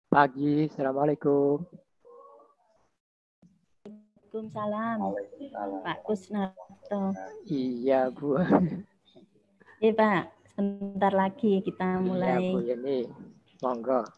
Pagi, Assalamualaikum. Waalaikumsalam, Pak Kusnarto. Iya, Bu. Iya, Pak. Sebentar lagi kita mulai. Iya, Bu Yeni. Monggo.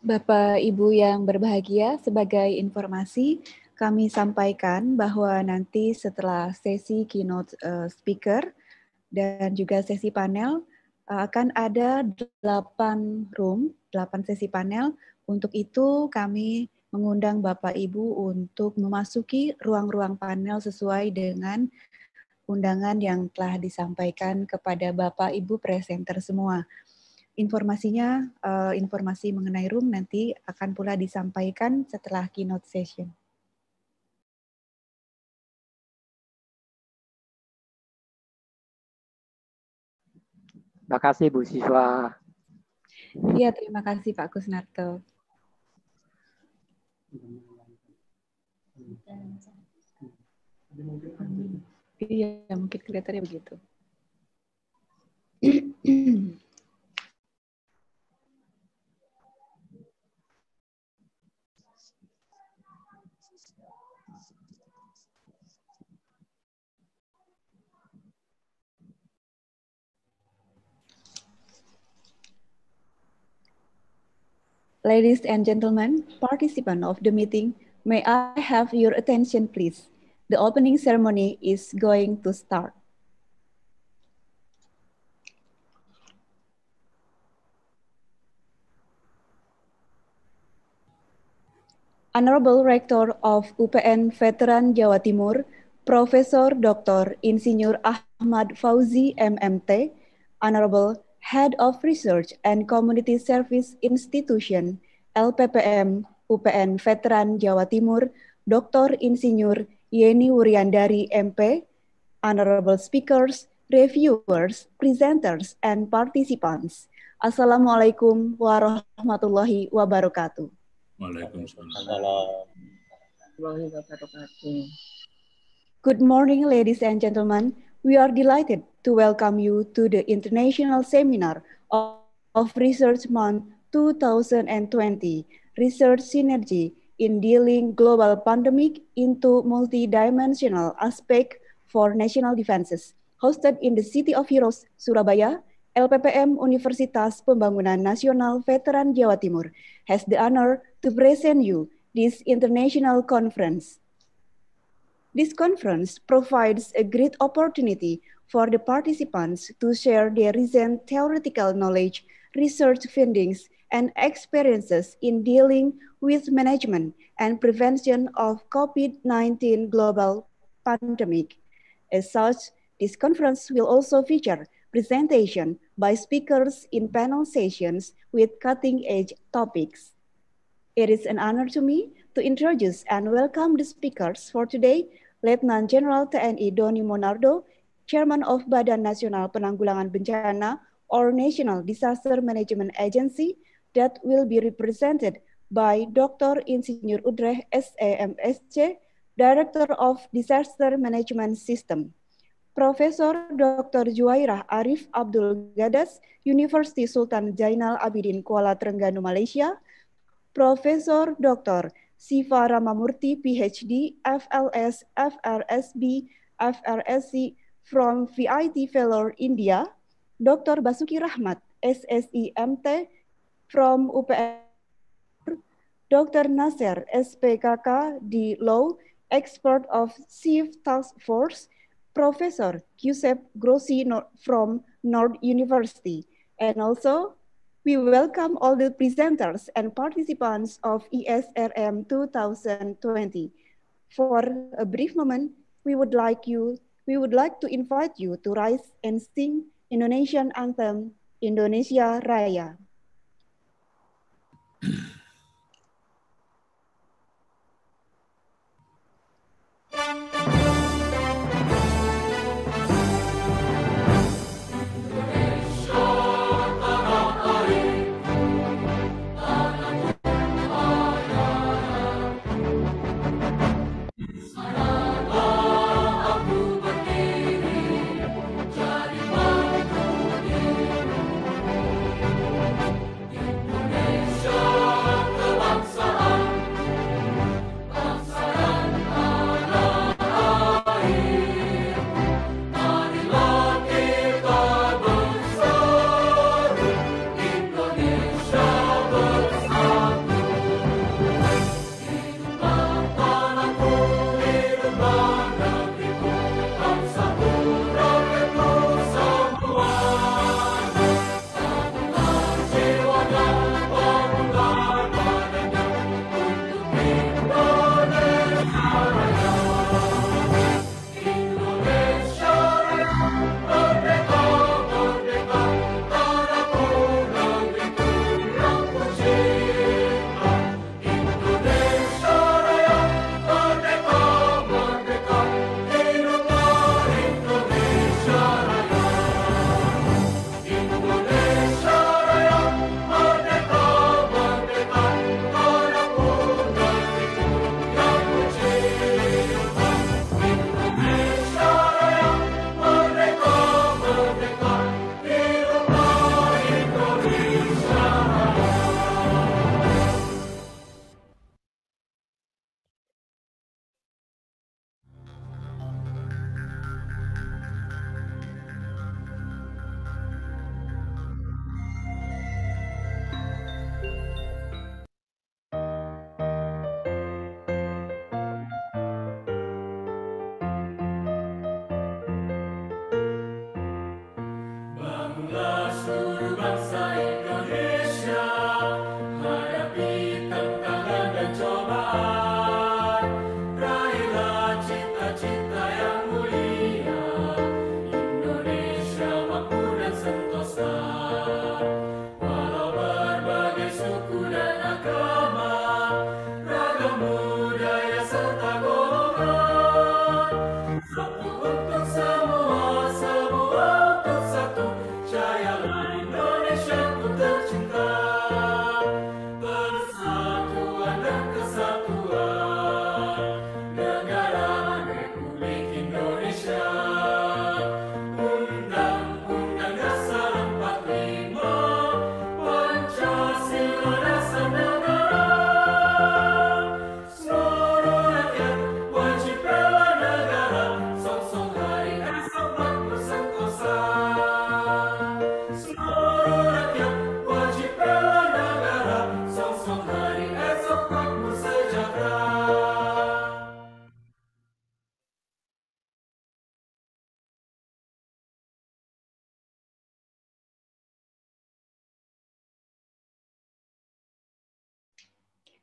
Bapak Ibu yang berbahagia, sebagai informasi kami sampaikan bahwa nanti setelah sesi keynote speaker dan juga sesi panel akan ada 8 sesi panel. Untuk itu kami mengundang Bapak Ibu untuk memasuki ruang-ruang panel sesuai dengan undangan yang telah disampaikan kepada Bapak Ibu presenter semua. Informasinya, informasi mengenai room nanti akan pula disampaikan setelah keynote session. Terima kasih, Bu Sifa. Iya, terima kasih Pak Kusnarto. Iya, mungkin kelihatannya begitu. Ladies and gentlemen, participants of the meeting, may I have your attention, please? The opening ceremony is going to start. Honorable Rector of UPN Veteran Jawa Timur, Profesor Dr. Insinyur Ahmad Fauzi MMT, Honorable Head of Research and Community Service Institution, LPPM UPN Veteran Jawa Timur, Dr. Insinyur Yeni Wuryandari MP, Honorable Speakers, Reviewers, Presenters, and Participants. Assalamualaikum warahmatullahi wabarakatuh. Good morning, ladies and gentlemen. We are delighted to welcome you to the International Seminar of Research Month 2020, Research Synergy in Dealing Global Pandemic into Multidimensional Aspect for National Defenses, hosted in the City of Heroes, Surabaya. LPPM Universitas Pembangunan Nasional Veteran Jawa Timur has the honor to present you this international conference. This conference provides a great opportunity for the participants to share their recent theoretical knowledge, research findings, and experiences in dealing with management and prevention of COVID-19 global pandemic. As such, this conference will also feature presentation by speakers in panel sessions with cutting-edge topics. It is an honor to me to introduce and welcome the speakers for today, Lieutenant General TNI Doni Monardo, Chairman of Badan Nasional Penanggulangan Bencana or National Disaster Management Agency, that will be represented by Dr. Insinyur Udreh SEMSC, Director of Disaster Management System. Profesor Dr. Juwairah Arif Abdul Gadas, University Sultan Zainal Abidin Kuala Terengganu, Malaysia. Profesor Dr. Sifa Ramamurthy, PhD, FLS, FRSB, FRSC from VIT Fellow, India, Dr. Basuki Rahmat, SSIMT from UPN, Dr. Nasser, SPKK, D. Law, expert of Chief Task Force, Professor Giuseppe Grossi from Nord University. And also, we welcome all the presenters and participants of ISRM 2020. For a brief moment, we would like to invite you to rise and sing Indonesian anthem, Indonesia Raya.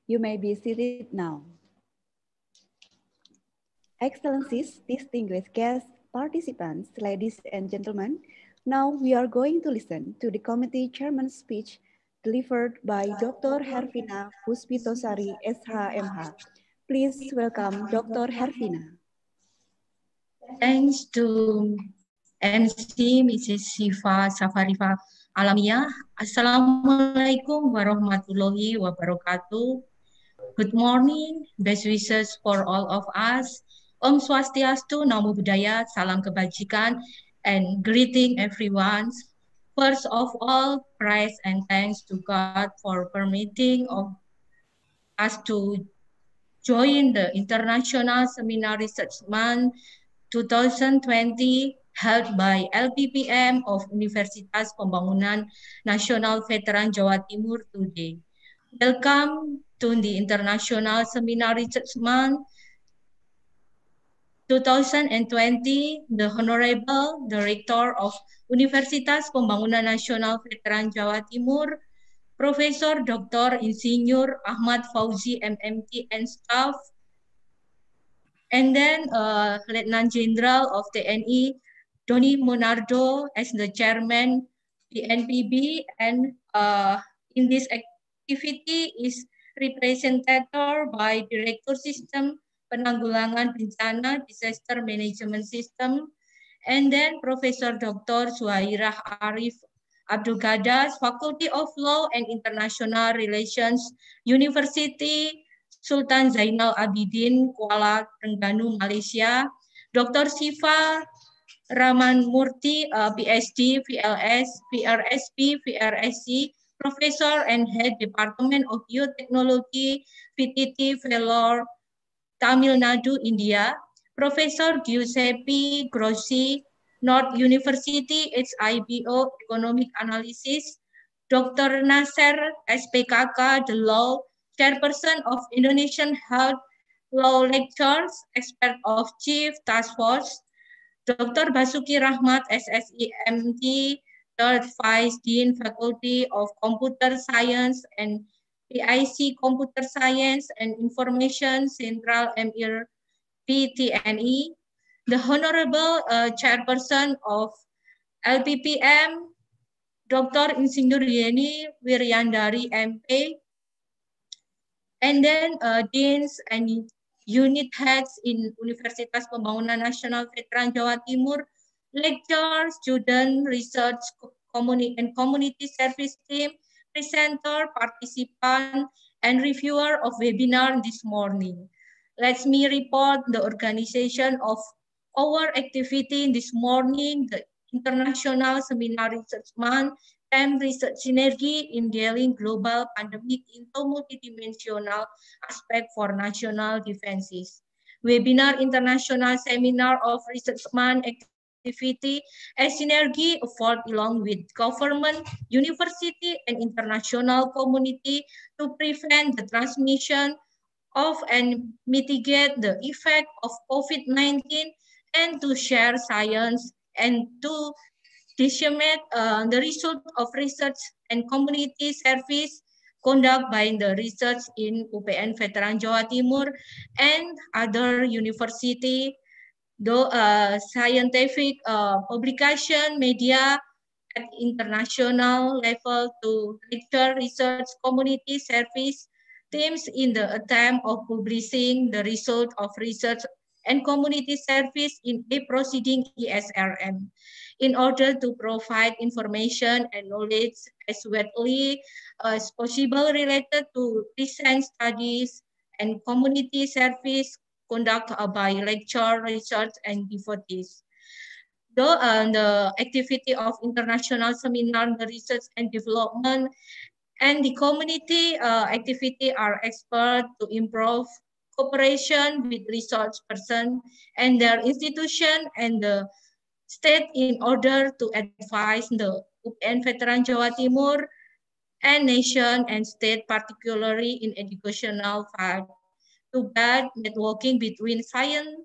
You may be seated now. Excellencies, distinguished guests, participants, ladies and gentlemen, now we are going to listen to the committee chairman's speech delivered by Dr. Hervina Puspitosari, SHMH. Please welcome Dr. Hervina. Thanks to MC Mrs. Sifa Alamiah. Assalamualaikum warahmatullahi wabarakatuh. Good morning, best wishes for all of us. Om Swastiastu, Namo Buddhaya, Salam Kebajikan, and greeting everyone. First of all, praise and thanks to God for permitting us to join the International Seminar Research Month 2020 held by LPPM of Universitas Pembangunan Nasional Veteran Jawa Timur today. Welcome to the International Seminar Research Month 2020, the Honorable Director of Universitas Pembangunan Nasional Veteran Jawa Timur, Profesor Dr. Insinyur Ahmad Fauzi MMT and staff, and then Lieutenant General of TNI Doni Monardo as the Chairman PNPB, and in this activity is represented by Director Sistem Penanggulangan Bencana Disaster Management System, and then Profesor Dr. Suhairah Arif Abdul Gadas, Faculty of Law and International Relations, University Sultan Zainal Abidin, Kuala Terengganu, Malaysia. Dr. Sifa Ramamurthy, PhD, VLS, VRSP, VRSC, Professor and Head Department of Biotechnology, VTT, Vellore, Tamil Nadu, India. Professor Giuseppe Grossi, North University, HIBO, Economic Analysis. Dr. Nasser SPKK, the Law, Chairperson of Indonesian Health Law Lectures, Expert of Chief Task Force. Dr. Basuki Rahmat, SSI MD, Third Vice Dean, Faculty of Computer Science and PIC Computer Science and Information, Central MIR PTNE. The Honorable Chairperson of LPPM, Dr. Insinyur Yeni Wiryandari MP, and then Deans and Unit Heads in Universitas Pembangunan Nasional Veteran Jawa Timur, lecturer, student, research, and community service team, presenter, participant, and reviewer of webinar this morning. Let me report the organization of our activity this morning, the International Seminar Research Month, and research synergy in dealing global pandemic into multidimensional aspect for national defenses. Webinar International Seminar of Research Month activity as synergy effort along with government, university, and international community to prevent the transmission of and mitigate the effect of COVID-19 and to share science and to disseminate the result of research and community service conducted by the research in UPN Veteran Jawa Timur and other university, scientific publication, media at international level to lecture research community service teams in the attempt of publishing the result of research and community service in a proceeding ISRM in order to provide information and knowledge as widely as possible related to recent studies and community service conducted by lecture, research, and devotees. The activity of international seminar, the research and development, and the community activity are expert to improve cooperation with research person and their institution and the state in order to advise the UPN Veteran Jawa Timur and nation and state, particularly in educational field, to guide networking between science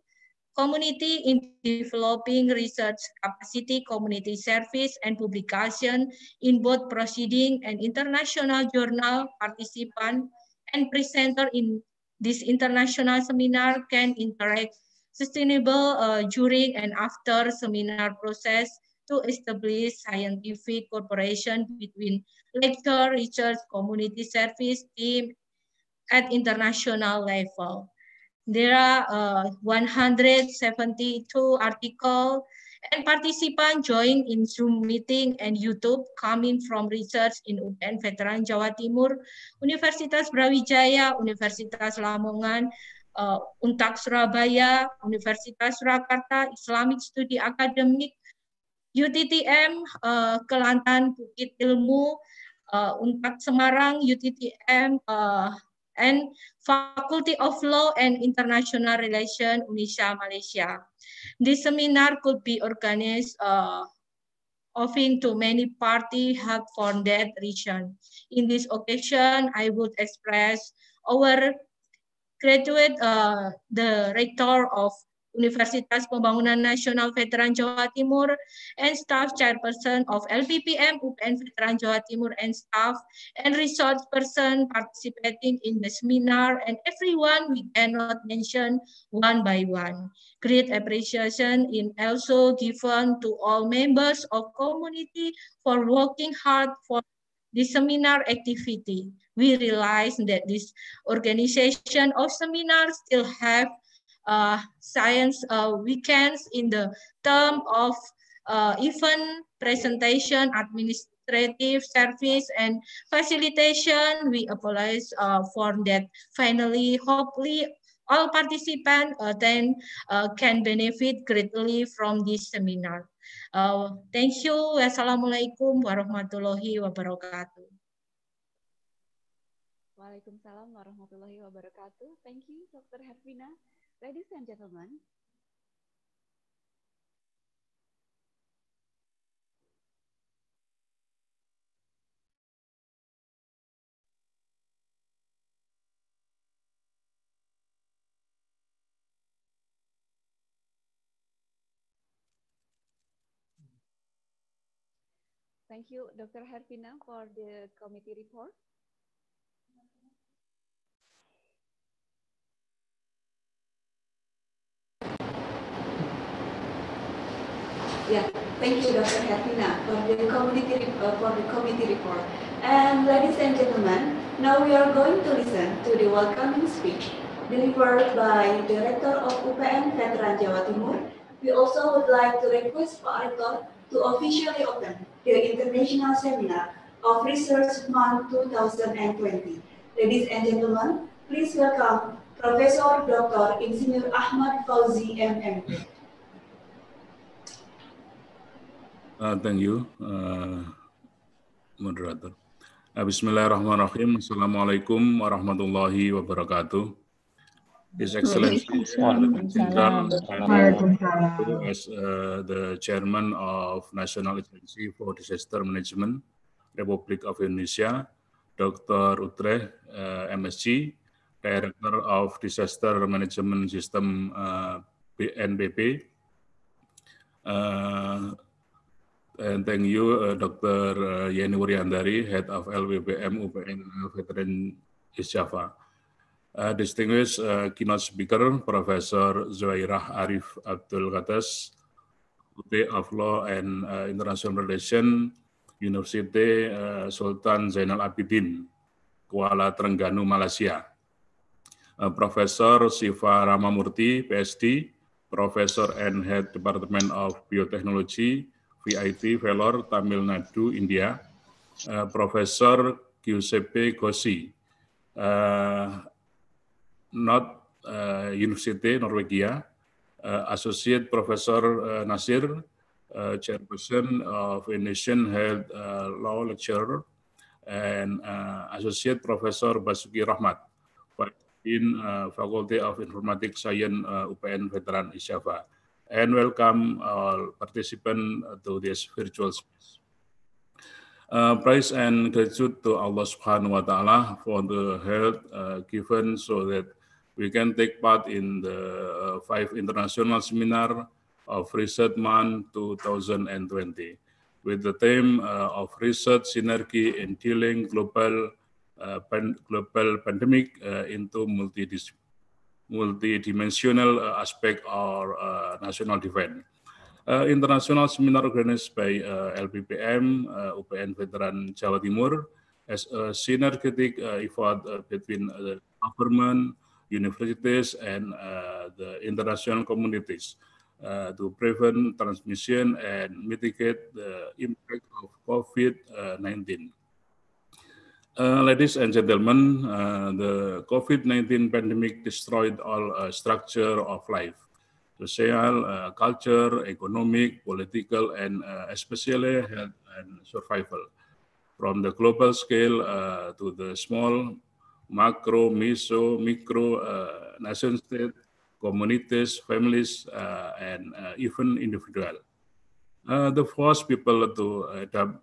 community in developing research capacity, community service, and publication in both proceeding and international journal. Participant and presenter in this international seminar can interact sustainable during and after seminar process to establish scientific cooperation between lecture, research, community service team at international level. There are 172 articles and participants join in Zoom meeting and YouTube coming from research in UPN Veteran Jawa Timur, Universitas Brawijaya, Universitas Lamongan, Untak Surabaya, Universitas Surakarta, Islamic Study Academic, UTTM, Kelantan Bukit Ilmu, Untak Semarang, UTTM, and Faculty of Law and International Relations, Unisa, Malaysia. This seminar could be organized owing to many party help for that reason. In this occasion, I would express our graduate, the rector of Universitas Pembangunan Nasional Veteran Jawa Timur and staff chairperson of LPPM UPN Veteran Jawa Timur and staff and resource person participating in the seminar and everyone we cannot mention one by one. Great appreciation is also given to all members of community for working hard for this seminar activity. We realize that this organization of seminars still have science weekends in the term of event presentation, administrative service, and facilitation. We apologize for that. Finally, hopefully, all participants then can benefit greatly from this seminar. Thank you. Wassalamualaikum warahmatullahi wabarakatuh. Waalaikumsalam warahmatullahi wabarakatuh. Thank you, Dr. Hervina. Ladies and gentlemen, thank you, Dr. Hervina, for the committee report. Yeah, thank you, Dr. Hervina, for the committee report. And ladies and gentlemen, now we are going to listen to the welcoming speech delivered by the Director of UPN Veteran Jawa Timur. We also would like to request Pak Rektor to officially open the International Seminar of Research Month 2020. Ladies and gentlemen, please welcome Professor Dr. Insinyur Ahmad Fauzi MMP. Thank you, moderator. Bismillahirrahmanirrahim. Assalamualaikum warahmatullahi wabarakatuh. His Excellency as the Chairman of National Agency for Disaster Management, Republic of Indonesia, Dr. Utre, MSc, Director of Disaster Management System, BNPB, and thank you, Dr. Yeni Wuryandari, Head of LPPM UPN Veteran East Java. Distinguished keynote speaker, Professor Zuhairah Arif Abdul Qatas, Faculty of Law and International Relations, University Sultan Zainal Abidin, Kuala Terengganu, Malaysia. Professor Sifa Ramamurthy, PhD, Professor and Head Department of Biotechnology, VIT, Vellore, Tamil Nadu, India. Professor Giuseppe Gossi, University, Norwegia. Associate Professor Nasir, Chairperson of Indonesian Health Law Lecturer, and Associate Professor Basuki Rahmat in Faculty of Informatics Science, UPN Veteran East Java. And welcome all participants to this virtual space. Praise and gratitude to Allah Subhanahu wa Ta'ala for the help given so that we can take part in the 5 international seminar of Research Month 2020 with the theme of Research Synergy in Dealing Global Pandemic into multidimensional aspect or national defense. International seminar organized by LPPM, UPN Veteran Jawa Timur, as a synergetic effort between the government, universities, and the international communities to prevent transmission and mitigate the impact of COVID-19. Ladies and gentlemen, the COVID-19 pandemic destroyed all structure of life, social, culture, economic, political, and especially health and survival. From the global scale to the small macro, meso, micro, nation state, communities, families, and even individual. The force people to adapt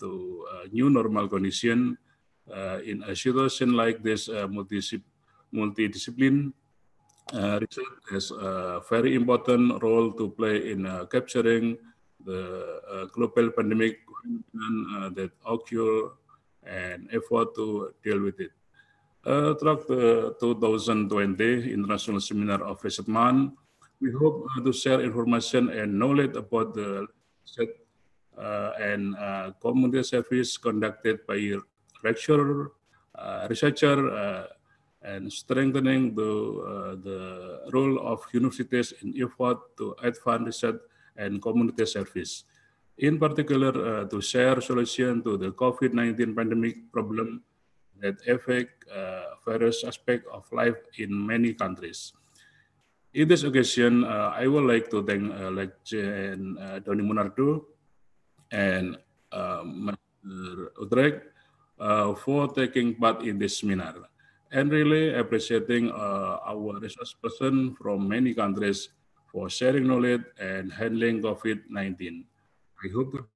to new normal condition in a situation like this. Multidiscipline research has a very important role to play in capturing the global pandemic that occur and effort to deal with it. Throughout the 2020 International Seminar of Research Month, we hope to share information and knowledge about the research and community service conducted by lecturer, researcher, and strengthening the role of universities in effort to advance research and community service. In particular, to share solution to the COVID-19 pandemic problem that affect various aspects of life in many countries. In this occasion, I would like to thank Legend Doni Munardo and Mr. Utrecht for taking part in this seminar, and really appreciating our resource person from many countries for sharing knowledge and handling COVID-19. I hope to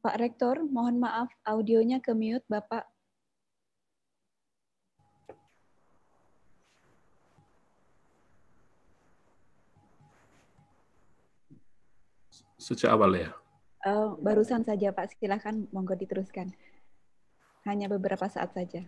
Pak Rektor, mohon maaf, audionya ke mute, Bapak. sejak awal ya. Barusan saja, Pak. Silakan, monggo diteruskan. Hanya beberapa saat saja.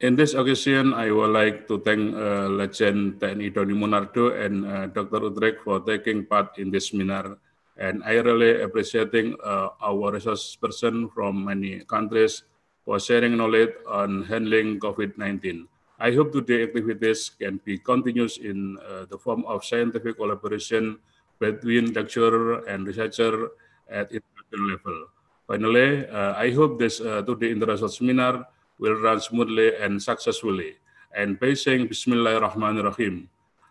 In this occasion, I would like to thank Legend TNI Doni Munardo and Dr. Utrecht for taking part in this seminar. And I really appreciating our resource person from many countries for sharing knowledge on handling COVID-19. I hope today's activities can be continuous in the form of scientific collaboration between lecturer and researcher at international level. Finally, I hope this today international seminar will run smoothly and successfully. And by saying Bismillahirrahmanirrahim,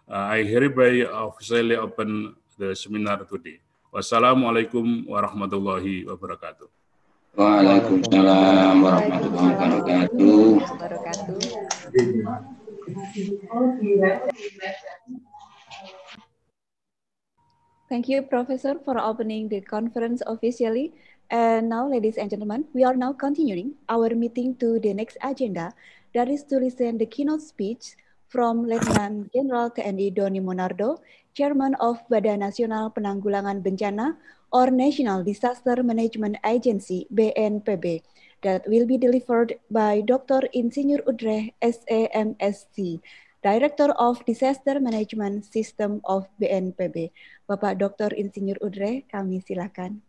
I hereby officially open the seminar today. Wassalamualaikum warahmatullahi wabarakatuh. Waalaikumsalam warahmatullahi wabarakatuh. Thank you, Professor, for opening the conference officially. And now, ladies and gentlemen, we are now continuing our meeting to the next agenda, that is to listen the keynote speech from Lieutenant General TNI Doni Munardo, Chairman of Badan Nasional Penanggulangan Bencana or National Disaster Management Agency, BNPB, that will be delivered by Dr. Insinyur Utrecht, SAMSC, Director of Disaster Management System of BNPB. Bapak Dr. Insinyur Utrecht, kami silakan.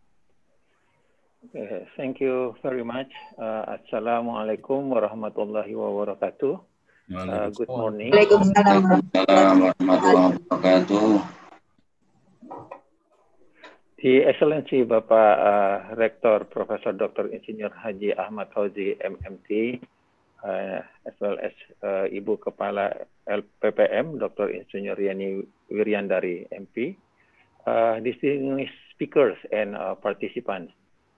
Thank you very much. Assalamualaikum warahmatullahi wabarakatuh. Good morning. Waalaikumsalam warahmatullahi wabarakatuh. The Excellency Bapak Rektor Profesor Dr. Insinyur Haji Ahmad Fauzi MMT, as well as Ibu Kepala LPPM Dr. Insinyur Yani Wiryandari MP, distinguished speakers and participants.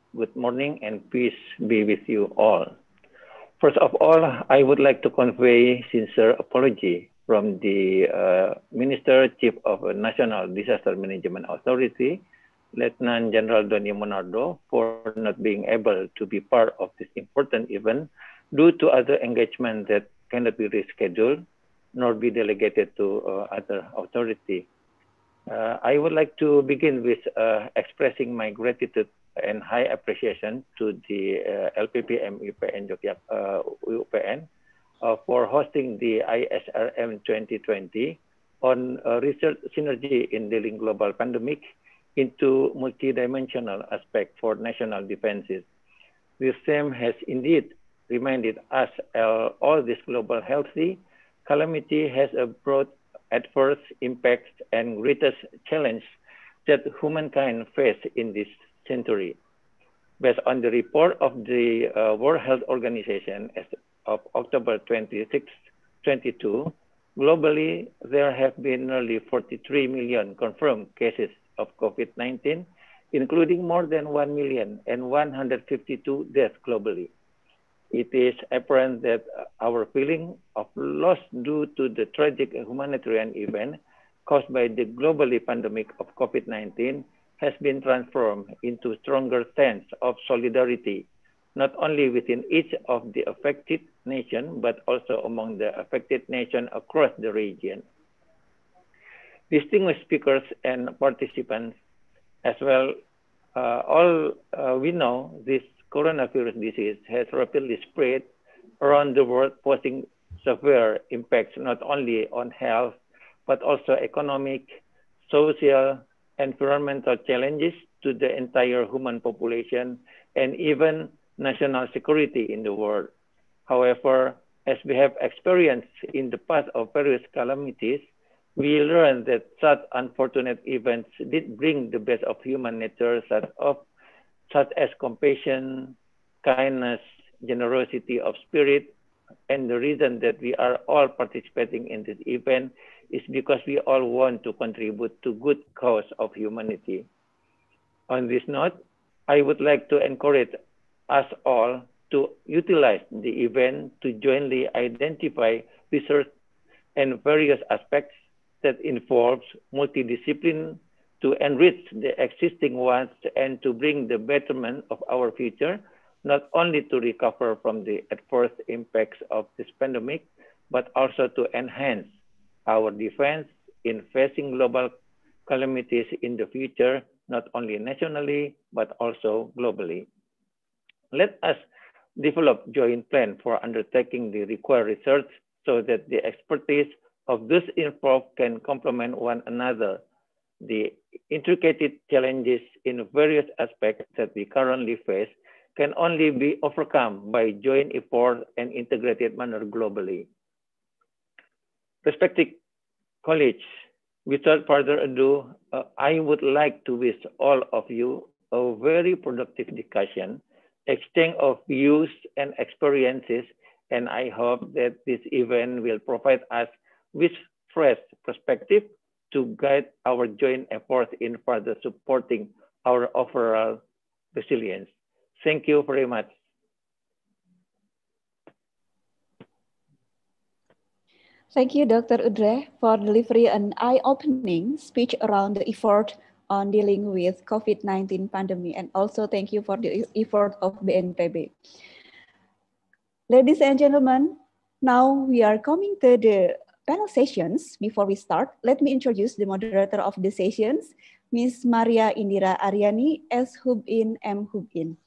Good morning and peace be with you all. First of all, I would like to convey sincere apology from the Minister Chief of National Disaster Management Authority, Lieutenant General Doni Munardo, for not being able to be part of this important event due to other engagement that cannot be rescheduled nor be delegated to other authority. I would like to begin with expressing my gratitude and high appreciation to the LPPM UPN for hosting the ISRM 2020 on research synergy in dealing global pandemic into multidimensional aspect for national defenses. This theme has indeed reminded us all this global healthy calamity has a broad adverse impacts and greatest challenge that humankind faced in this century. Based on the report of the World Health Organization as of October 26, 2022, globally, there have been nearly 43 million confirmed cases of COVID-19, including more than 1,152,000 deaths globally. It is apparent that our feeling of loss due to the tragic humanitarian event caused by the globally pandemic of COVID-19 has been transformed into stronger sense of solidarity, not only within each of the affected nation, but also among the affected nation across the region. Distinguished speakers and participants, as well, we know this coronavirus disease has rapidly spread around the world, posing severe impacts not only on health, but also economic, social, environmental challenges to the entire human population and even national security in the world. However, as we have experienced in the past of various calamities, we learned that such unfortunate events did bring the best of human nature, such as compassion, kindness, generosity of spirit. And the reason that we are all participating in this event is because we all want to contribute to good cause of humanity. On this note, I would like to encourage us all to utilize the event to jointly identify research and various aspects that involves multidiscipline to enrich the existing ones and to bring the betterment of our future, not only to recover from the adverse impacts of this pandemic, but also to enhance our defense in facing global calamities in the future, not only nationally, but also globally. Let us develop joint plan for undertaking the required research so that the expertise of those involved can complement one another. The intricate challenges in various aspects that we currently face can only be overcome by joint effort and integrated manner globally. Respected colleagues, without further ado, I would like to wish all of you a very productive discussion, exchange of views and experiences, and I hope that this event will provide us with fresh perspective to guide our joint efforts in further supporting our overall resilience. Thank you very much. Thank you, Dr. Udre, for delivering an eye-opening speech around the effort on dealing with COVID-19 pandemic, and also thank you for the effort of BNPB. Ladies and gentlemen, now we are coming to the panel sessions. Before we start, let me introduce the moderator of the sessions, Ms. Maria Indira Aryani, S. Hub-In, M. Hub-In.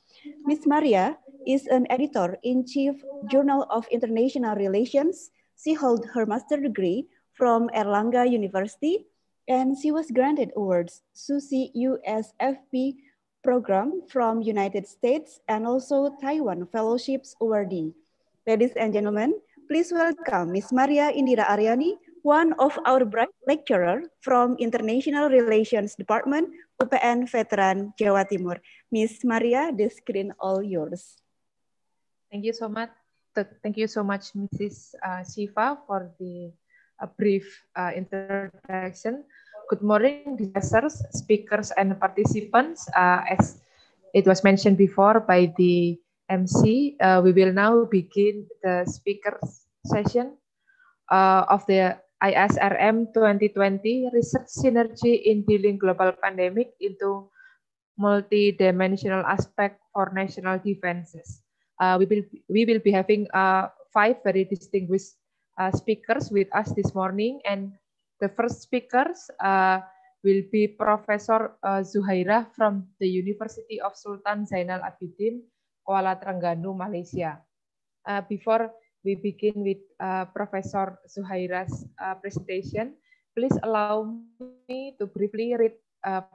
Ms. Maria is an editor-in-chief, Journal of International Relations. She holds her master's degree from Erlangga University, and she was granted awards SUSI USFP program from United States and also Taiwan Fellowships awardee. Ladies and gentlemen, please welcome Ms. Maria Indira Aryani, one of our bright lecturer from International Relations Department, UPN Veteran Jawa Timur. Ms. Maria, the screen all yours. Thank you so much. Thank you so much, Mrs. Sifa, for the brief introduction. Good morning, discussers, speakers, and participants. As it was mentioned before by the MC, we will now begin the speaker session of the ISRM 2020 Research Synergy in Dealing Global Pandemic into Multi-Dimensional Aspect for National Defenses. We will be having 5 very distinguished speakers with us this morning, and the first speakers will be Professor Zuhairah from the University of Sultan Zainal Abidin, Kuala Terengganu, Malaysia. Before we begin with Professor Zuhairah's presentation, please allow me to briefly read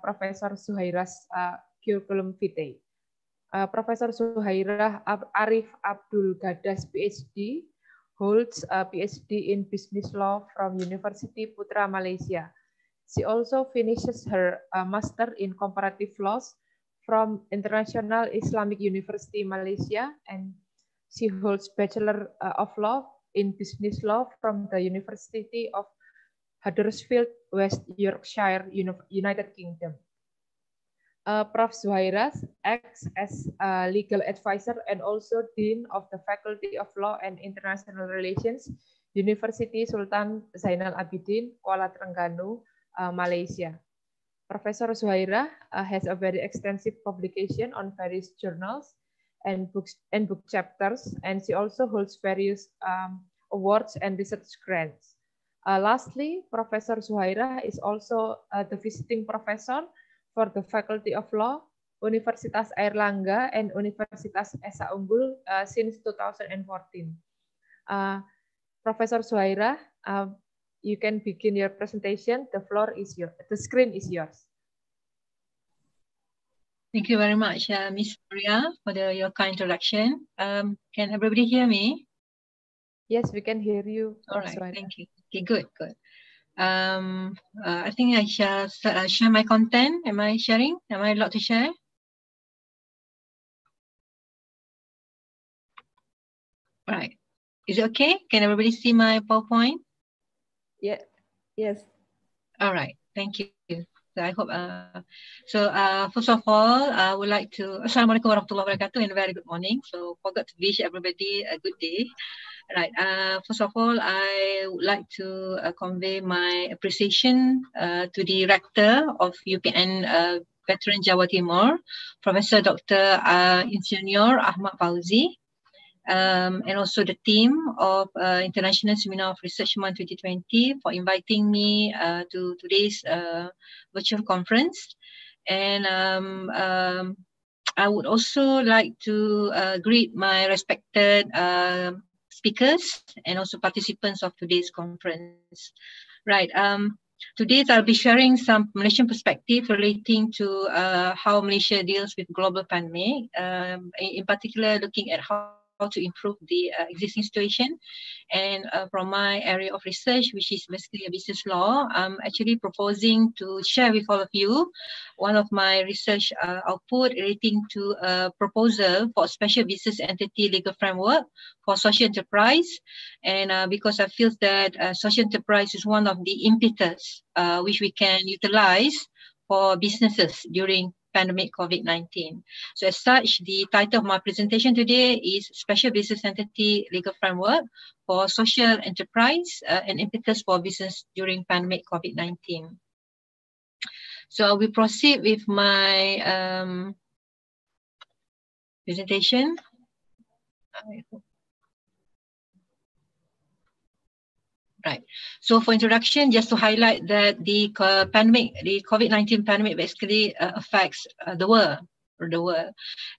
Professor Zuhairah's curriculum vitae. Professor Zuhairah Arif Abdul Gadas, PhD, holds a PhD in Business Law from University Putra, Malaysia. She also finishes her Master in Comparative Laws from International Islamic University, Malaysia, and she holds Bachelor of Law in Business Law from the University of Huddersfield, West Yorkshire, United Kingdom. Prof. Zuhaira acts as a legal advisor and also Dean of the Faculty of Law and International Relations, University Sultan Zainal Abidin, Kuala Terengganu, Malaysia. Professor Zuhaira has a very extensive publication on various journals and books and book chapters, and she also holds various awards and research grants. Lastly, Professor Zuhaira is also the visiting professor for the Faculty of Law, Universitas Airlangga, and Universitas Esa Unggul since 2014. Professor Zuhaira, you can begin your presentation. The floor is yours. The screen is yours. Thank you very much, Ms. Maria, for your kind introduction. Can everybody hear me? Yes, we can hear you. All right, thank you. Okay, good. I think I shall share my content. Am I sharing? Am I allowed to share? All right. Is it okay? Can everybody see my PowerPoint? Yeah. Yes. All right. Thank you. So I hope. First of all, I would like to. Assalamualaikum warahmatullahi wabarakatuh and a very good morning. So forgot to wish everybody a good day. Right. First of all, I would like to convey my appreciation to the Rector of UPN Veteran Jawa Timur, Professor Dr. Insinyur Ahmad Fauzi, and also the team of International Seminar of Research Month 2020 for inviting me to today's virtual conference. And I would also like to greet my respected speakers and also participants of today's conference. Right. Today I'll be sharing some Malaysian perspective relating to how Malaysia deals with global pandemic, in particular looking at how to improve the existing situation. And from my area of research, which is basically a business law, I'm actually proposing to share with all of you one of my research output relating to a proposal for a special business entity legal framework for social enterprise. And because I feel that social enterprise is one of the impetus which we can utilize for businesses during pandemic COVID-19. So as such, the title of my presentation today is Special Business Entity Legal Framework for Social Enterprise and Impetus for Business During Pandemic COVID-19. So we proceed with my presentation. Right. So for introduction, just to highlight that the pandemic, the COVID-19 pandemic basically affects the world.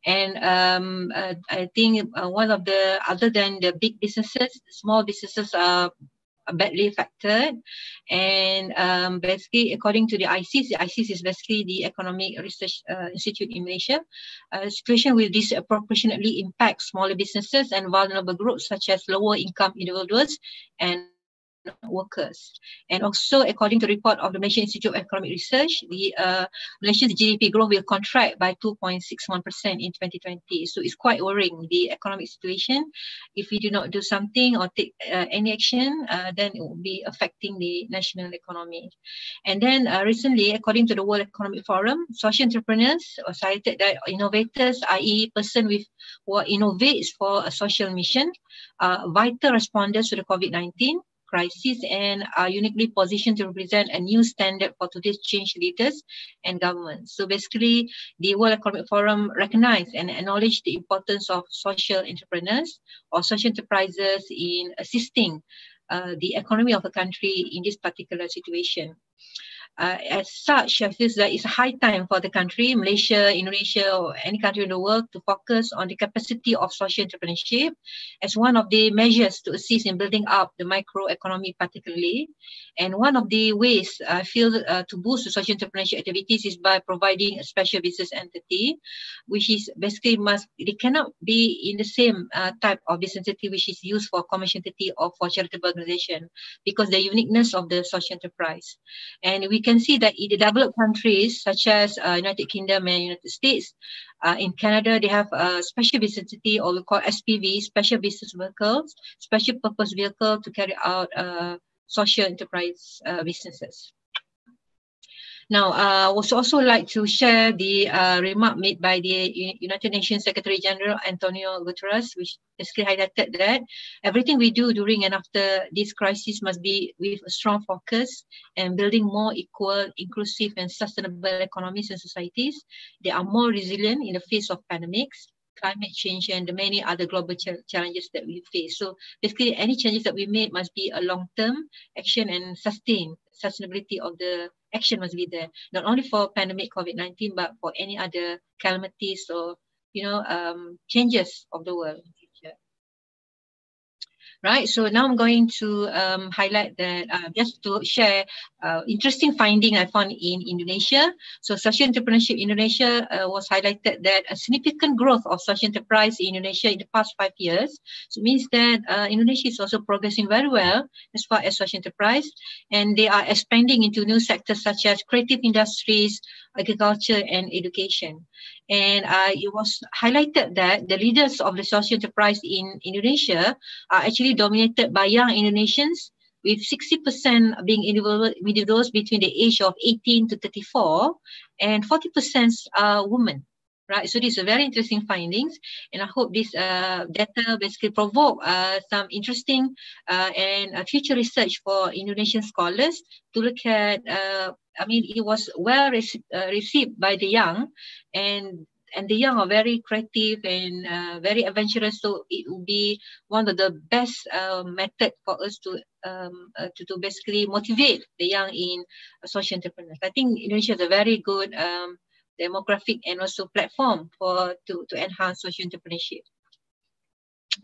And I think one of the, other than the big businesses, small businesses are badly affected. And basically, according to the ISIS is basically the Economic Research Institute in Malaysia, the situation will disproportionately impact smaller businesses and vulnerable groups such as lower income individuals and workers. And also, according to the report of the Malaysian Institute of Economic Research, the Malaysia's GDP growth will contract by 2.61% in 2020. So it's quite worrying, the economic situation. If we do not do something or take any action, then it will be affecting the national economy. And then recently, according to the World Economic Forum, social entrepreneurs cited that innovators, i.e. person who innovates for a social mission, vital responders to the COVID-19 crisis and are uniquely positioned to represent a new standard for today's change leaders and governments. So basically, the World Economic Forum recognized and acknowledged the importance of social entrepreneurs or social enterprises in assisting the economy of a country in this particular situation. As such, I feel that it's a high time for the country, Malaysia, Indonesia, or any country in the world to focus on the capacity of social entrepreneurship as one of the measures to assist in building up the microeconomy particularly. And one of the ways I feel to boost the social entrepreneurship activities is by providing a special business entity, which is basically it cannot be in the same type of business entity which is used for commercial entity or for charitable organization because the uniqueness of the social enterprise. And we can see that in the developed countries such as United Kingdom and United States, in Canada, they have a special business entity, or we call SPV, special business vehicles, special purpose vehicle to carry out social enterprise businesses. Now, I would also like to share the remark made by the United Nations Secretary General Antonio Guterres, which basically highlighted that everything we do during and after this crisis must be with a strong focus and building more equal, inclusive and sustainable economies and societies. They are more resilient in the face of pandemics, climate change and the many other global challenges that we face. So basically any changes that we make must be a long-term action and sustainability of the action must be there, not only for pandemic COVID-19, but for any other calamities or, changes of the world. Right, so now I'm going to highlight that just to share interesting finding I found in Indonesia. So social entrepreneurship in Indonesia was highlighted that a significant growth of social enterprise in Indonesia in the past 5 years. So it means that Indonesia is also progressing very well as far as social enterprise, and they are expanding into new sectors such as creative industries, agriculture and education. And it was highlighted that the leaders of the social enterprise in Indonesia are actually dominated by young Indonesians, with 60% being individuals between the age of 18 to 34 and 40% are women. Right, so these are very interesting findings, and I hope this data basically provoke some interesting and future research for Indonesian scholars to look at. It was well received by the young, and the young are very creative and very adventurous. So it will be one of the best method for us to basically motivate the young in social entrepreneurs. I think Indonesia is a very good demographic and also platform to enhance social entrepreneurship.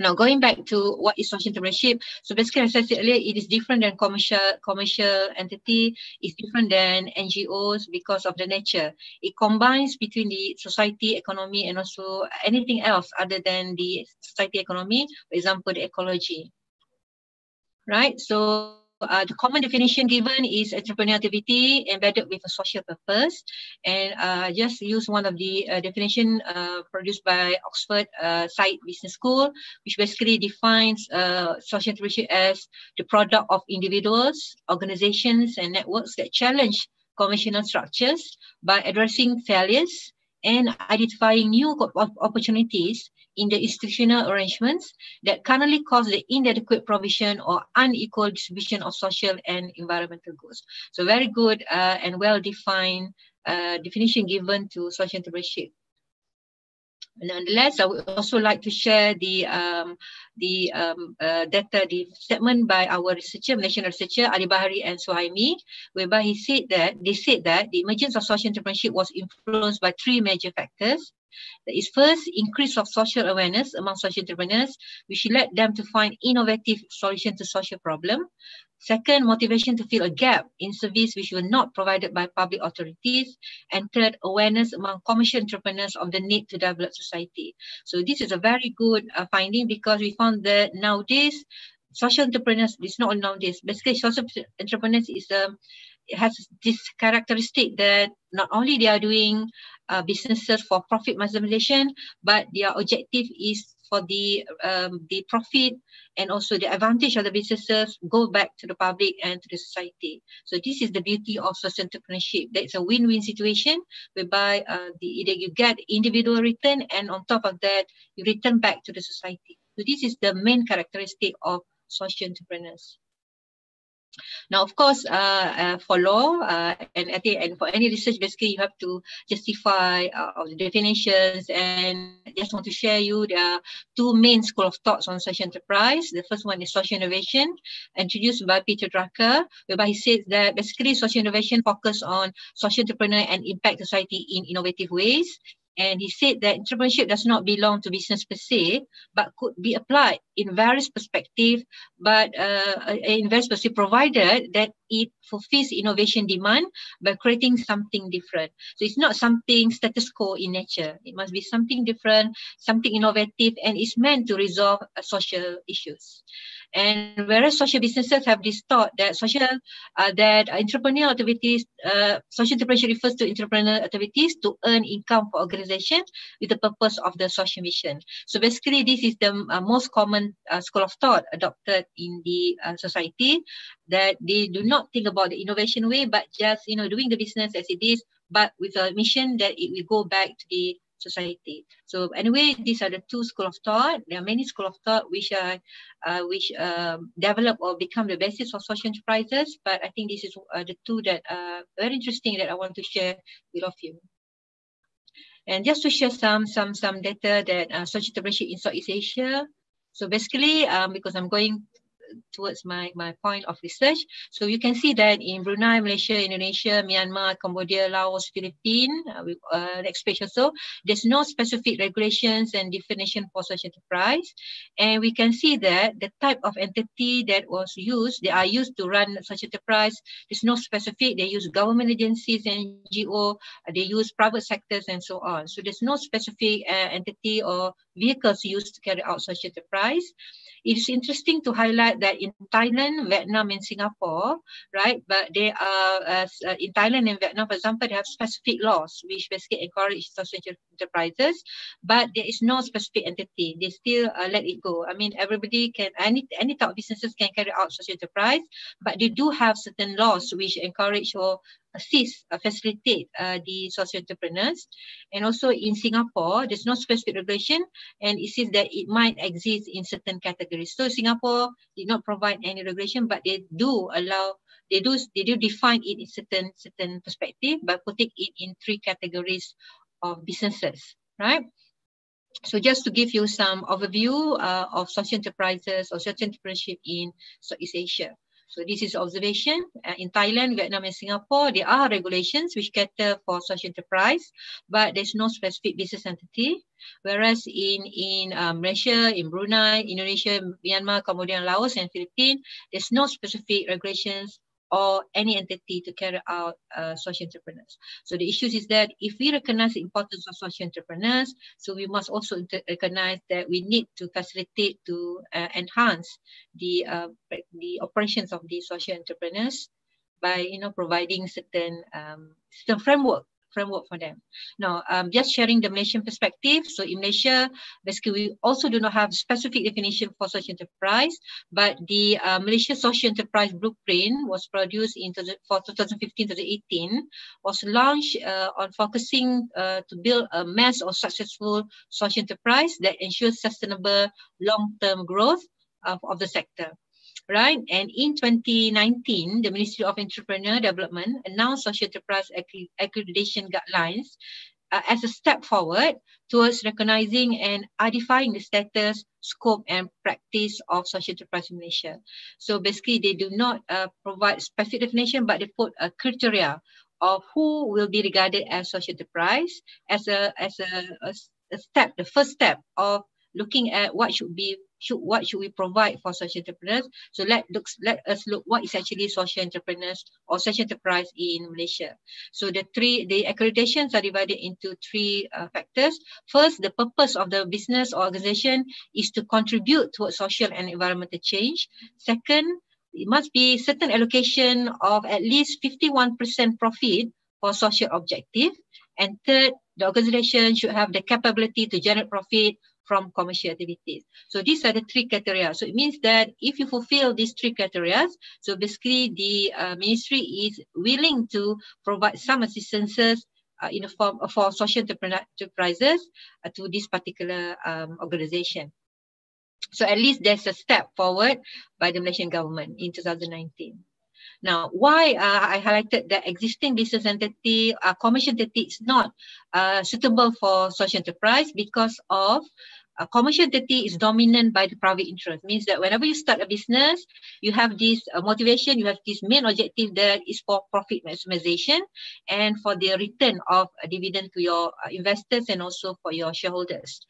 Now, going back to what is social entrepreneurship, so basically, as I said earlier, it is different than commercial entity. It's different than NGOs because of the nature. It combines between the society, economy, and also anything else other than the society economy. For example, the ecology. Right. So the common definition given is entrepreneurial activity embedded with a social purpose, and just use one of the definition produced by Oxford Said Business School, which basically defines social entrepreneurship as the product of individuals, organizations, and networks that challenge conventional structures by addressing failures and identifying new opportunities in the institutional arrangements that currently cause the inadequate provision or unequal distribution of social and environmental goods. So very good and well-defined definition given to social entrepreneurship. Nonetheless, I would also like to share the statement by our researcher, Malaysian researcher Ali Bahari and Suhaimi, whereby they said that the emergence of social entrepreneurship was influenced by 3 major factors. That is, first, increase of social awareness among social entrepreneurs, which led them to find innovative solutions to social problems. Second, motivation to fill a gap in service which were not provided by public authorities. And third, awareness among commercial entrepreneurs of the need to develop society. So this is a very good finding, because we found that nowadays, social entrepreneurs, it's not only nowadays, basically social entrepreneurs it has this characteristic that not only they are doing businesses for profit maximization, but their objective is for the profit and also the advantage of the businesses go back to the public and to the society. So this is the beauty of social entrepreneurship. That's a win-win situation whereby either you get individual return, and on top of that, you return back to the society. So this is the main characteristic of social entrepreneurs. Now, of course, for law and for any research, basically you have to justify the definitions. And I just want to share you the 2 main school of thoughts on social enterprise. The first one is social innovation, introduced by Peter Drucker, whereby he says that basically social innovation focus on social entrepreneur and impact society in innovative ways. And he said that entrepreneurship does not belong to business per se, but could be applied in various perspectives, provided that it fulfills innovation demand by creating something different. So it's not something status quo in nature. It must be something different, something innovative, and it's meant to resolve social issues. And whereas social businesses have this thought that entrepreneurial activities, social entrepreneurship refers to entrepreneurial activities to earn income for organization with the purpose of the social mission. So basically, this is the most common school of thought adopted in the society, that they do not think about the innovation way, but just doing the business as it is, but with a mission that it will go back to the society. So anyway, these are the two school of thought. There are many school of thought which develop or become the basis of social enterprises. But I think this is the two that are very interesting that I want to share with all of you. And just to share some data that social entrepreneurship in Southeast Asia. So basically, because I'm going towards my point of research. So you can see that in Brunei, Malaysia, Indonesia, Myanmar, Cambodia, Laos, Philippines, next page also, there's no specific regulations and definition for such enterprise. And we can see that the type of entity that was used, they are used to run such enterprise, there's no specific, they use government agencies and NGO, they use private sectors and so on. So there's no specific entity or vehicles used to carry out such enterprise. It is interesting to highlight that in Thailand, Vietnam, and Singapore, right? But they are in Thailand and Vietnam, for example, they have specific laws which basically encourage social enterprises, but there is no specific entity. They still let it go. I mean, everybody can, any type of businesses can carry out social enterprise, but they do have certain laws which encourage or assist, facilitate the social entrepreneurs. And also in Singapore, there's no specific regulation, and it says that it might exist in certain categories. So Singapore did not provide any regulation, but they do allow, they do define it in certain perspective by putting it in 3 categories of businesses, right? So just to give you some overview of social enterprises or social entrepreneurship in Southeast Asia. So this is observation. In Thailand, Vietnam, and Singapore, there are regulations which cater for social enterprise, but there's no specific business entity. Whereas in Malaysia, in Brunei, Indonesia, Myanmar, Cambodia, Laos, and Philippines, there's no specific regulations or any entity to carry out social entrepreneurs. So the issue is that if we recognize the importance of social entrepreneurs, so we must also recognize that we need to facilitate, to enhance the operations of the social entrepreneurs by providing certain framework for them. Now, just sharing the Malaysian perspective. So in Malaysia, basically we also do not have specific definition for social enterprise, but the Malaysia Social Enterprise Blueprint was produced for 2015-2018, was launched on focusing to build a mass or successful social enterprise that ensures sustainable long-term growth of the sector. Right, and in 2019, the Ministry of Entrepreneur Development announced social enterprise accreditation guidelines as a step forward towards recognizing and identifying the status, scope, and practice of social enterprise in Malaysia. So basically, they do not provide specific definition, but they put a criteria of who will be regarded as social enterprise as a step, the first step of looking at what should we provide for social entrepreneurs. So let us look what is actually social entrepreneurs or social enterprise in Malaysia. So the accreditations are divided into 3 factors. First, the purpose of the business or organization is to contribute towards social and environmental change. Second, it must be certain allocation of at least 51% profit for social objective. And third, the organization should have the capability to generate profit from commercial activities. So these are the 3 criteria. So it means that if you fulfill these 3 criteria, so basically the ministry is willing to provide some assistances in the form for social enterprises to this particular organization. So at least there's a step forward by the Malaysian government in 2019. Now, why I highlighted that existing business entity, commercial entity is not suitable for social enterprise because of commercial entity is dominant by the private interest. Means that whenever you start a business, you have this motivation, you have this main objective that is for profit maximization and for the return of a dividend to your investors and also for your shareholders.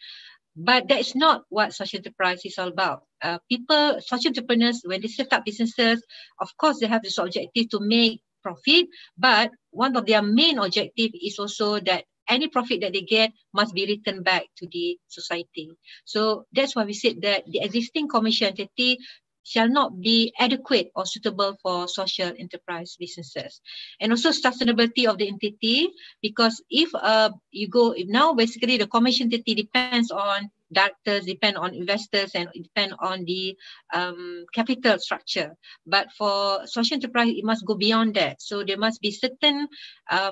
But that is not what social enterprise is all about. Social entrepreneurs, when they set up businesses, of course, they have this objective to make profit, but one of their main objective is also that any profit that they get must be returned back to the society. So that's why we said that the existing commercial entity shall not be adequate or suitable for social enterprise businesses. And also sustainability of the entity, because if now basically the commercial entity depends on directors, depend on investors, and depend on the capital structure. But for social enterprise, it must go beyond that. So there must be certain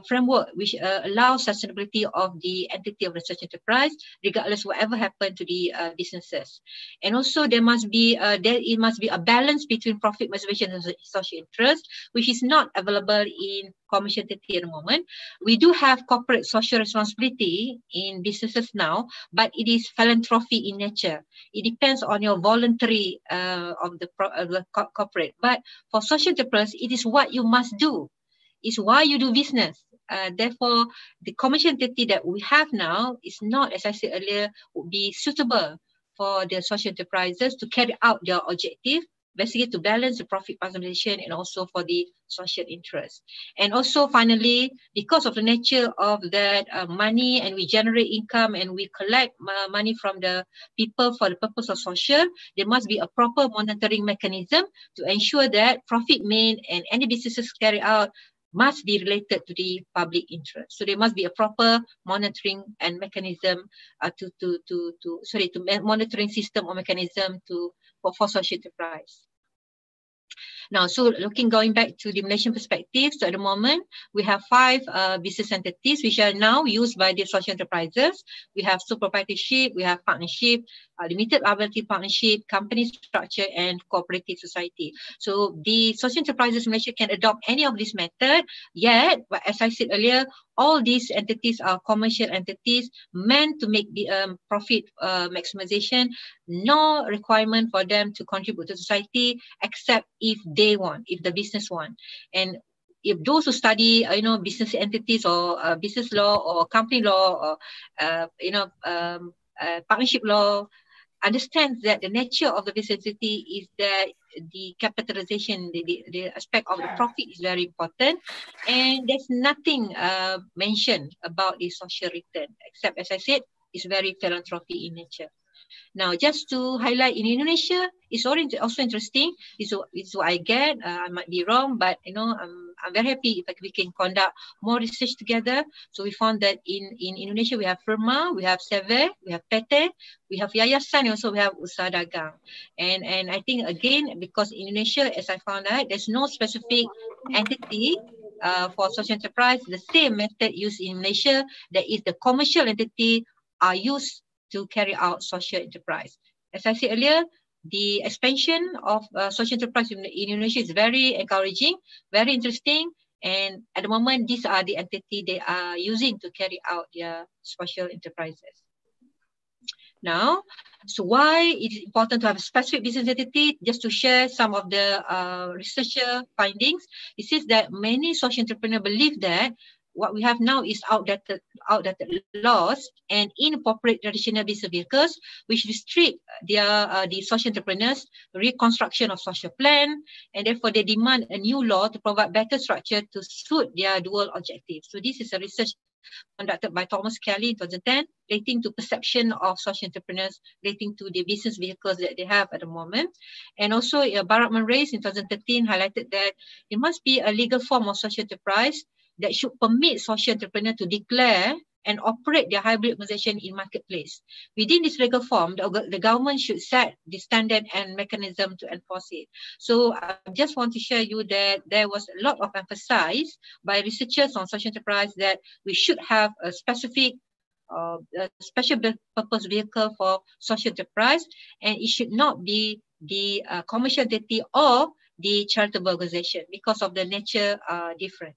framework which allows sustainability of the entity of the social enterprise, regardless whatever happened to the businesses. And also it must be a balance between profit motivation and social interest, which is not available in commercial entity at the moment. We do have corporate social responsibility in businesses now, but it is philanthropy in nature. It depends on your voluntary of the corporate. But for social enterprise, it is what you must do. It's why you do business. Therefore, the commercial entity that we have now is not, as I said earlier, would be suitable for the social enterprises to carry out their objective, basically to balance the profit maximization and also for the social interest. And also finally, because of the nature of that money, and we generate income and we collect money from the people for the purpose of social, there must be a proper monitoring mechanism to ensure that profit made and any businesses carry out must be related to the public interest. So there must be a proper monitoring and mechanism monitoring system or mechanism for social enterprise. Now, so going back to the Malaysian perspective, so at the moment, we have 5 business entities which are now used by the social enterprises. We have sole proprietorship, we have partnership, limited liability partnership, company structure, and cooperative society. So the social enterprises in Malaysia can adopt any of this method, yet, but as I said earlier, all these entities are commercial entities meant to make the profit maximization, no requirement for them to contribute to society except if they want, if the business want. And if those who study, business entities or business law or company law or, partnership law, understands that the nature of the business entity is that the capitalization, the aspect of the profit is very important, and there's nothing mentioned about the social return, except, as I said, it's very philanthropy in nature. Now, just to highlight, in Indonesia, it's also interesting. It's what I get. I might be wrong, but I'm very happy if we can conduct more research together. So we found that in Indonesia we have Firma, we have Seve, we have PT, we have Yayasan, and also we have Usaha Dagang. And I think again, because in Indonesia, as I found out, there's no specific entity for social enterprise. The same method used in Malaysia, that is the commercial entity are used to carry out social enterprise. As I said earlier, the expansion of social enterprise in Indonesia is very encouraging, very interesting, and at the moment, these are the entity they are using to carry out their social enterprises. Now, so why it is important to have a specific business entity? Just to share some of the researcher findings, it says that many social entrepreneurs believe that what we have now is outdated laws and inappropriate traditional business vehicles, which restrict the social entrepreneurs reconstruction of social plan, and therefore they demand a new law to provide better structure to suit their dual objectives. So this is a research conducted by Thomas Kelly in 2010, relating to perception of social entrepreneurs, relating to the business vehicles that they have at the moment. And also Baratman Reis in 2013 highlighted that it must be a legal form of social enterprise that should permit social entrepreneurs to declare and operate their hybrid organization in marketplace. Within this legal form, the government should set the standard and mechanism to enforce it. So I just want to share you that there was a lot of emphasis by researchers on social enterprise that we should have a specific special purpose vehicle for social enterprise, and it should not be the commercial entity or the charitable organization because of the nature different.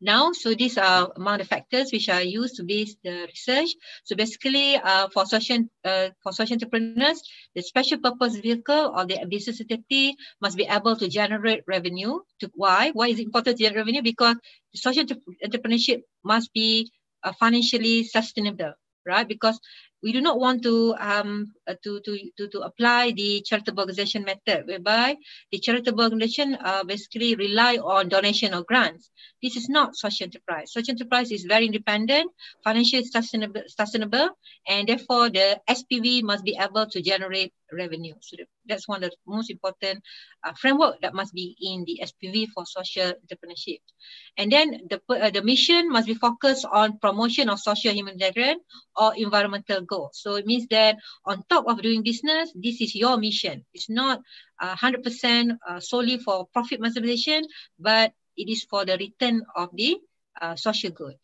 Now, so these are among the factors which are used to base the research. So basically, for social entrepreneurs, the special purpose vehicle or the business entity must be able to generate revenue. Why? Why is it important to generate revenue? Because the social entrepreneurship must be financially sustainable, right? Because we do not want to apply the charitable organization method, whereby the charitable organization basically rely on donation or grants. This is not social enterprise. Social enterprise is very independent, financially sustainable, and therefore the SPV must be able to generate revenue. So that's one of the most important framework that must be in the SPV for social entrepreneurship. And then the mission must be focused on promotion of social humanitarian or environmental goals. So it means that on top of doing business, this is your mission. It's not 100% solely for profit maximization, but it is for the return of the social good.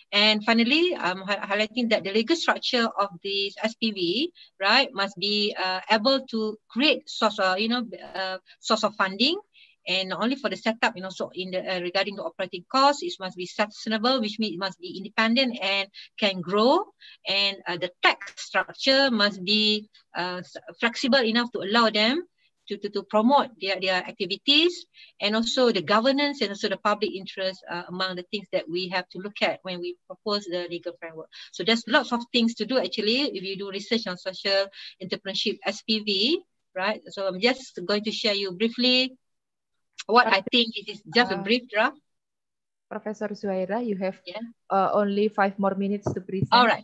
And finally, I'm highlighting that the legal structure of this SPV, right, must be able to create source of, source of funding, and not only for the setup, so in the regarding the operating costs, it must be sustainable, which means it must be independent and can grow, and the tax structure must be flexible enough to allow them to promote their activities, and also the governance and also the public interest among the things that we have to look at when we propose the legal framework. So there's lots of things to do actually if you do research on social entrepreneurship SPV, right? So I'm just going to share you briefly what I think it is just a brief draft. Professor Zuhaira, you have only 5 more minutes to present. All right.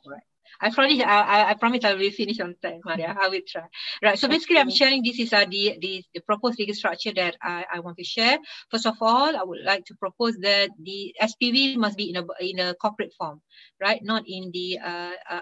I promise I will finish on time, Maria. I will try. Right. So basically, I'm sharing this is the proposed legal structure that I want to share. First of all, I would like to propose that the SPV must be in a corporate form, right? Not in the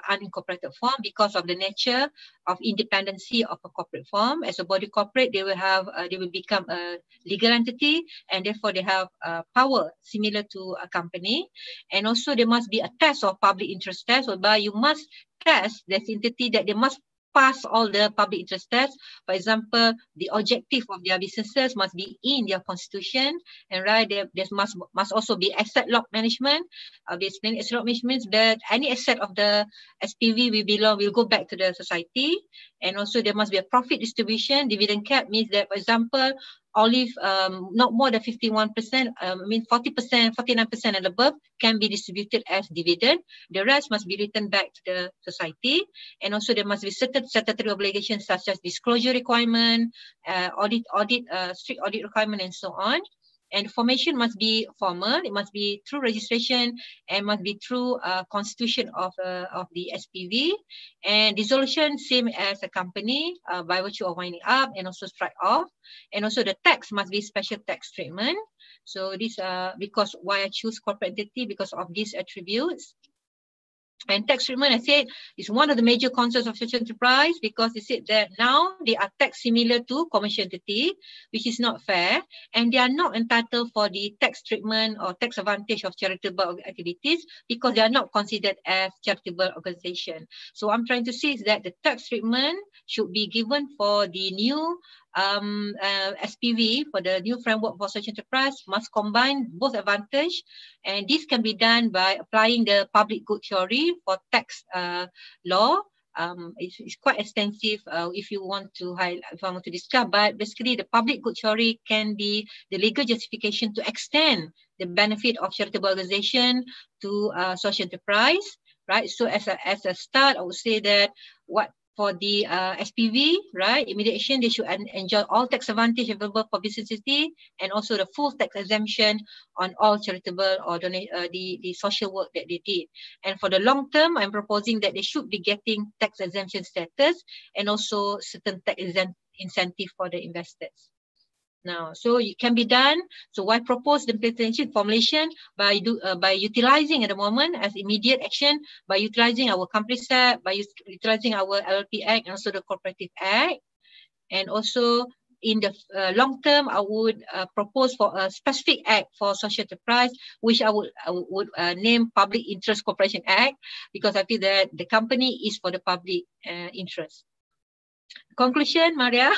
unincorporated form, because of the nature of independency of a corporate form. As a body corporate, they will become a legal entity, and therefore they have power similar to a company. And also there must be a test of public interest test, whereby you must test this entity that they must pass all the public interest tests. For example, the objective of their businesses must be in their constitution, and right there must also be asset lock management. Basically, asset lock management means that any asset of the SPV will go back to the society, and also there must be a profit distribution. Dividend cap means that, for example, only not more than 51%, 40%, 49% and above can be distributed as dividend. The rest must be returned back to the society. And also there must be certain statutory obligations such as disclosure requirement, strict audit requirement, and so on. And formation must be formal. It must be through registration and must be through constitution of the SPV. And dissolution, same as a company, by virtue of winding up and also strike off. And also the tax must be special tax treatment. So this because why I choose corporate entity, because of these attributes. And tax treatment, I said, is one of the major concerns of social enterprise, because they said that now they are taxed similar to commercial entity, which is not fair, and they are not entitled for the tax treatment or tax advantage of charitable activities because they are not considered as charitable organization. So I'm trying to say is that the tax treatment should be given for the new SPV, for the new framework for social enterprise, must combine both advantage, and this can be done by applying the public good theory for tax law. It's quite extensive if you want to if I want to discuss, but basically the public good theory can be the legal justification to extend the benefit of charitable organization to social enterprise, right? So as a start, I would say that for the SPV, right, immediate action, they should enjoy all tax advantage available for business entity, and also the full tax exemption on all charitable or the social work that they did. And for the long term, I'm proposing that they should be getting tax exemption status and also certain tax incentive for the investors. Now, so it can be done. So why propose the implementation formulation by utilizing at the moment as immediate action, by utilizing our Companies Act, by utilizing our LLP Act, and also the Cooperative Act. And also in the long term, I would propose for a specific act for social enterprise, which I would name Public Interest Corporation Act, because I feel that the company is for the public interest. Conclusion, Maria.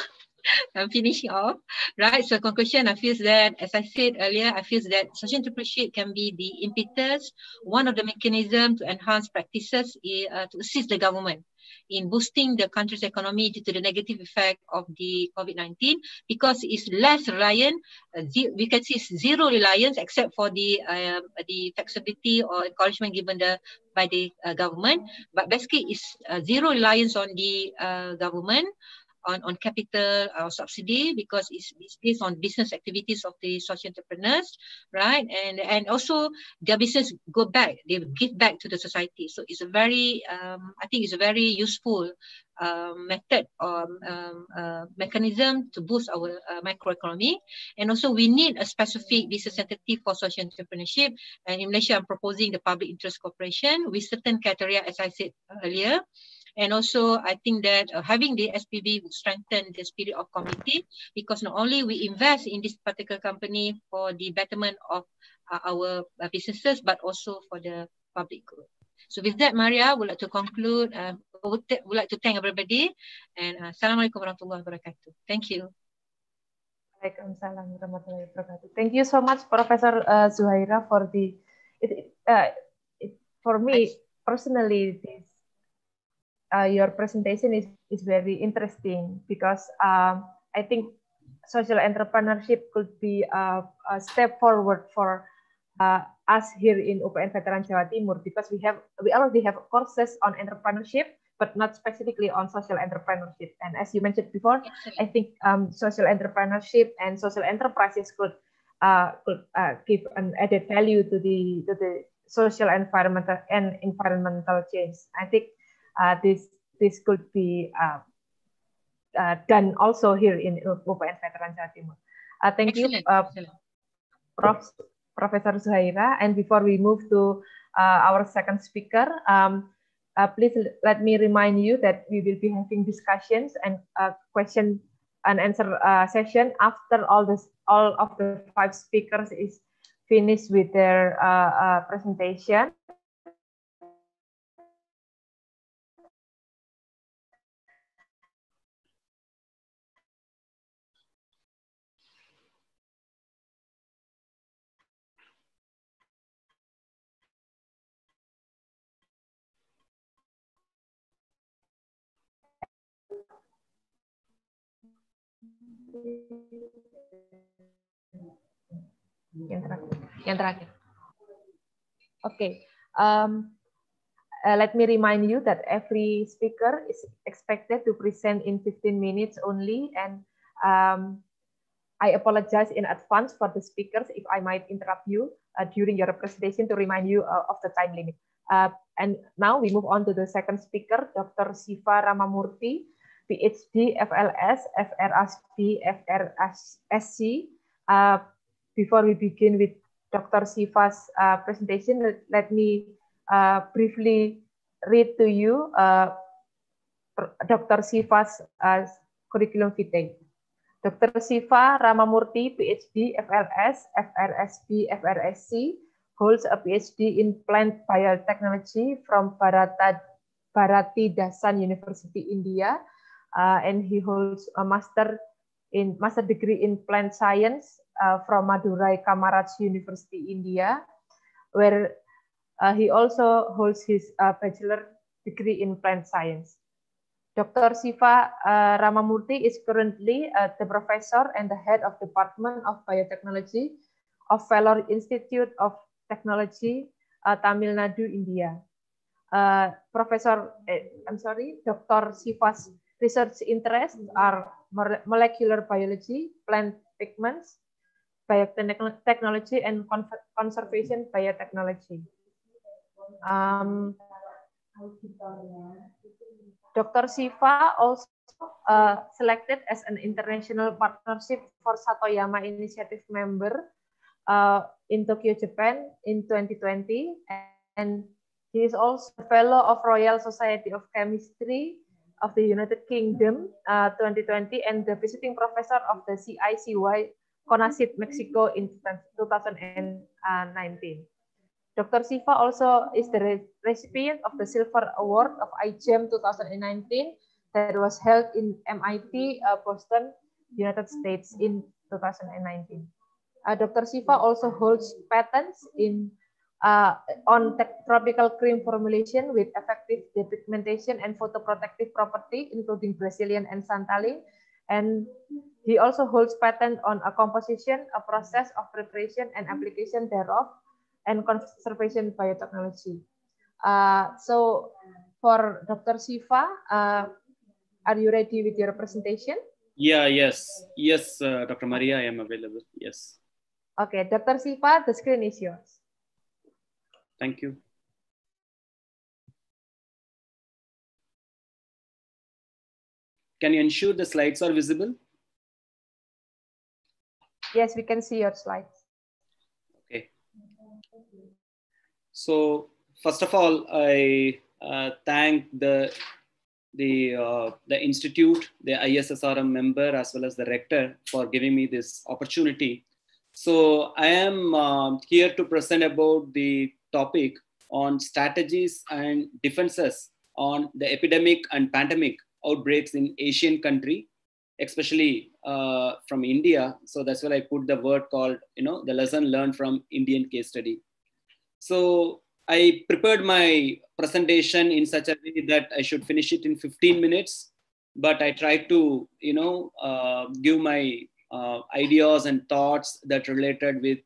I'm finishing off, right? So conclusion, I feel that, as I said earlier, I feel that social entrepreneurship can be the impetus, one of the mechanisms to enhance practices to assist the government in boosting the country's economy due to the negative effect of the COVID-19, because it's less reliant. We can see zero reliance except for the flexibility or encouragement given by the government, but basically it's zero reliance on the government. on capital or subsidy, because it's based on business activities of the social entrepreneurs, right? And also their business go back, they give back to the society. So it's a very, I think it's a very useful method or mechanism to boost our microeconomy. And also we need a specific business entity for social entrepreneurship. And in Malaysia, I'm proposing the public interest corporation with certain criteria, as I said earlier. And also, I think that having the SPV would strengthen the spirit of community, because not only we invest in this particular company for the betterment of our businesses, but also for the public good. So with that, Maria, would like to conclude. Would like to thank everybody. And Assalamualaikum warahmatullahi wabarakatuh. Thank you. Waalaikumsalam warahmatullahi wabarakatuh. Thank you so much, Professor Zuhaira, for the. For me personally, this. Your presentation is very interesting, because I think social entrepreneurship could be a step forward for us here in UPN Veteran Jawa Timur, because we already have courses on entrepreneurship, but not specifically on social entrepreneurship. And as you mentioned before, I think social entrepreneurship and social enterprises could give an added value to the social environmental change. I think this could be done also here in UPN Veteran Jawa Timur. Thank you, Professor Zuhaira. And before we move to our second speaker, please let me remind you that we will be having discussions and question and answer session after all of the 5 speakers is finished with their presentation. Yang terakhir. Okay. Let me remind you that every speaker is expected to present in 15 minutes only, and I apologize in advance for the speakers if I might interrupt you during your presentation to remind you of the time limit. And now we move on to the second speaker, Dr. Sifa Ramamurthy, PhD, FLS, FRSP, FRSC. Before we begin with Dr. Sifa's presentation, let me briefly read to you Dr. Sifa's curriculum vitae. Dr. Sifa Ramamurthy, PhD, FLS, FRSP, FRSC, holds a PhD in Plant Biotechnology from Bharati Dasan University, India, and he holds a master degree in Plant Science from Madurai Kamaraj University, India, where he also holds his bachelor degree in Plant Science. Dr. Sifa Ramamurthy is currently the professor and the head of Department of Biotechnology of Vellore Institute of Technology, Tamil Nadu, India. Dr. Sifa's research interests are molecular biology, plant pigments, biotechnology, and conservation biotechnology. Dr. Sifa also selected as an international partnership for Satoyama Initiative member in Tokyo, Japan in 2020, and he is also a fellow of Royal Society of Chemistry of the United Kingdom 2020 and the visiting professor of the CICY CONACYT Mexico in 2019. Dr. Sifa also is the recipient of the Silver Award of iGEM 2019 that was held in MIT, Boston, United States in 2019. Dr. Sifa also holds patents on tropical cream formulation with effective depigmentation and photoprotective property, including Brazilian and Santalin. And he also holds patent on a composition, a process of preparation and application thereof, and conservation biotechnology. So for Dr. Sifa, Are you ready with your presentation? Yeah, yes. Yes, Dr. Maria, I am available. Yes. Okay, Dr. Sifa, the screen is yours. Thank you. Can you ensure the slides are visible? Yes, we can see your slides. Okay. So first of all, I thank the institute, the ISRM member, as well as the rector for giving me this opportunity. So I am here to present about the topic on strategies and defenses on the epidemic and pandemic outbreaks in Asian country, especially from India. So that's why I put the word called, the lesson learned from Indian case study. So I prepared my presentation in such a way that I should finish it in 15 minutes, but I tried to, give my ideas and thoughts that related with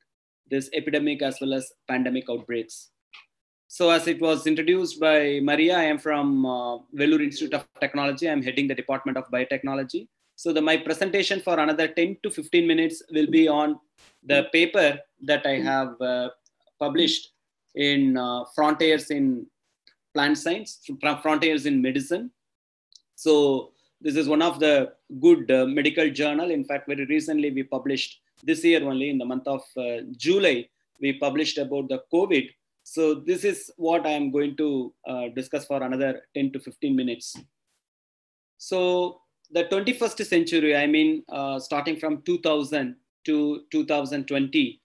this epidemic as well as pandemic outbreaks. So as it was introduced by Maria, I am from Vellore Institute of Technology. I'm heading the Department of Biotechnology. So my presentation for another 10 to 15 minutes will be on the paper that I have published in Frontiers in Plant Science, Frontiers in Medicine. So this is one of the good medical journal. In fact, very recently we published this year only in the month of July, we published about the COVID. So this is what I am going to discuss for another 10 to 15 minutes. So the 21st century, I mean, starting from 2000 to 2020.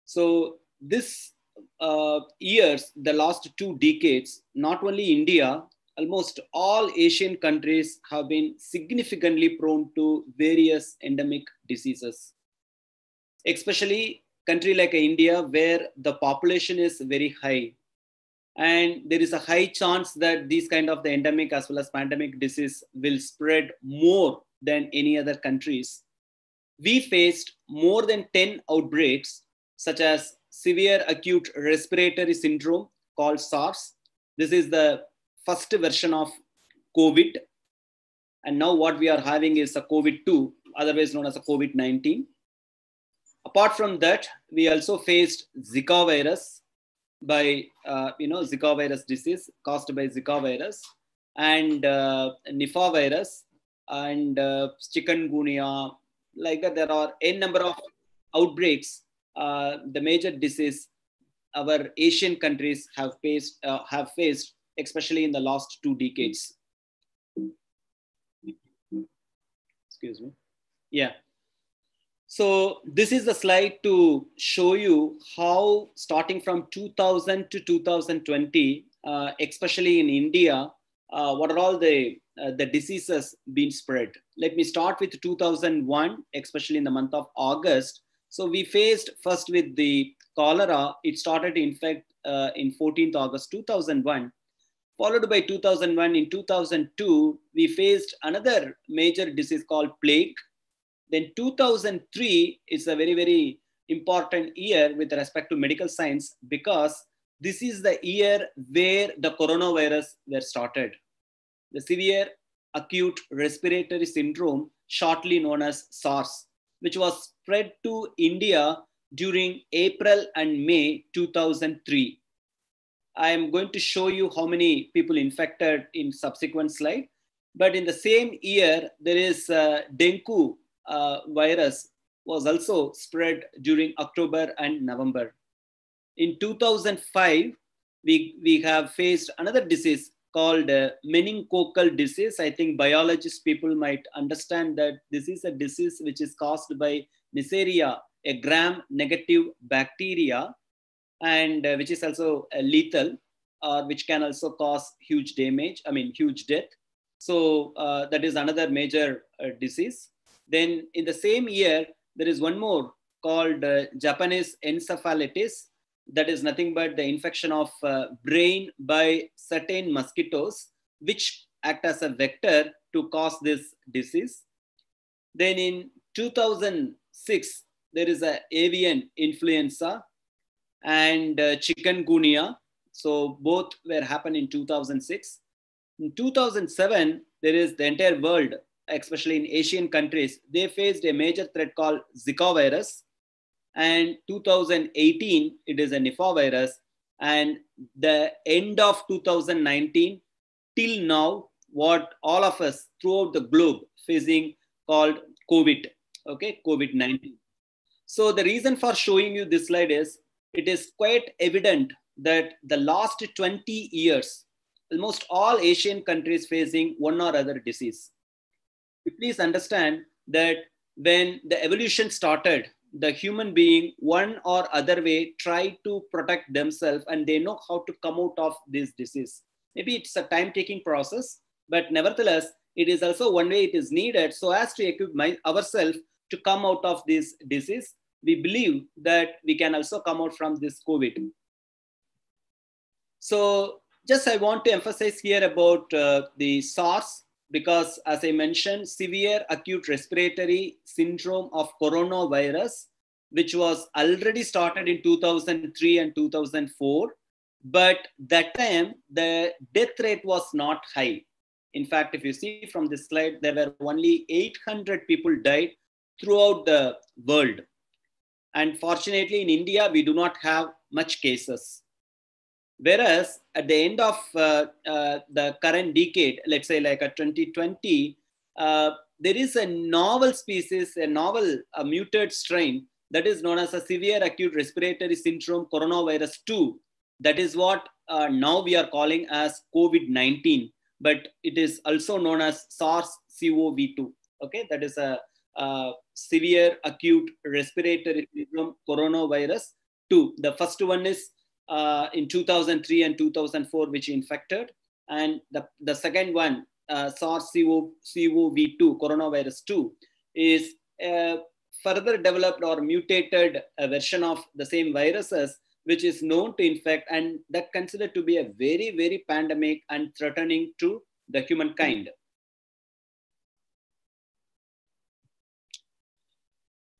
So this years, the last 2 decades, not only India, almost all Asian countries have been significantly prone to various endemic diseases. Especially country like India, where the population is very high. And there is a high chance that these kind of the endemic as well as pandemic disease will spread more than any other countries. We faced more than 10 outbreaks, such as severe acute respiratory syndrome called SARS. This is the first version of COVID. And now what we are having is a COVID-2, otherwise known as a COVID-19. Apart from that, we also faced Zika virus Zika virus disease caused by Zika virus, and Nipah virus, and chikungunya. Like that, there are a number of outbreaks. The major disease our Asian countries have faced, especially in the last 2 decades. Excuse me. Yeah. So this is the slide to show you how, starting from 2000 to 2020, especially in India, what are all the diseases being spread. Let me start with 2001, especially in the month of August. So we faced first with the cholera. It started to infect in 14th August 2001. Followed by 2001, in 2002, we faced another major disease called plague. Then 2003 is a very, very important year with respect to medical science, because this is the year where the coronavirus were started. The severe acute respiratory syndrome, shortly known as SARS, which was spread to India during April and May 2003. I am going to show you how many people infected in subsequent slide. But in the same year, there is dengue virus was also spread during October and November. In 2005, we have faced another disease called meningococcal disease. I think biologist people might understand that this is a disease which is caused by Neisseria, a gram-negative bacteria, and which is also lethal, which can also cause huge damage, huge death. So that is another major disease. Then in the same year, there is one more called Japanese encephalitis. That is nothing but the infection of brain by certain mosquitoes, which act as a vector to cause this disease. Then in 2006, there is a avian influenza and chikungunya. So both were happened in 2006. In 2007, there is the entire world, especially in Asian countries, they faced a major threat called Zika virus. And 2018, it is a Nipah virus. And the end of 2019 till now, what all of us throughout the globe facing called COVID, okay, COVID-19. So the reason for showing you this slide is, it is quite evident that the last 20 years, almost all Asian countries facing one or other disease. Please understand that when the evolution started, the human being one or other way tried to protect themselves, and they know how to come out of this disease. Maybe it's a time-taking process, but nevertheless, it is also one way it is needed so as to equip ourselves to come out of this disease. We believe that we can also come out from this COVID. So just I want to emphasize here about the SARS, because as I mentioned, severe acute respiratory syndrome of coronavirus, which was already started in 2003 and 2004. But that time, the death rate was not high. In fact, if you see from this slide, there were only 800 people died throughout the world. And fortunately, in India, we do not have much cases. Whereas at the end of the current decade, let's say like a 2020, there is a novel species, a novel muted strain that is known as a severe acute respiratory syndrome coronavirus 2. That is what now we are calling as COVID-19, but it is also known as SARS-CoV-2. Okay, that is a severe acute respiratory syndrome coronavirus 2. The first one is in 2003 and 2004, which infected. And the second one, SARS-CoV-2, coronavirus 2, is a further developed or mutated version of the same viruses, which is known to infect, and that considered to be a very, very pandemic and threatening to the humankind.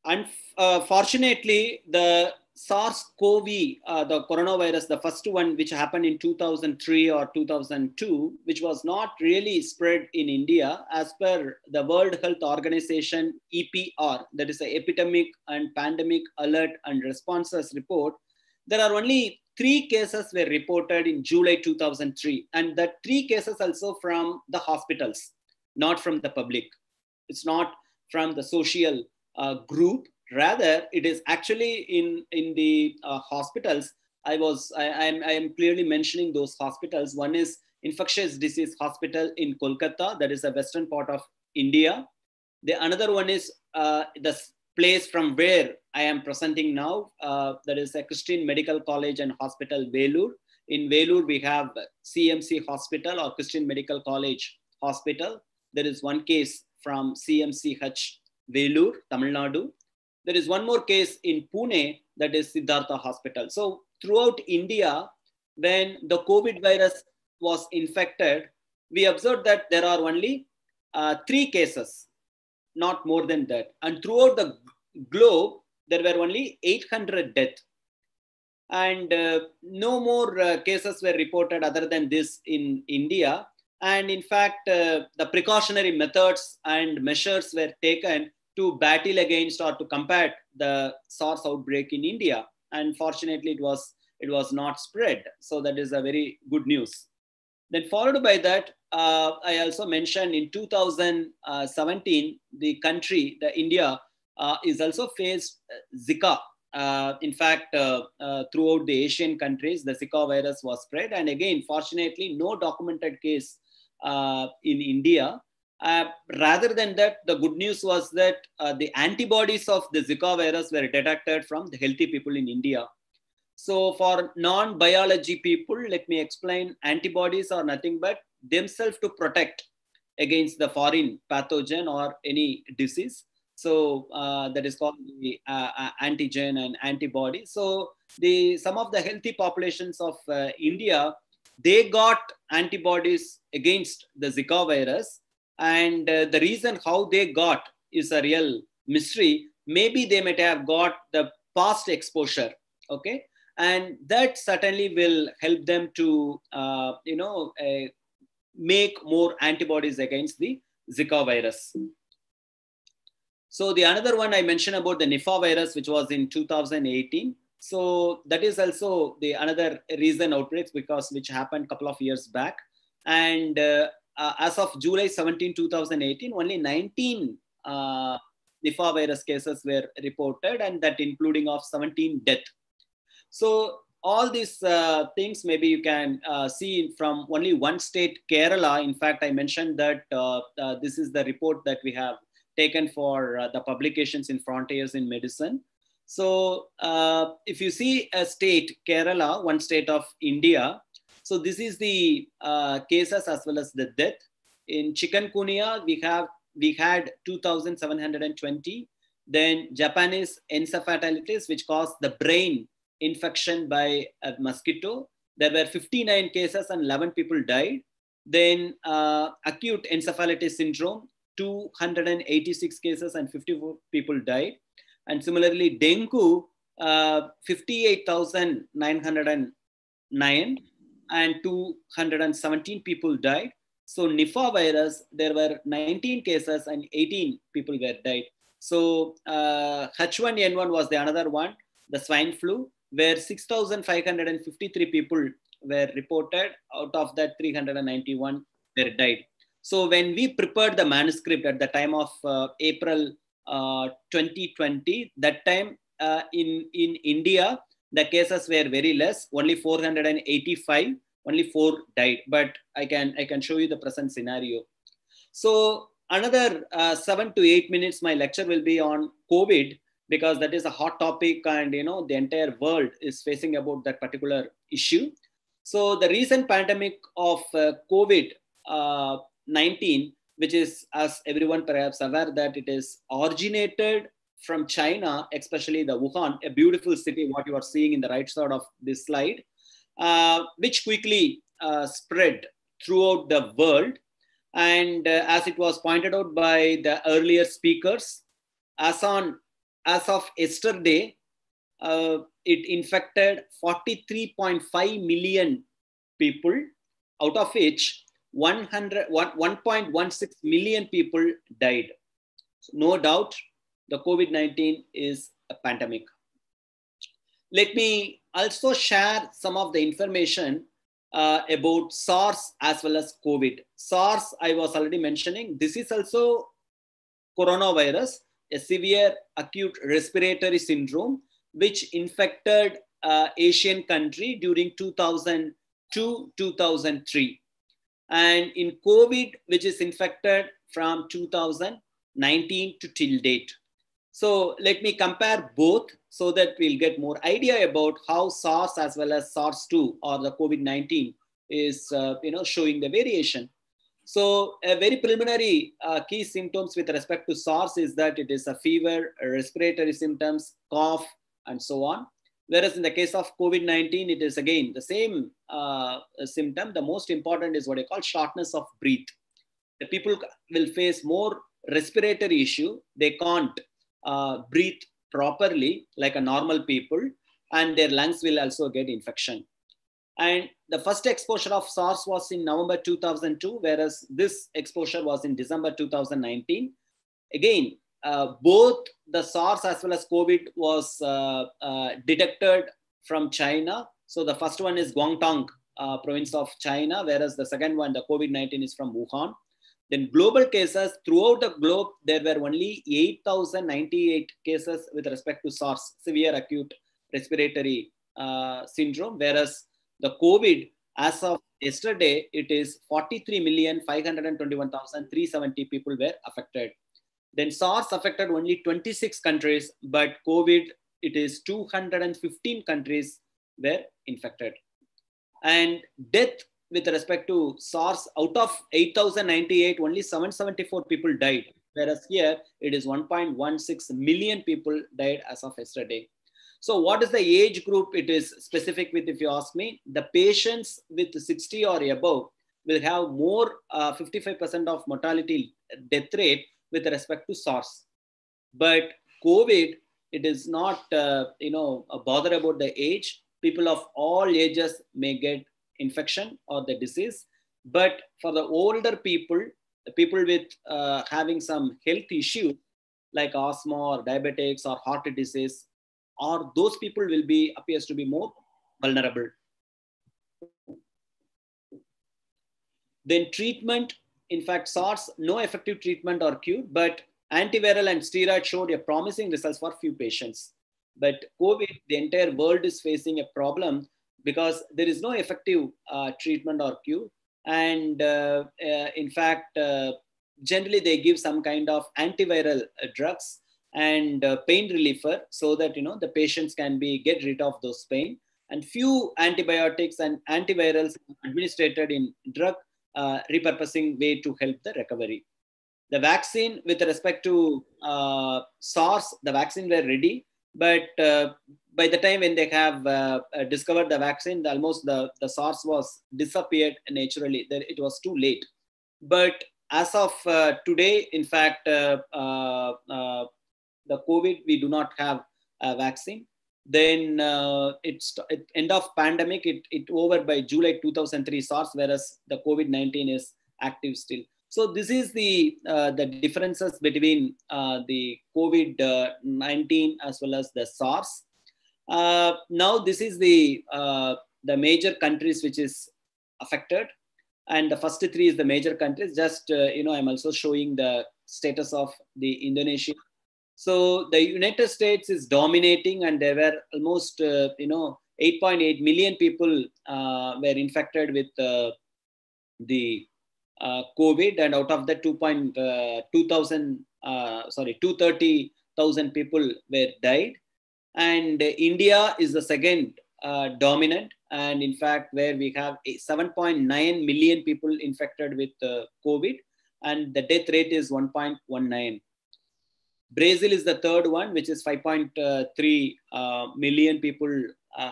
Unfortunately, the SARS-CoV, the coronavirus, the first one, which happened in 2003 or 2002, which was not really spread in India, as per the World Health Organization, EPR, that is the Epidemic and Pandemic Alert and Responses Report, there are only 3 cases were reported in July 2003. And that 3 cases also from the hospitals, not from the public. It's not from the social group. Rather, it is actually in the hospitals. I am clearly mentioning those hospitals. One is Infectious Disease Hospital in Kolkata, that is the western part of India. The another one is the place from where I am presenting now, that is a Christian Medical College and Hospital, Vellore. In Vellore, we have CMC Hospital or Christian Medical College Hospital. There is one case from CMCH Vellore, Tamil Nadu. There is one more case in Pune, that is Siddhartha Hospital. So throughout India, when the COVID virus was infected, we observed that there are only 3 cases, not more than that. And throughout the globe, there were only 800 deaths. And no more cases were reported other than this in India. And in fact, the precautionary methods and measures were taken to battle against or to combat the SARS outbreak in India. And fortunately, it was not spread. So that is a very good news. Then followed by that, I also mentioned in 2017, the country, India, is also faced Zika. In fact, throughout the Asian countries, the Zika virus was spread. And again, fortunately, no documented case in India. Rather than that, the good news was that the antibodies of the Zika virus were detected from the healthy people in India. So for non-biology people, let me explain, antibodies are nothing but themselves to protect against the foreign pathogen or any disease. So that is called the antigen and antibody. So some of the healthy populations of India, they got antibodies against the Zika virus. And the reason how they got is a real mystery. Maybe they might have got the past exposure, okay? And that certainly will help them to, make more antibodies against the Zika virus. So the another one I mentioned about the Nipah virus, which was in 2018. So that is also the another recent outbreaks which happened a couple of years back. And as of July 17, 2018, only 19 Nipah virus cases were reported, and that including of 17 deaths. So all these things maybe you can see from only one state, Kerala. In fact, I mentioned that this is the report that we have taken for the publications in Frontiers in Medicine. So if you see a state, Kerala, one state of India, so this is the cases as well as the death. In chikungunya, we had 2,720. Then Japanese encephalitis, which caused the brain infection by a mosquito. There were 59 cases and 11 people died. Then acute encephalitis syndrome, 286 cases and 54 people died. And similarly, dengue, 58,909 and 217 people died. So Nipah virus, there were 19 cases and 18 people were died. So H1N1 was the another one, the swine flu, where 6,553 people were reported. Out of that, 391 were died. So when we prepared the manuscript at the time of April 2020, that time in India, the cases were very less, only 485, only 4 died. But I can show you the present scenario. So another 7 to 8 minutes, my lecture will be on COVID, because that is a hot topic, and the entire world is facing about that particular issue. So the recent pandemic of COVID-19, which is, as everyone perhaps aware, that it is originated from China, especially the Wuhan, a beautiful city, what you are seeing in the right side of this slide, which quickly spread throughout the world. And as it was pointed out by the earlier speakers, as of yesterday, it infected 43.5 million people, out of which 1.16 million people died. So no doubt, the COVID-19 is a pandemic. Let me also share some of the information about SARS as well as COVID. SARS, I was already mentioning, this is also coronavirus, a severe acute respiratory syndrome, which infected Asian country during 2002-2003. And in COVID, which is infected from 2019 to till date. So let me compare both so that we'll get more idea about how SARS as well as SARS-2 or the COVID-19 is showing the variation. So a very preliminary key symptoms with respect to SARS is that it is a fever, respiratory symptoms, cough, and so on. Whereas in the case of COVID-19, it is again the same symptom. The most important is what I call shortness of breath. The people will face more respiratory issue. They can't breathe properly like a normal people, and their lungs will also get infection. And the first exposure of SARS was in November 2002, whereas this exposure was in December 2019. Again, both the SARS as well as COVID was detected from China. So the first one is Guangdong province of China, whereas the second one, the COVID-19, is from Wuhan. Then global cases, throughout the globe, there were only 8,098 cases with respect to SARS, severe acute respiratory syndrome, whereas the COVID, as of yesterday, it is 43,521,370 people were affected. Then SARS affected only 26 countries, but COVID, it is 215 countries were infected. And death with respect to SARS, out of 8,098, only 774 people died. Whereas here, it is 1.16 million people died as of yesterday. So what is the age group it is specific with, if you ask me? The patients with 60 or above will have more 55% of mortality death rate with respect to SARS. But COVID, it is not a bother about the age. People of all ages may get infection or the disease. But for the older people, the people with having some health issues like asthma or diabetics or heart disease, or those people will be appears to be more vulnerable. Then treatment, in fact, SARS, no effective treatment or cure, but antiviral and steroid showed a promising results for few patients. But COVID, the entire world is facing a problem because there is no effective treatment or cure. And in fact, generally they give some kind of antiviral drugs and pain reliever so that the patients can get rid of those pain. And few antibiotics and antivirals administered in drug repurposing way to help the recovery. The vaccine, with respect to SARS, the vaccine were ready, but by the time when they have discovered the vaccine, almost the SARS was disappeared naturally. It was too late. But as of today, in fact, the COVID, we do not have a vaccine. Then it's end of pandemic, it over by July 2003 SARS, whereas the COVID-19 is active still. So this is the differences between the COVID-19 as well as the SARS. Now this is the major countries which is affected, and the first three is the major countries. Just I'm also showing the status of the Indonesia. So the United States is dominating, and there were almost 8.8 million people were infected with the COVID, and out of the 230,000 people were died. And India is the second dominant, and in fact where we have 7.9 million people infected with COVID, and the death rate is 1.19. Brazil is the third one, which is 5.3 million people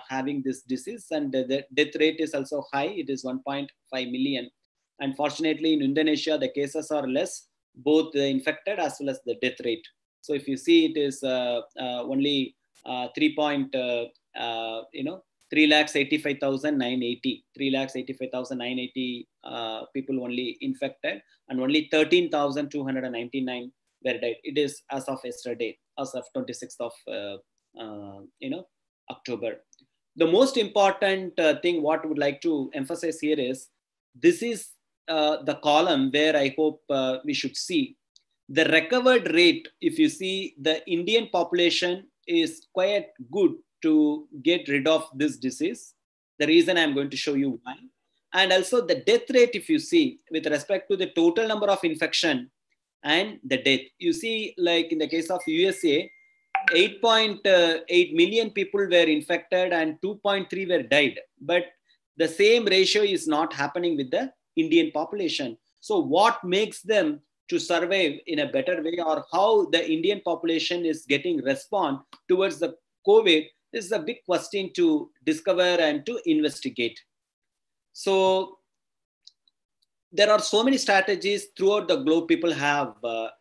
having this disease, and the death rate is also high. It is 1.5 million. And fortunately, in Indonesia, the cases are less, both the infected as well as the death rate. So if you see, it is only 3,85,980 people only infected, and only 13,299 were died. It is as of yesterday, as of 26th of October. The most important thing what I would like to emphasize here is, this is the column where I hope we should see the recovered rate. If you see, the Indian population is quite good to get rid of this disease. The reason I'm going to show you why. And also the death rate, if you see, with respect to the total number of infection and the death, you see, like in the case of USA, 8.8 million people were infected and 2.3 were died. But the same ratio is not happening with the Indian population. So what makes them to survive in a better way, or how the Indian population is getting response towards the COVID, is a big question to discover and to investigate. So there are so many strategies throughout the globe people have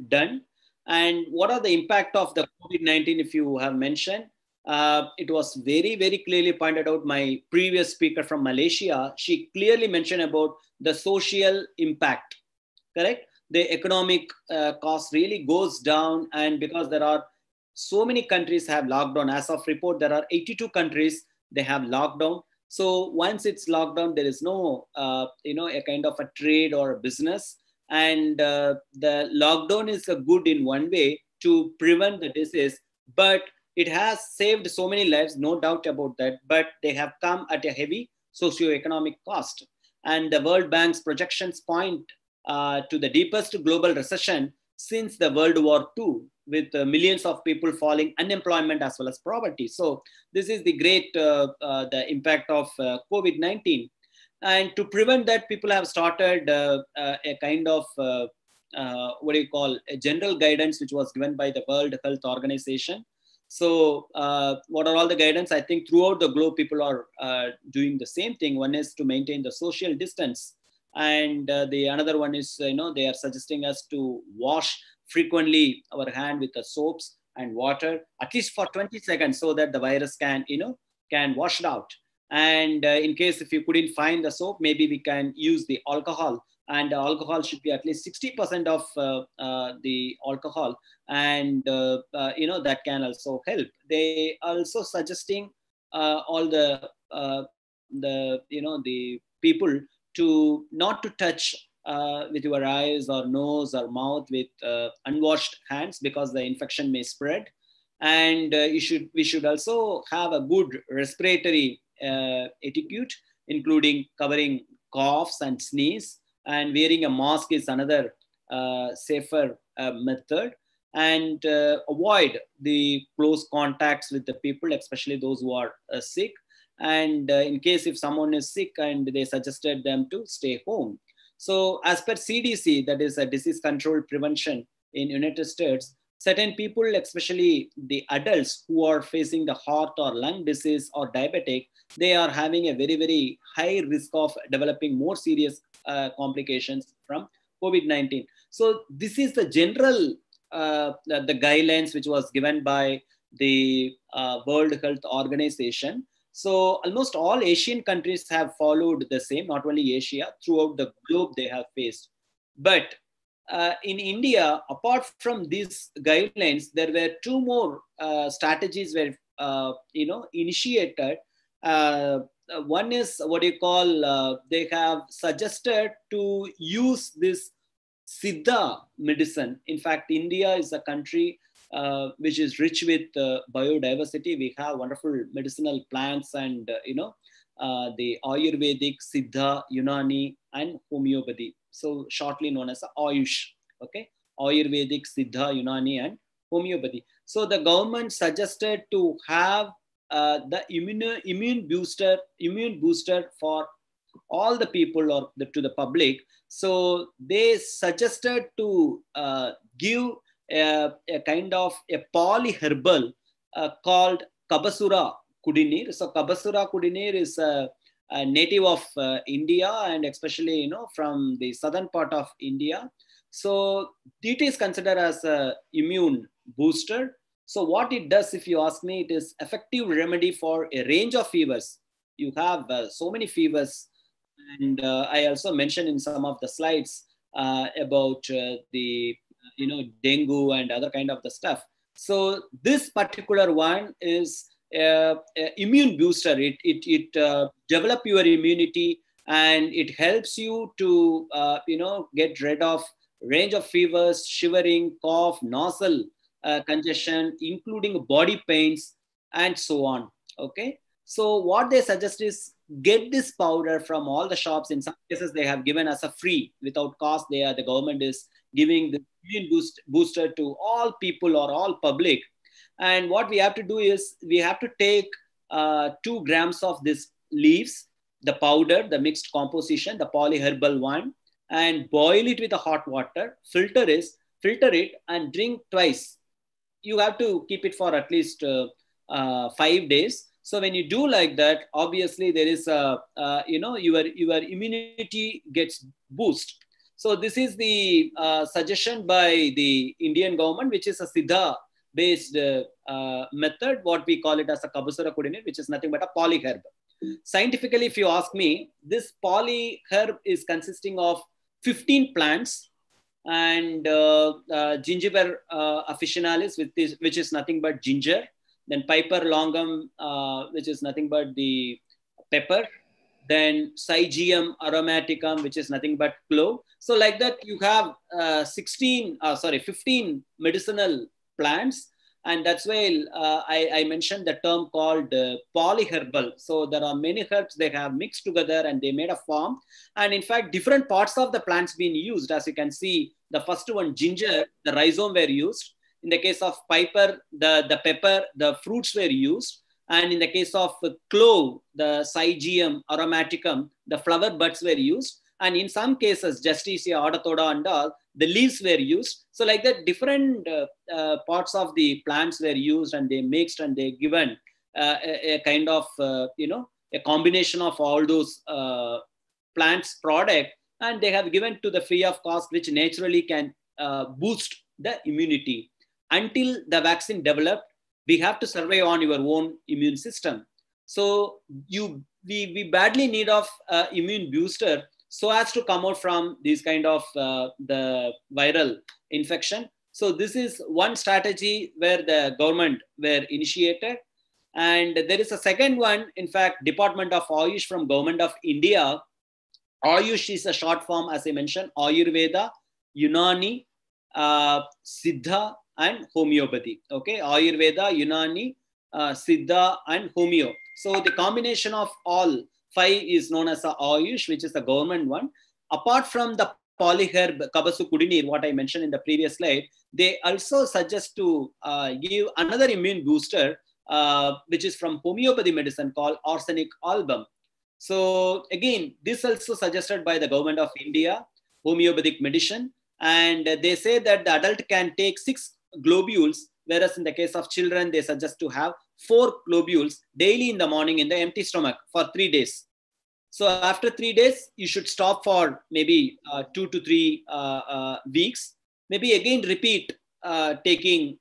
done. And what are the impact of the COVID-19, if you have mentioned? It was very, very clearly pointed out. My previous speaker from Malaysia, she clearly mentioned about the social impact, correct? The economic cost really goes down, and because there are so many countries have lockdown. As of report, there are 82 countries, they have lockdown. So once it's locked down, there is no, a kind of a trade or a business. And the lockdown is a good in one way to prevent the disease, but it has saved so many lives, no doubt about that, but they have come at a heavy socioeconomic cost. And the World Bank's projections point to the deepest global recession since the World War II, with millions of people falling unemployment as well as poverty. So this is the great the impact of COVID-19. And to prevent that, people have started a kind of, a general guidance, which was given by the World Health Organization. So what are all the guidance? I think throughout the globe, people are doing the same thing. One is to maintain the social distance. And the another one is, they are suggesting us to wash frequently our hand with the soaps and water, at least for 20 seconds, so that the virus can, can wash it out. And in case if you couldn't find the soap, maybe we can use the alcohol, and the alcohol should be at least 60% of the alcohol, and that can also help. They also suggesting all the people to not to touch with your eyes or nose or mouth with unwashed hands, because the infection may spread. And we should also have a good respiratory etiquette, including covering coughs and sneeze, and wearing a mask is another safer method. And avoid the close contacts with the people, especially those who are sick. And in case if someone is sick, and they suggested them to stay home. So as per CDC, that is a disease control prevention in United States, certain people, especially the adults who are facing the heart or lung disease or diabetic, they are having a very, very high risk of developing more serious complications from COVID-19. So this is the general the guidelines which was given by the World Health Organization. So almost all Asian countries have followed the same, not only Asia, throughout the globe they have faced. But in India, apart from these guidelines, there were two more strategies were initiated. One is what you call, they have suggested to use this Siddha medicine. In fact, India is a country which is rich with biodiversity. We have wonderful medicinal plants and, the Ayurvedic, Siddha, Unani, and homeopathy. So shortly known as Ayush, okay? Ayurvedic, Siddha, Unani, and homeopathy. So the government suggested to have the immune booster for all the people or to the public. So they suggested to give a kind of a polyherbal called Kabasura Kudinir. So Kabasura Kudinir is a native of India, and especially from the southern part of India. So it is considered as an immune booster. So what it does, if you ask me, it is effective remedy for a range of fevers. You have so many fevers, and I also mentioned in some of the slides about the dengue and other kind of the stuff. So this particular one is immune booster. It develop your immunity, and it helps you to get rid of range of fevers, shivering, cough, nasal congestion, including body pains, and so on. Okay. So what they suggest is get this powder from all the shops. In some cases, they have given us a free without cost. The government is giving the immune booster to all people or all public. And what we have to do is we have to take 2 grams of this leaves, the powder, the mixed composition, the polyherbal one, and boil it with the hot water, filter it, and drink twice. You have to keep it for at least 5 days. So when you do like that, obviously there is your immunity gets boost. So this is the suggestion by the Indian government, which is a Siddha based method, what we call it as a Kabasura Kudinir, which is nothing but a polyherb. Scientifically, if you ask me, this polyherb is consisting of 15 plants, and Gingiber officinalis, which is nothing but ginger, then Piper longum, which is nothing but the pepper, then Syzygium aromaticum, which is nothing but clove. So like that, you have 15 medicinal plants. And that's why I mentioned the term called polyherbal. So there are many herbs they have mixed together and they made a form. And in fact, different parts of the plants being used. As you can see, the first one, ginger, the rhizome were used. In the case of Piper, the pepper, the fruits were used. And in the case of clove, the Syzygium aromaticum, the flower buds were used. And in some cases, Justicia audatoda and all, the leaves were used. So like that, different parts of the plants were used, and they mixed, and they given a kind of, a combination of all those plants product, and they have given to the free of cost, which naturally can boost the immunity. Until the vaccine developed, we have to survey on your own immune system. So you we badly need of immune booster so as to come out from these kind of the viral infection. So this is one strategy where the government were initiated. And there is a second one, in fact, Department of Ayush from Government of India. Ayush is a short form, as I mentioned, Ayurveda, Unani, Siddha, and homeopathy. Okay, Ayurveda, Unani, Siddha, and Homeo. So the combination of all 5 is known as a Ayush, which is the government one. Apart from the polyherb Kabasu Kudinir, what I mentioned in the previous slide, they also suggest to give another immune booster, which is from homeopathy medicine called arsenic album. So again, this also suggested by the government of India, homeopathic medicine. And they say that the adult can take 6 globules, whereas in the case of children, they suggest to have 4 globules daily in the morning in the empty stomach for 3 days. So after 3 days, you should stop for maybe 2 to 3 weeks. Maybe again repeat taking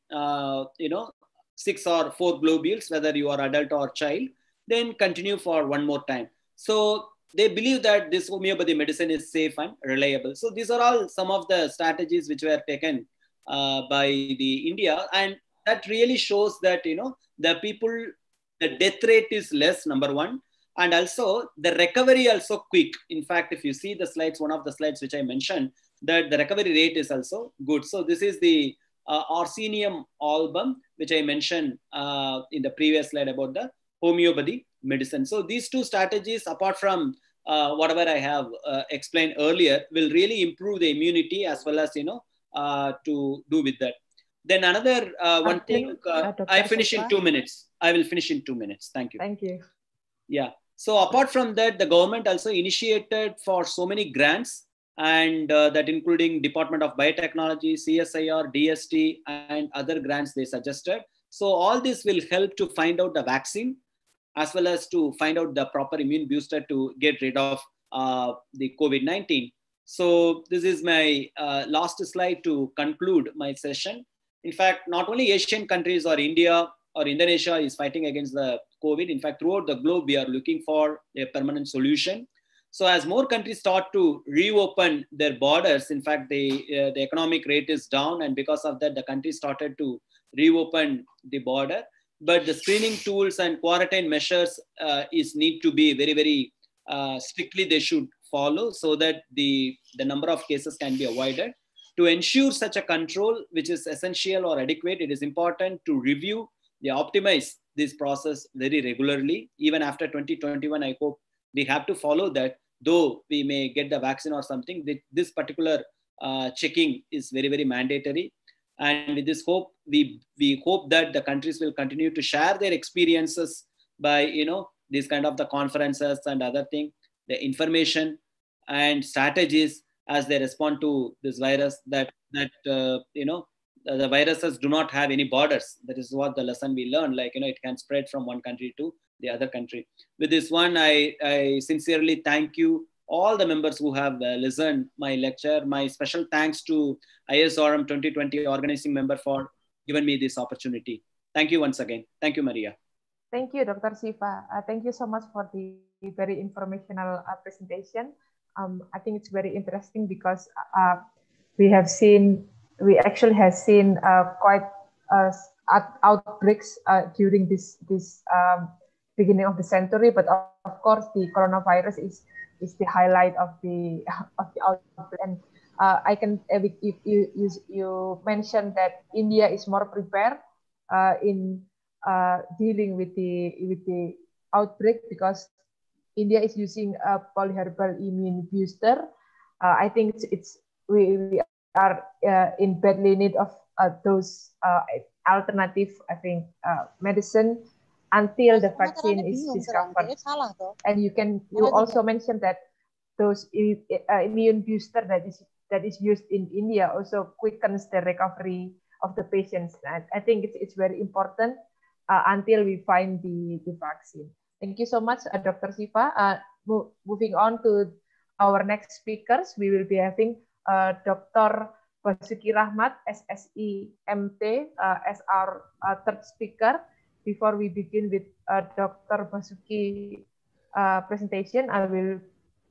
6 or 4 globules, whether you are adult or child. Then continue for one more time. So they believe that this homeopathy medicine is safe and reliable. So these are all some of the strategies which were taken by the India, and that really shows that the people, the death rate is less, number one, and also the recovery also quick. In fact, if you see the slides, one of the slides which I mentioned, that the recovery rate is also good. So this is the Arsenium album, which I mentioned in the previous slide about the homeopathy medicine. So these 2 strategies, apart from whatever I have explained earlier, will really improve the immunity as well as to do with that. Then another one thing, I finish in 2 minutes. I will finish in 2 minutes. Thank you. Thank you. Yeah. So apart from that, the government also initiated for so many grants, and that including Department of Biotechnology, CSIR, DST, and other grants they suggested. So all this will help to find out the vaccine, as well as to find out the proper immune booster to get rid of the COVID-19. So this is my last slide to conclude my session. In fact, not only Asian countries or India or Indonesia is fighting against the COVID. In fact, throughout the globe, we are looking for a permanent solution. So as more countries start to reopen their borders, in fact, the economic rate is down, and because of that, the country started to reopen the border. But the screening tools and quarantine measures need to be very, very strictly they should follow, so that the number of cases can be avoided. To ensure such a control, which is essential or adequate, it is important to review, optimize this process very regularly. Even after 2021, I hope we have to follow that, though we may get the vaccine or something, this particular checking is very, very mandatory. And with this hope, we hope that the countries will continue to share their experiences by, these kind of the conferences and other things, the information and strategies as they respond to this virus, that the viruses do not have any borders. That is what the lesson we learned, it can spread from one country to the other country. With this one, I sincerely thank you, all the members who have listened my lecture. My special thanks to ISRM 2020 organizing member for giving me this opportunity. Thank you once again. Thank you, Maria. Thank you, Dr. Sifa. Thank you so much for the very informational presentation. I think it's very interesting because we actually have seen quite outbreaks during this beginning of the century, but of course the coronavirus is the highlight of the outbreak. And I can, if you mentioned that India is more prepared in dealing with the outbreak because India is using a polyherbal immune booster. I think we are in badly need of those alternative, I think, medicine until the vaccine is discovered. And you also mentioned that those immune booster that is used in India also quickens the recovery of the patients. And I think it's very important until we find the vaccine. Thank you so much, Dr. Sifa. Moving on to our next speakers, we will be having Dr. Basuki Rahmat, SSI MT, as our third speaker. Before we begin with Dr. Basuki presentation, I will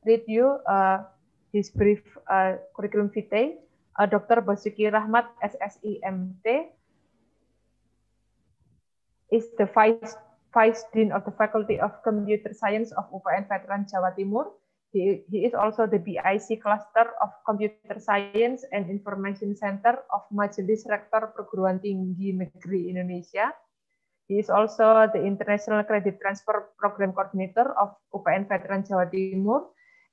read you his brief curriculum vitae. Dr. Basuki Rahmat, SSIMT, is the Vice Dean of the Faculty of Computer Science of UPN Veteran Jawa Timur. He is also the BIC Cluster of Computer Science and Information Center of Majelis Rektor Perguruan Tinggi Negeri Indonesia. He is also the International Credit Transfer Program Coordinator of UPN Veteran Jawa Timur,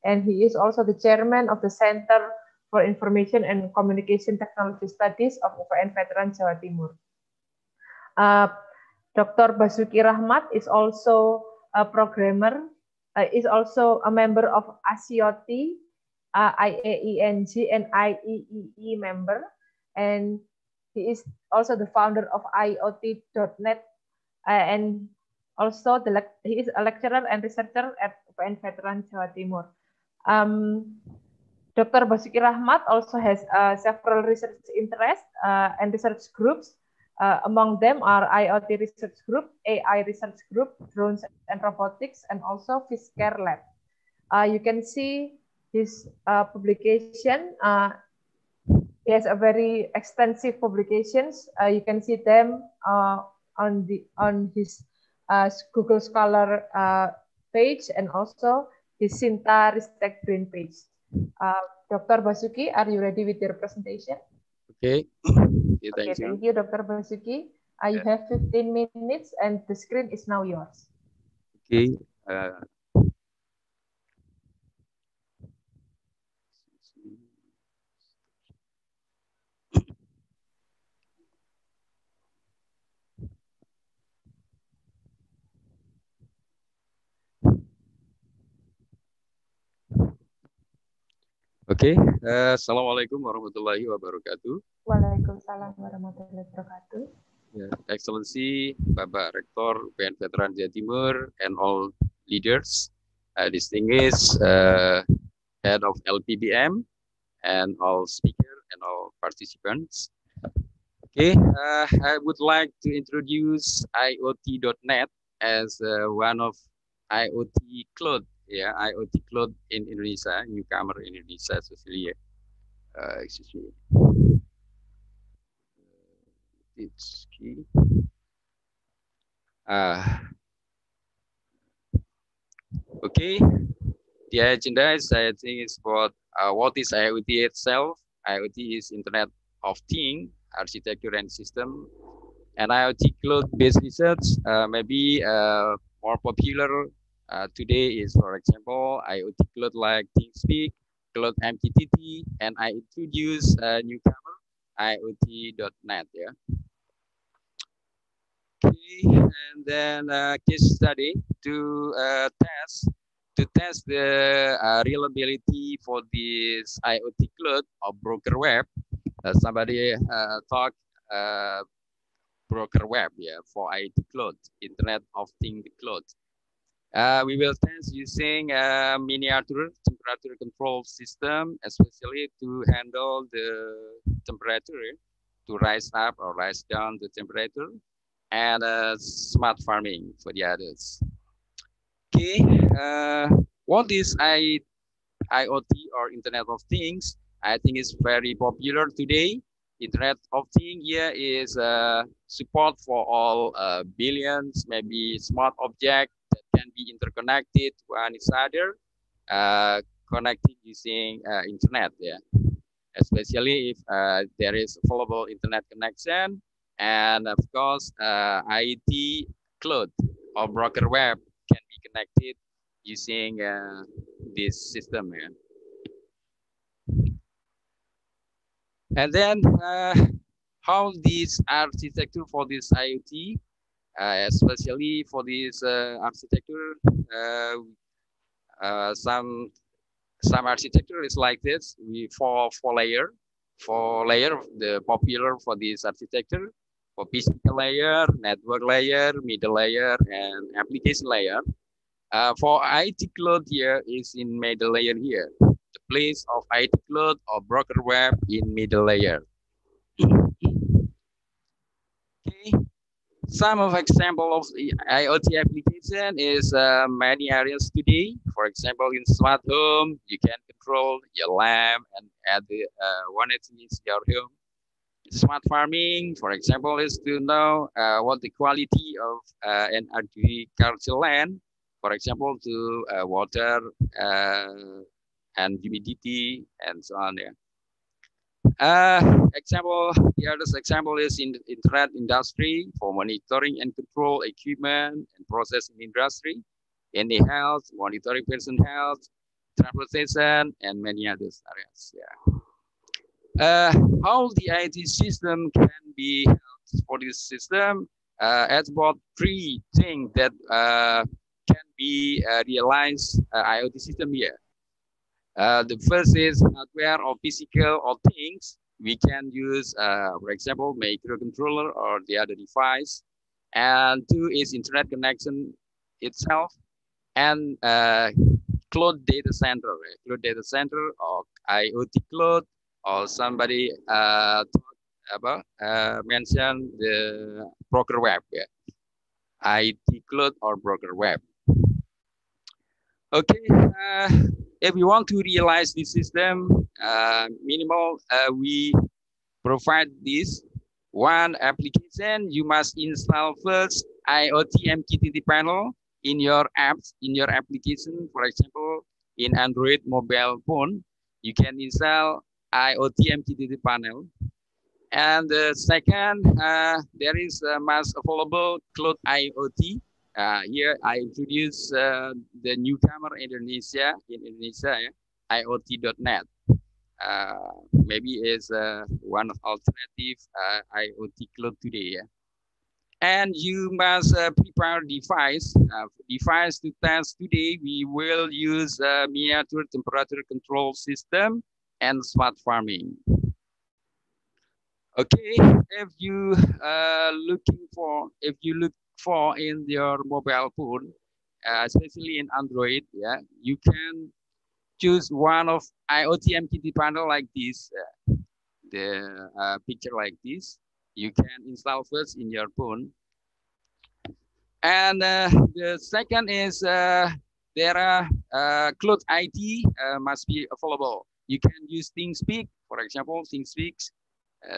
and he is also the Chairman of the Center for Information and Communication Technology Studies of UPN Veteran Jawa Timur. Dr. Basuki Rahmat is also a programmer, is also a member of ASIOT, IAENG, and IEEE member, and he is also the founder of IoT.net, and also he is a lecturer and researcher at UPN Veteran Jawa Timur. Dr. Basuki Rahmat also has several research interests and research groups. Among them are IoT Research Group, AI Research Group, Drones and Robotics, and also Fish-Care Lab. You can see his publication. He has a very extensive publications. You can see them on his Google Scholar page and also his Sinta Ristek Brain page. Dr. Basuki, are you ready with your presentation? Okay. Yeah, Thank you, Dr. Basuki. You have 15 minutes and the screen is now yours. Okay. Okay. Assalamualaikum warahmatullahi wabarakatuh. Waalaikumsalam warahmatullahi wabarakatuh. Excellency, Bapak Rektor UPN Veteran Jawa Timur, and all leaders, distinguished head of LPBM, and all speakers and all participants. Okay, I would like to introduce IoT.net as one of IoT cloud. Yeah, IoT cloud in Indonesia, newcomer in Indonesia, especially. Excuse me. It's key. Okay. The agenda is, I think, is about what is IoT itself. IoT is Internet of Things, architecture and system, and IoT cloud-based research maybe more popular. Today is, for example, IoT cloud like ThinkSpeak, Cloud MQTT, and I introduce newcomer IoT.net. Yeah. Okay, and then case study to test the reliability for this IoT cloud or broker web. Somebody talk broker web, yeah, for IoT cloud, Internet of Things cloud. We will test using a miniature temperature control system, especially to handle the temperature, to rise up or rise down the temperature, and smart farming for the others. Okay, what is IoT or Internet of Things? I think it's very popular today. Internet of Things here is support for all billions, maybe smart objects that can be interconnected to one another, connected using internet. Yeah, especially if there is available internet connection, and of course IoT cloud or broker web can be connected using this system. Yeah. And then how this architecture for this IoT, especially for this architecture, some architecture is like this. We four layer, the popular for this architecture, for physical layer, network layer, middle layer, and application layer. For IT cloud here is in middle layer here. The place of IT cloud or broker web in middle layer. Okay. Some of example of the IoT application is many areas today. For example, in smart home, you can control your lamp and add the when it is your home. Smart farming, for example, is to know what the quality of an agricultural land, for example, to water and humidity and so on. Yeah. The other example is in the internet industry for monitoring and control equipment and processing industry, in the health, monitoring person health, transportation, and many other areas. Yeah. How the IT system can be helped for this system? As about three things that can be realized IoT system here. The first is hardware or physical or things. We can use, for example, microcontroller or the other device. And two is internet connection itself. And cloud data center, cloud data center or IoT cloud, or somebody mentioned the broker web, yeah. IT cloud or broker web. Okay, if you want to realize this system, minimal, we provide this one application. You must install first IoT MQTT panel in your apps, in your application. For example, in Android mobile phone, you can install IoT MQTT panel. And the second, there is a mass available cloud IoT. Here I introduce the newcomer in Indonesia, IoT.net. Maybe is one of alternative IoT cloud today. Yeah? And you must prepare device to test today. We will use miniature temperature control system and smart farming. Okay, if you look for in your mobile phone, especially in Android, yeah, you can choose one of IoT MQTT panel like this, the picture like this. You can install first in your phone. And the second is there are cloud IT must be available. You can use ThinkSpeak, for example, ThinkSpeak.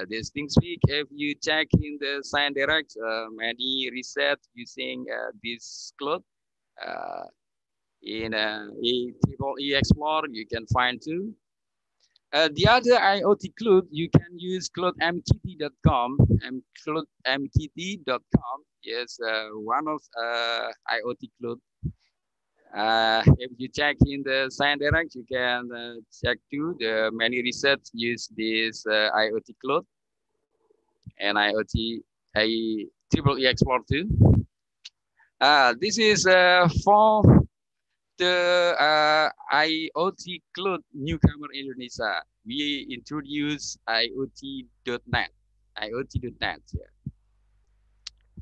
This ThinkSpeak, if you check in the Science Direct, many research using this cloud. In EEE Explorer, you can find too. The other IoT cloud, you can use cloudmqt.com, and cloudmqt.com is one of IoT cloud. If you check in the Science Direct, you can check too. The many research use this IoT cloud and IoT EEE Explorer too. This is for the IoT cloud newcomer in Indonesia. We introduce IoT.net. IoT.net. Yeah.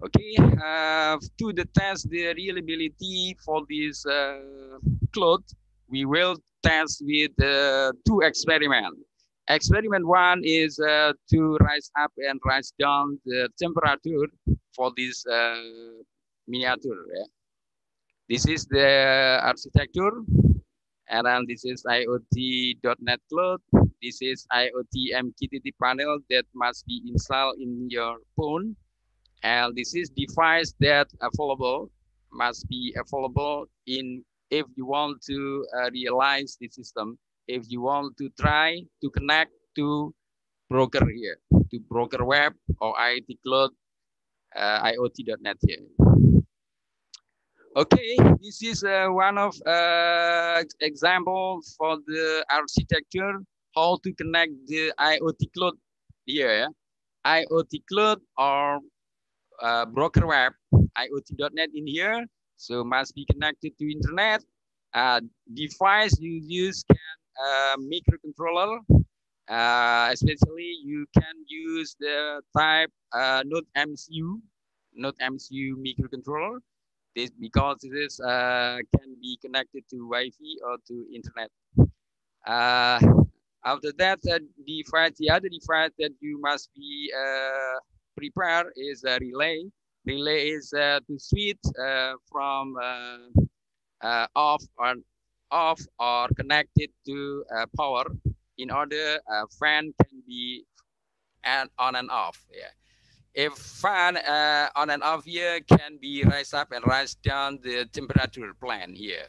Okay, to the test the reliability for this cloud, we will test with two experiments. Experiment one is to rise up and rise down the temperature for this miniature. Yeah. This is the architecture, and then this is IoT.net cloud. This is IoT MQTT panel that must be installed in your phone. And this is device that available, must be available in if you want to realize the system, if you want to try to connect to broker here, to broker web or IoT cloud, IoT.net here. Okay, this is one of examples for the architecture, how to connect the IoT cloud here. IoT cloud or broker web, IoT.net in here, so must be connected to internet. Device you use can microcontroller, especially you can use the type Node MCU microcontroller. This because this can be connected to Wi-Fi or to internet. After that, the other device that you must be prepare is a relay. Relay is to switch from off or connected to power in order fan can be on and off. Yeah. If fan on and off here can be rise up and rise down the temperature plan here.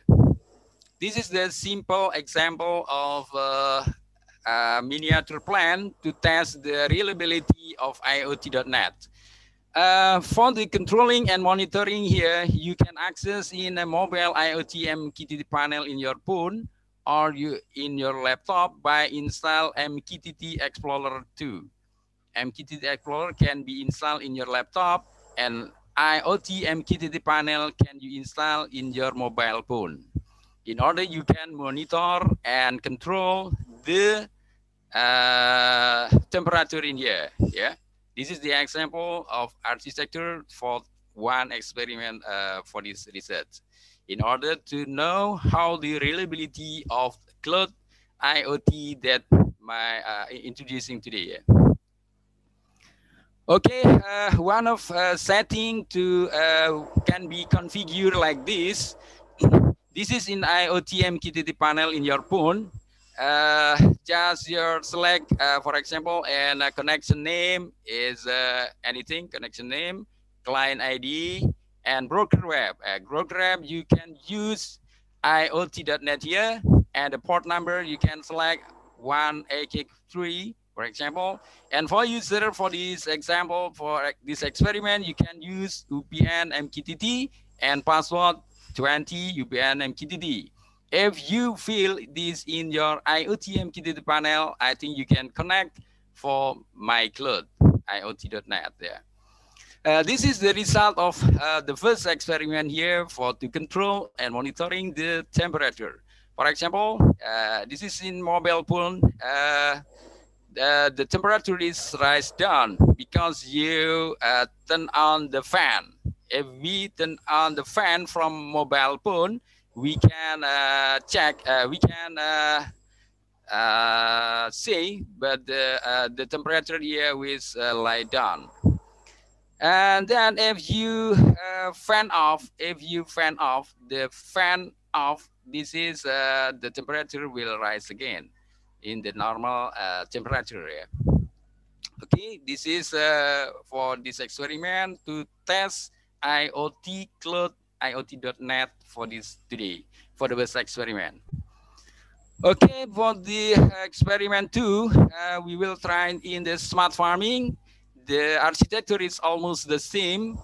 This is the simple example of a miniature plan to test the reliability of IoT.net. For the controlling and monitoring here, you can access in a mobile IoT MQTT panel in your phone or in your laptop by install MQTT Explorer 2. MQTT Explorer can be installed in your laptop, and IoT MQTT panel can you install in your mobile phone. In order you can monitor and control the temperature in here. Yeah, this is the example of architecture for one experiment for this research. In order to know how the reliability of cloud IoT that my introducing today. Yeah. Okay, one of setting to can be configured like this. This is in IoT MQTT panel in your phone. Just your select, for example, and a connection name is anything, connection name, client ID, and broker web. Broker web, you can use IoT.net here, and the port number you can select 183, for example. And for user, for this example, for this experiment, you can use UPN MQTT and password 20 UPN MQTT. If you feel this in your IoT MQTT panel, I think you can connect for my cloud, IoT.net there. This is the result of the first experiment here for to control and monitoring the temperature. For example, this is in mobile phone. The temperature is rise down because you turn on the fan. If we turn on the fan from mobile phone, we can check, we can see, but the temperature here is lie down. And then if you fan off, the fan off, this is the temperature will rise again in the normal temperature. Yeah. Okay, this is for this experiment to test IoT cloud IoT.net for this today, for the first experiment. Okay, for the experiment 2, we will try in the smart farming. The architecture is almost the same.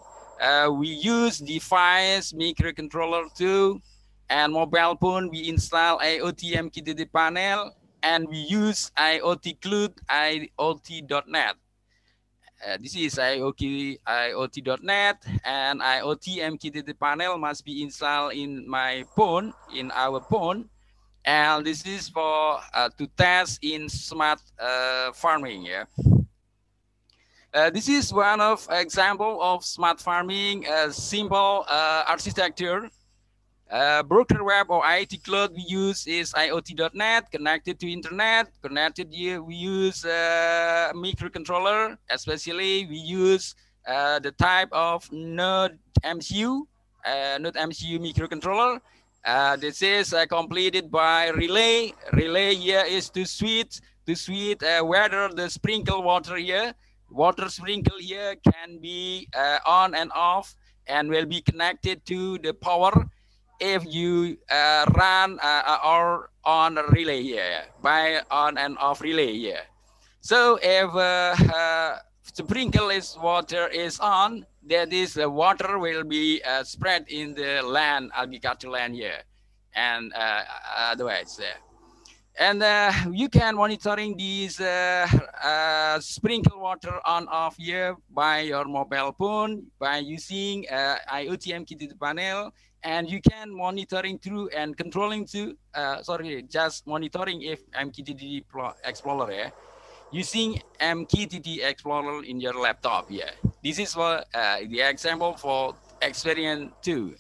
We use device, microcontroller 2, and mobile phone. We install IoT MQTT panel, and we use IoT cloud IoT.net. This is IoT.net, and IoT MQTT panel must be installed in my phone, in our phone. And this is for to test in smart farming. Yeah. This is one of example of smart farming, simple architecture. Broker web or IoT cloud we use is IoT.net, connected to internet. Connected here we use microcontroller, especially we use the type of Node MCU microcontroller. This is completed by relay. Relay here is to switch whether the sprinkle water here, water sprinkle here can be on and off and will be connected to the power if you run or on a relay here, by on and off relay here. So if sprinkle is water is on, that is water will be spread in the land, agricultural land here, and otherwise. And you can monitoring these sprinkle water on off here by your mobile phone by using IoT MQTT panel, and you can monitoring through and controlling to just monitoring if MQTT Explorer. Yeah? Using MQTT Explorer in your laptop here. This is for the example for experience 2.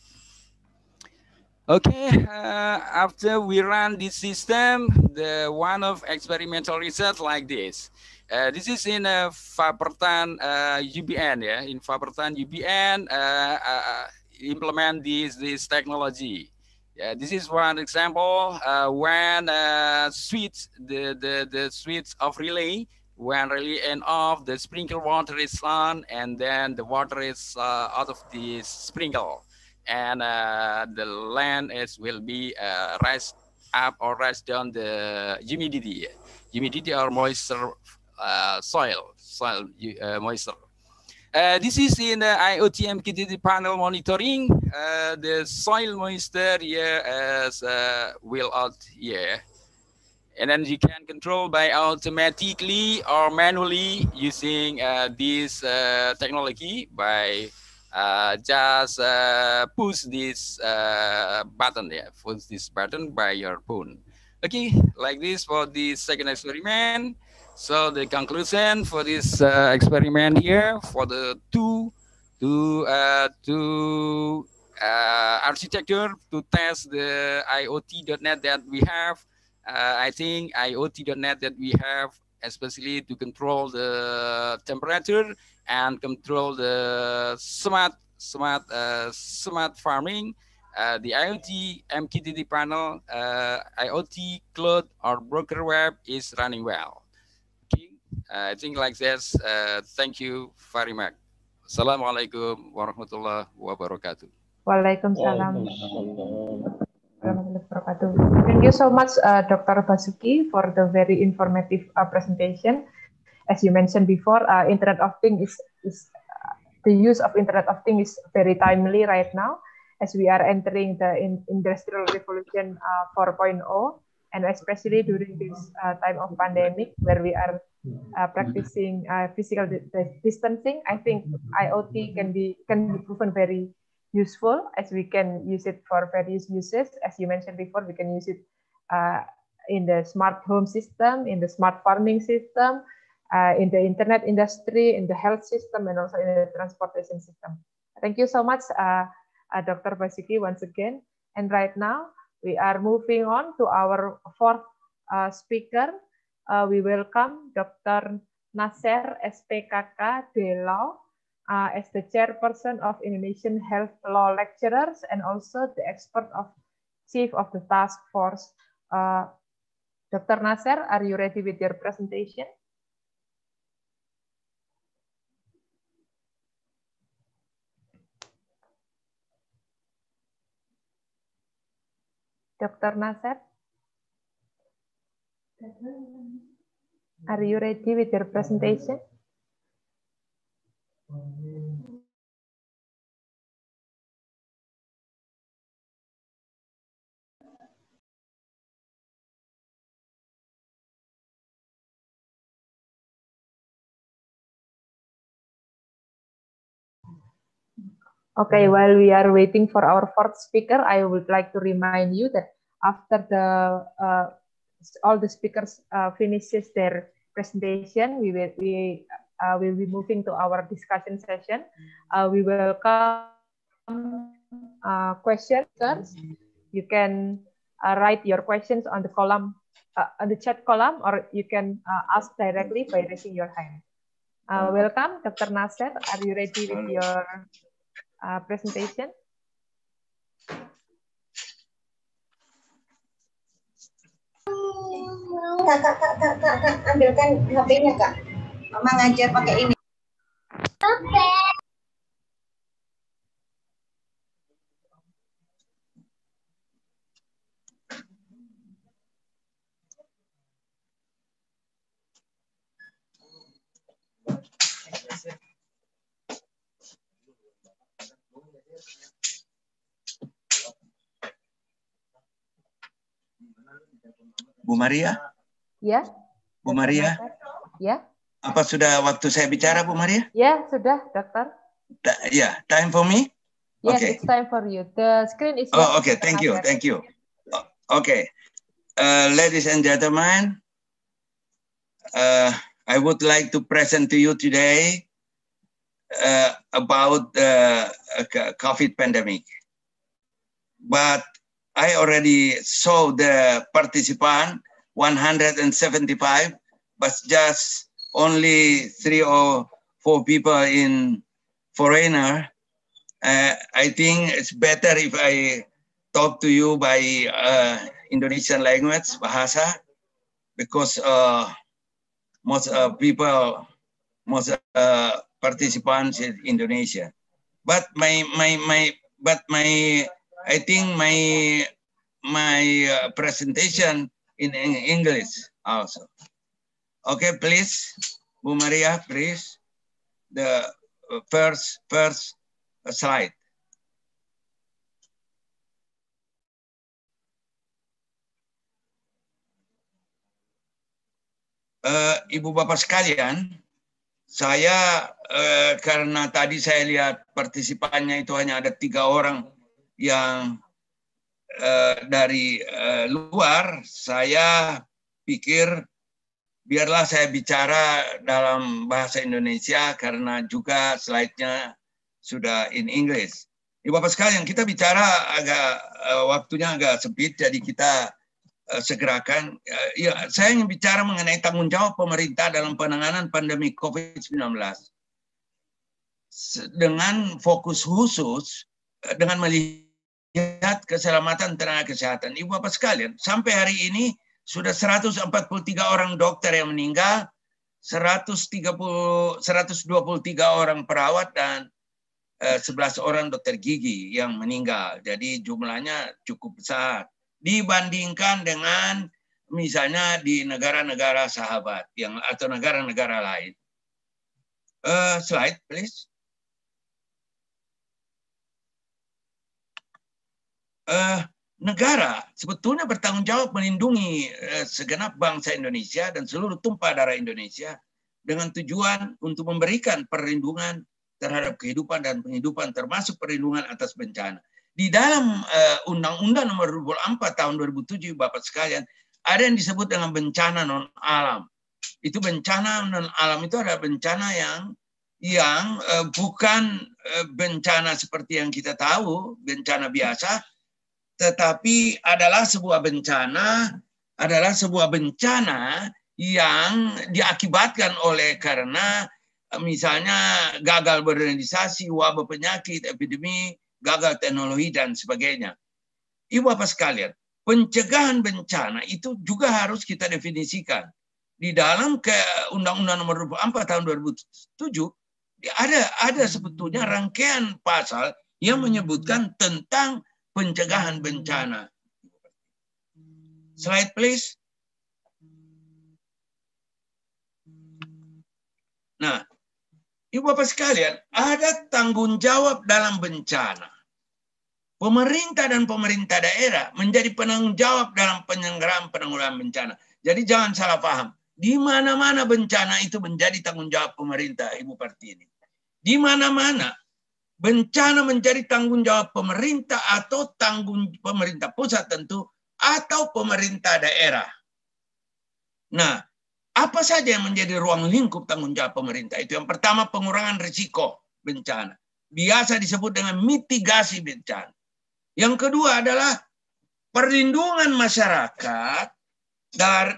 Okay, after we run this system, the one of experimental research like this. This is in Fapertan UPN, yeah. In Fapertan UPN, implement this technology. Yeah, this is one example when the switch of relay, when relay end off, the sprinkle water is on, and then the water is out of the sprinkle, and the land will be rise up or rise down the humidity or moisture, soil moisture. This is in the IoT MQTT panel monitoring. The soil moisture here is will out here. And then you can control by automatically or manually using this technology by just push this button there, push this button by your phone. Okay, like this for the second experiment. So the conclusion for this experiment here for the two architecture to test the IoT.NET that we have. I think IoT.NET that we have, especially to control the temperature and control the smart farming, the IoT MQTT panel, IoT cloud or broker web is running well. Okay, I think like this. Thank you very much. Assalamualaikum warahmatullahi wabarakatuh. Waalaikumsalam. Thank you so much, Dr. Basuki, for the very informative presentation. As you mentioned before, Internet of Things is the use of Internet of Things is very timely right now, as we are entering the Industrial Revolution 4.0, and especially during this time of pandemic, where we are practicing physical distancing. I think IoT can be proven very useful, as we can use it for various uses. As you mentioned before, we can use it in the smart home system, in the smart farming system, in the internet industry, in the health system, and also in the transportation system. Thank you so much, Dr. Basuki, once again. And right now, we are moving on to our fourth speaker. We welcome Dr. Nasser SPKK de Law, as the chairperson of Indonesian Health Law Lecturers and also the expert of chief of the task force. Dr. Nasser, are you ready with your presentation? Dr. Nasser, are you ready with your presentation? Okay, while we are waiting for our fourth speaker, I would like to remind you that after all the speakers finishes their presentation, we will be moving to our discussion session. We welcome questions. You can write your questions on the column, on the chat column, or you can ask directly by raising your hand. Welcome, Dr. Nasser. Are you ready with your presentation? Kak, ambilkan HP-nya, Kak. Mama ngajar pakai ini. Oke. Bu Maria? Ya. Bu Maria? Ya. Apa sudah waktu saya bicara, Bu Maria? Ya, sudah, Dokter. Ya, time for me? Yes, okay. It's time for you. The screen is yours. Oh, okay, thank you. Okay, ladies and gentlemen, I would like to present to you today about the COVID pandemic. But I already saw the participant 175, but just only 3 or 4 people in foreigner. I think it's better if I talk to you by Indonesian language, bahasa, because most participants in Indonesia. But I think my presentation in English also. Okay, please, Bu Maria, please, the first slide. Ibu Bapak sekalian, saya karena tadi saya lihat partisipannya itu hanya ada 3 orang yang dari luar, saya pikir biarlah saya bicara dalam bahasa Indonesia karena juga slide-nya sudah in English. Ibu Bapak sekalian, kita bicara waktunya agak sempit, jadi kita segerakan. Ya, saya ingin bicara mengenai tanggung jawab pemerintah dalam penanganan pandemi COVID-19 dengan fokus khusus dengan melihat keselamatan tenaga kesehatan. Ibu Bapak sekalian, sampai hari ini sudah 143 orang dokter yang meninggal, 123 orang perawat, dan 11 orang dokter gigi yang meninggal. Jadi jumlahnya cukup besar dibandingkan dengan misalnya di negara-negara sahabat atau negara-negara lain. Slide, please. Negara sebetulnya bertanggung jawab melindungi segenap bangsa Indonesia dan seluruh tumpah darah Indonesia dengan tujuan untuk memberikan perlindungan terhadap kehidupan dan penghidupan, termasuk perlindungan atas bencana. Di dalam Undang-Undang Nomor 24 Tahun 2007, Bapak sekalian, ada yang disebut dengan bencana non alam. Itu bencana non alam itu adalah bencana yang bukan bencana seperti yang kita tahu, bencana biasa, tetapi adalah sebuah bencana yang diakibatkan oleh karena misalnya gagal berorganisasi, wabah penyakit, epidemi, gagal teknologi, dan sebagainya. Ibu Bapak sekalian, pencegahan bencana itu juga harus kita definisikan. Di dalam Undang-Undang Nomor 24 Tahun 2007, ada sebetulnya rangkaian pasal yang menyebutkan tentang pencegahan bencana. Slide, please. Nah, Ibu Bapak sekalian, ada tanggung jawab dalam bencana. Pemerintah dan pemerintah daerah menjadi penanggung jawab dalam penyelenggaraan penanggulangan bencana. Jadi jangan salah paham. Di mana-mana bencana itu menjadi tanggung jawab pemerintah, Ibu Partini. Di mana-mana bencana menjadi tanggung jawab pemerintah atau tanggung pemerintah pusat tentu, atau pemerintah daerah. Nah, apa saja yang menjadi ruang lingkup tanggung jawab pemerintah? Itu yang pertama, pengurangan risiko bencana. Biasa disebut dengan mitigasi bencana. Yang kedua adalah perlindungan masyarakat dari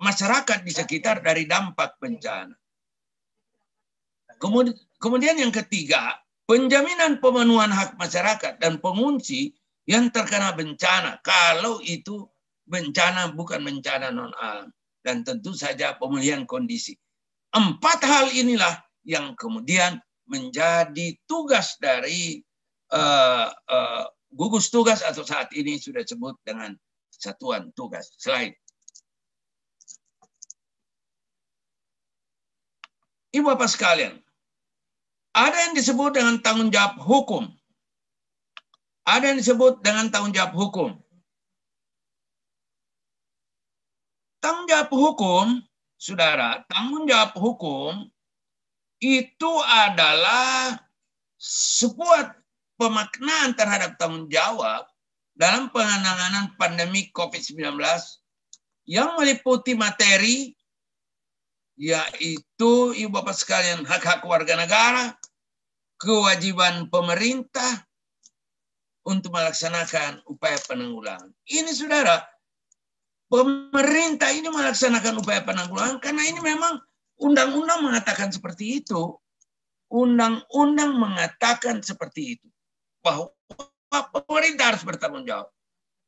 masyarakat di sekitar dari dampak bencana. Kemudian yang ketiga, penjaminan pemenuhan hak masyarakat dan pengungsi yang terkena bencana, kalau itu bencana bukan bencana non alam. Dan tentu saja pemulihan kondisi. 4 hal inilah yang kemudian menjadi tugas dari gugus tugas atau saat ini sudah disebut dengan satuan tugas. Slide. Ibu Bapak sekalian, ada yang disebut dengan tanggung jawab hukum. Ada yang disebut dengan tanggung jawab hukum. Tanggung jawab hukum, saudara, tanggung jawab hukum itu adalah sebuah pemaknaan terhadap tanggung jawab dalam penanganan pandemi COVID-19 yang meliputi materi, yaitu Ibu Bapak sekalian hak-hak warga negara, kewajiban pemerintah, untuk melaksanakan upaya penanggulangan. Ini saudara, pemerintah ini melaksanakan upaya penanggulangan karena ini memang undang-undang mengatakan seperti itu. Undang-undang mengatakan seperti itu. Bahwa pemerintah harus bertanggung jawab.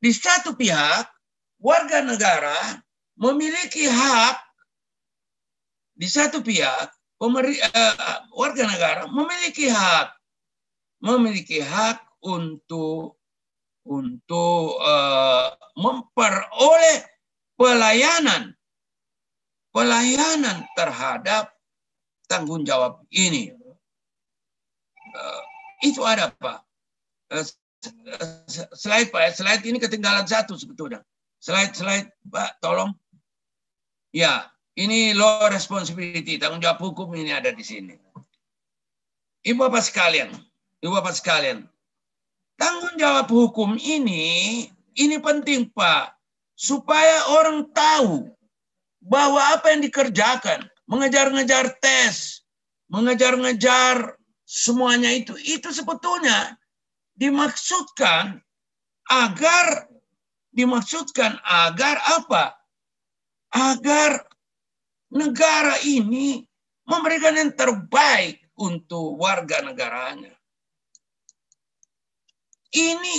Di satu pihak, warga negara memiliki hak, di satu pihak, warga negara memiliki hak untuk memperoleh pelayanan terhadap tanggung jawab ini. Itu ada Pak. Slide Pak, slide ini ketinggalan satu sebetulnya. Slide Pak, tolong. Ya, ini law responsibility, tanggung jawab hukum ini ada di sini. Ibu Bapak sekalian, tanggung jawab hukum ini penting Pak, supaya orang tahu bahwa apa yang dikerjakan, mengejar-ngejar tes, mengejar-ngejar semuanya itu sebetulnya dimaksudkan agar apa? Agar negara ini memberikan yang terbaik untuk warga negaranya. Ini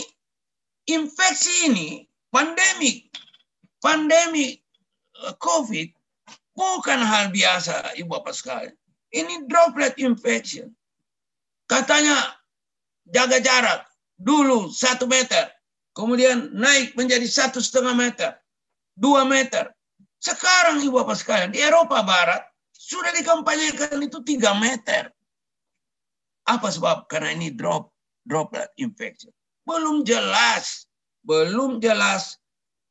infeksi ini, pandemi COVID bukan hal biasa, Ibu Bapak sekalian. Ini droplet infection. Katanya jaga jarak dulu 1 meter, kemudian naik menjadi 1,5 meter, 2 meter. Sekarang Ibu Bapak sekalian di Eropa Barat sudah dikampanyekan itu 3 meter. Apa sebab? Karena ini droplet infection. Belum jelas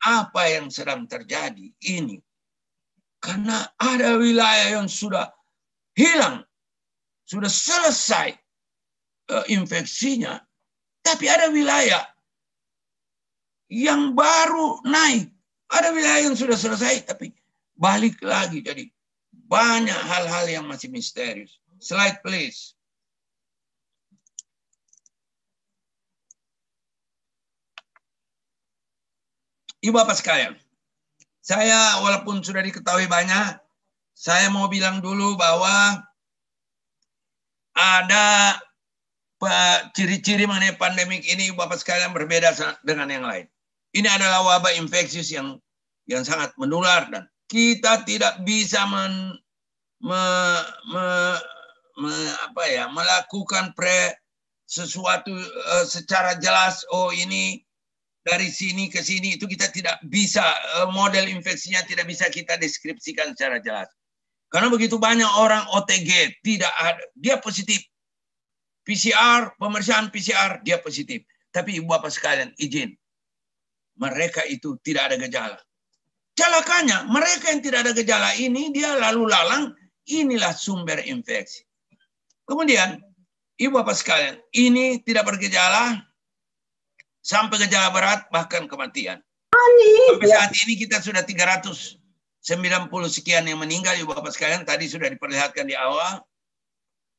apa yang sedang terjadi ini. Karena ada wilayah yang sudah hilang, sudah selesai infeksinya, tapi ada wilayah yang baru naik. Ada wilayah yang sudah selesai, tapi balik lagi. Jadi banyak hal-hal yang masih misterius. Slide please. Ibu Bapak sekalian, saya walaupun sudah diketahui banyak, saya mau bilang dulu bahwa ada ciri-ciri mengenai pandemik ini, Ibu Bapak sekalian, berbeda dengan yang lain. Ini adalah wabah infeksius yang sangat menular dan kita tidak bisa melakukan sesuatu secara jelas. Oh ini dari sini ke sini, itu kita tidak bisa, model infeksinya tidak bisa kita deskripsikan secara jelas. Karena begitu banyak orang OTG, tidak ada, dia positif. PCR, pemeriksaan PCR, dia positif. Tapi Ibu Bapak sekalian, izin, mereka itu tidak ada gejala. Celakanya, mereka yang tidak ada gejala ini, dia lalu lalang, inilah sumber infeksi. Kemudian, Ibu Bapak sekalian, ini tidak bergejala, sampai gejala berat, bahkan kematian. Sampai saat ini kita sudah 390 sekian yang meninggal, Ibu Bapak sekalian. Tadi sudah diperlihatkan di awal.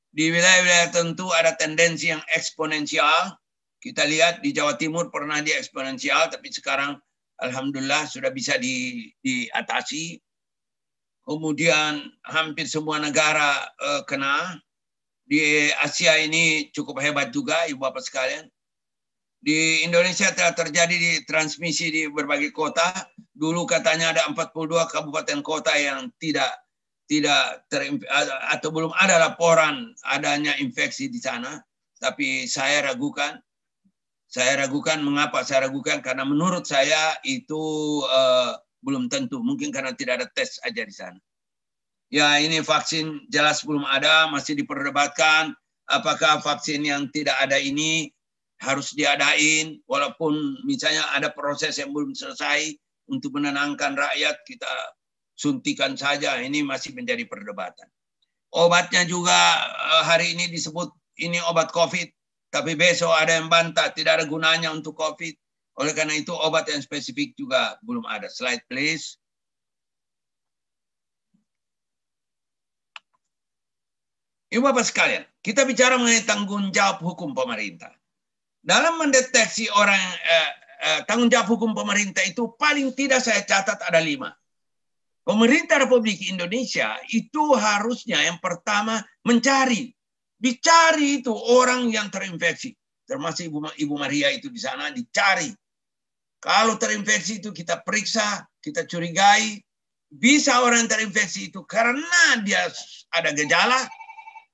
Di wilayah-wilayah tentu ada tendensi yang eksponensial. Kita lihat di Jawa Timur pernah di eksponensial, tapi sekarang alhamdulillah sudah bisa diatasi. Kemudian hampir semua negara kena. Di Asia ini cukup hebat juga, Ibu Bapak sekalian. Di Indonesia telah terjadi di transmisi di berbagai kota. Dulu katanya ada 42 kabupaten kota yang tidak atau belum ada laporan adanya infeksi di sana. Tapi saya ragukan. Mengapa saya ragukan? Karena menurut saya itu belum tentu. Mungkin karena tidak ada tes aja di sana. Ya, ini vaksin jelas belum ada, masih diperdebatkan. Apakah vaksin yang tidak ada ini harus diadain, walaupun misalnya ada proses yang belum selesai untuk menenangkan rakyat, kita suntikan saja. Ini masih menjadi perdebatan. Obatnya juga hari ini disebut ini obat COVID, tapi besok ada yang bantah tidak ada gunanya untuk COVID. Oleh karena itu obat yang spesifik juga belum ada. Slide please. Ibu Bapak sekalian, kita bicara mengenai tanggung jawab hukum pemerintah. Dalam mendeteksi orang tanggung jawab hukum pemerintah itu paling tidak saya catat ada 5. Pemerintah Republik Indonesia itu harusnya yang pertama dicari itu orang yang terinfeksi, termasuk Ibu Maria itu di sana dicari. Kalau terinfeksi itu kita periksa, kita curigai, bisa orang yang terinfeksi itu karena dia ada gejala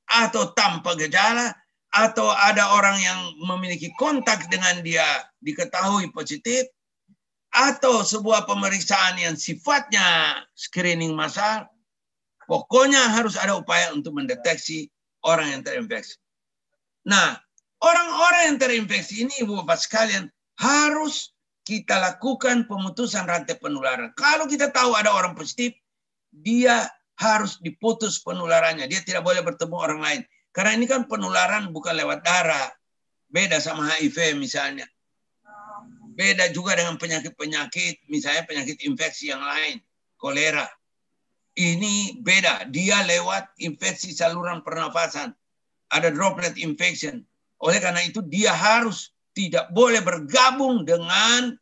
atau tanpa gejala, atau ada orang yang memiliki kontak dengan dia diketahui positif, atau sebuah pemeriksaan yang sifatnya screening massal. Pokoknya harus ada upaya untuk mendeteksi orang yang terinfeksi. Nah, orang-orang yang terinfeksi ini, Ibu Bapak sekalian, harus kita lakukan pemutusan rantai penularan. Kalau kita tahu ada orang positif, dia harus diputus penularannya. Dia tidak boleh bertemu orang lain. Karena ini kan penularan bukan lewat darah. Beda sama HIV misalnya. Beda juga dengan penyakit-penyakit, misalnya penyakit infeksi yang lain. Kolera. Ini beda. Dia lewat infeksi saluran pernafasan. Ada droplet infection. Oleh karena itu dia harus tidak boleh bergabung dengan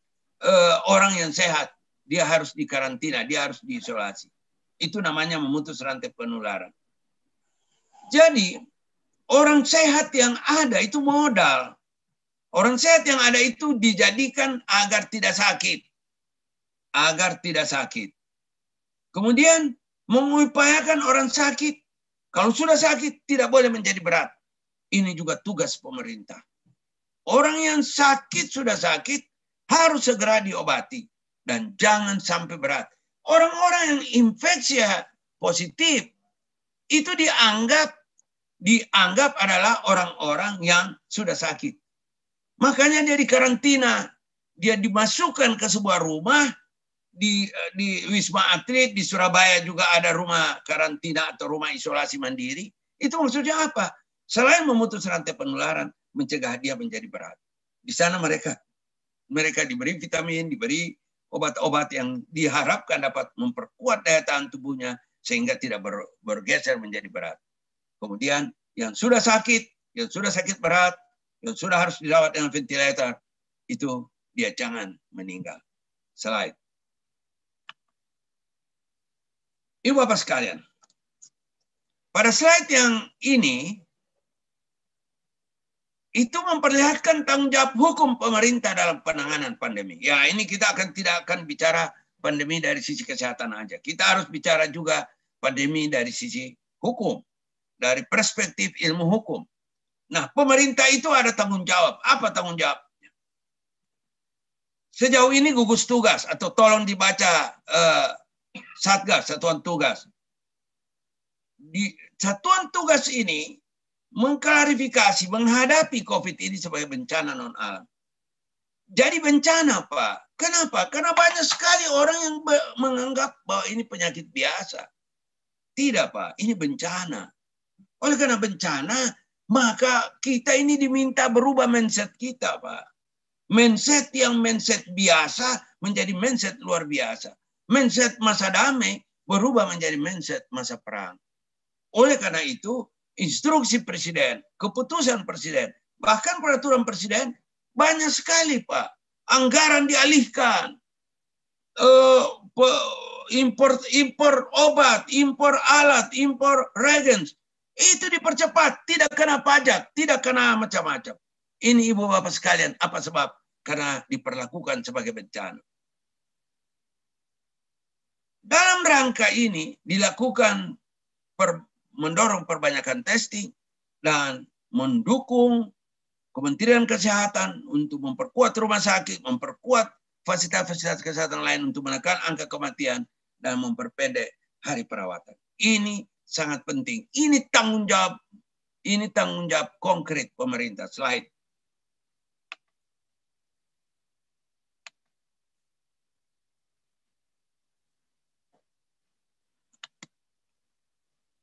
orang yang sehat. Dia harus dikarantina, dia harus diisolasi. Itu namanya memutus rantai penularan. Jadi, orang sehat yang ada itu modal. Orang sehat yang ada itu dijadikan agar tidak sakit. Agar tidak sakit. Kemudian, mengupayakan orang sakit. Kalau sudah sakit, tidak boleh menjadi berat. Ini juga tugas pemerintah. Orang yang sakit sudah sakit harus segera diobati dan jangan sampai berat. Orang-orang yang infeksi positif itu dianggap adalah orang-orang yang sudah sakit. Makanya dia dikarantina, dia dimasukkan ke sebuah rumah di Wisma Atlet di Surabaya juga ada rumah karantina atau rumah isolasi mandiri. Itu maksudnya apa? Selain memutus rantai penularan, mencegah dia menjadi berat. Di sana mereka diberi vitamin, diberi obat-obat yang diharapkan dapat memperkuat daya tahan tubuhnya sehingga tidak bergeser menjadi berat. Kemudian yang sudah sakit berat, yang sudah harus dirawat dengan ventilator, itu dia jangan meninggal. Slide. Ibu Bapak sekalian, pada slide yang ini, itu memperlihatkan tanggung jawab hukum pemerintah dalam penanganan pandemi. Ya, ini kita tidak akan bicara pandemi dari sisi kesehatan aja. Kita harus bicara juga pandemi dari sisi hukum, dari perspektif ilmu hukum. Nah, pemerintah itu ada tanggung jawab. Apa tanggung jawabnya? Sejauh ini gugus tugas atau tolong dibaca Satgas, Satuan Tugas. Di Satuan Tugas ini mengklarifikasi, menghadapi COVID ini sebagai bencana non-alam. Jadi bencana, Pak. Kenapa? Karena banyak sekali orang yang menganggap bahwa ini penyakit biasa. Tidak, Pak. Ini bencana. Oleh karena bencana, maka kita ini diminta berubah mindset kita, Pak. Mindset biasa menjadi mindset luar biasa. Mindset masa damai berubah menjadi mindset masa perang. Oleh karena itu, instruksi presiden, keputusan presiden, bahkan peraturan presiden banyak sekali, Pak. Anggaran dialihkan, impor obat, impor alat, impor reagents, itu dipercepat, tidak kena pajak, tidak kena macam-macam. Ini Ibu Bapak sekalian, apa sebab? Karena diperlakukan sebagai bencana. Dalam rangka ini dilakukan mendorong perbanyakan testing dan mendukung Kementerian Kesehatan untuk memperkuat rumah sakit, memperkuat fasilitas-fasilitas kesehatan lain untuk menekan angka kematian dan memperpendek hari perawatan. Ini sangat penting. Ini tanggung jawab konkret pemerintah. Slide.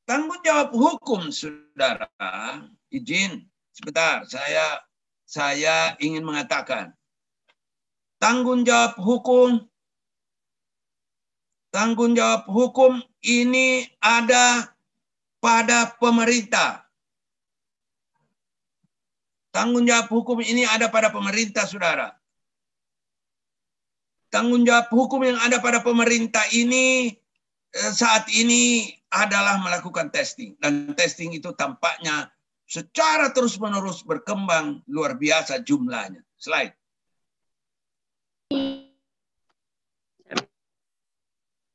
Tanggung jawab hukum, saudara, izin sebentar, saya ingin mengatakan, tanggung jawab hukum ini ada pada pemerintah. Tanggung jawab hukum ini ada pada pemerintah, saudara. Tanggung jawab hukum yang ada pada pemerintah ini saat ini adalah melakukan testing. Dan testing itu tampaknya secara terus-menerus berkembang luar biasa jumlahnya. Slide.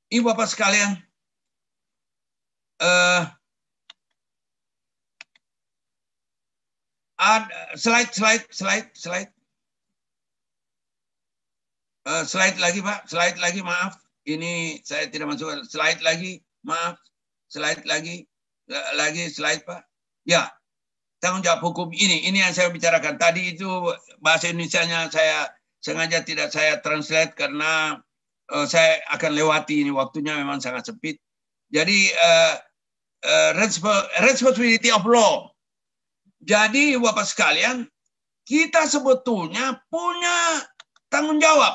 Ibu Bapak sekalian, slide lagi, Pak. Slide lagi, maaf. Ini saya tidak masuk. Slide lagi, maaf. Slide lagi, slide, Pak. Ya, tanggung jawab hukum ini yang saya bicarakan tadi. Itu bahasa Indonesianya saya sengaja tidak saya translate karena saya akan lewati ini, waktunya memang sangat sempit. Jadi responsibility of law. Jadi Bapak sekalian, kita sebetulnya punya tanggung jawab.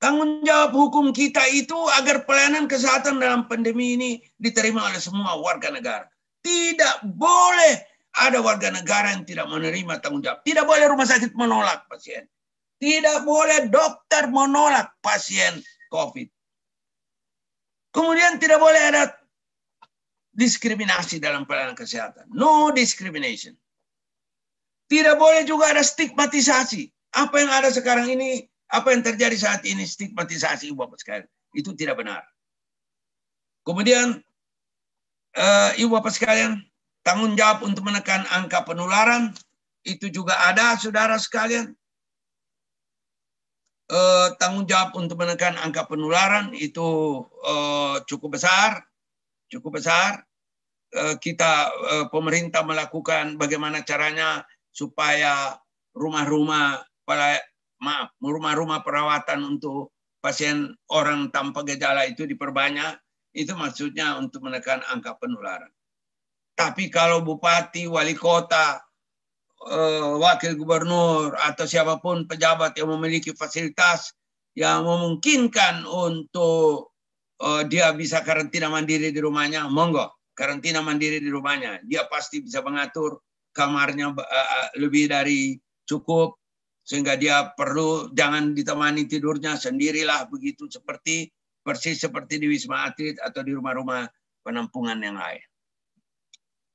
Tanggung jawab hukum kita itu agar pelayanan kesehatan dalam pandemi ini diterima oleh semua warga negara. Tidak boleh ada warga negara yang tidak menerima tanggung jawab. Tidak boleh rumah sakit menolak pasien. Tidak boleh dokter menolak pasien COVID. Kemudian tidak boleh ada diskriminasi dalam pelayanan kesehatan. No discrimination. Tidak boleh juga ada stigmatisasi. Apa yang ada sekarang ini, apa yang terjadi saat ini, stigmatisasi, Ibu Bapak sekalian. Itu tidak benar. Kemudian, Ibu Bapak sekalian, tanggung jawab untuk menekan angka penularan, itu juga ada, saudara sekalian. Tanggung jawab untuk menekan angka penularan itu cukup besar. Kita pemerintah melakukan bagaimana caranya supaya rumah-rumah perawatan untuk pasien orang tanpa gejala itu diperbanyak. Itu maksudnya untuk menekan angka penularan. Tapi kalau bupati, wali kota, wakil gubernur atau siapapun pejabat yang memiliki fasilitas yang memungkinkan untuk dia bisa karantina mandiri di rumahnya, monggo karantina mandiri di rumahnya. Dia pasti bisa mengatur kamarnya lebih dari cukup sehingga dia perlu jangan ditemani tidurnya sendirilah, begitu persis seperti di Wisma Atlet atau di rumah-rumah penampungan yang lain.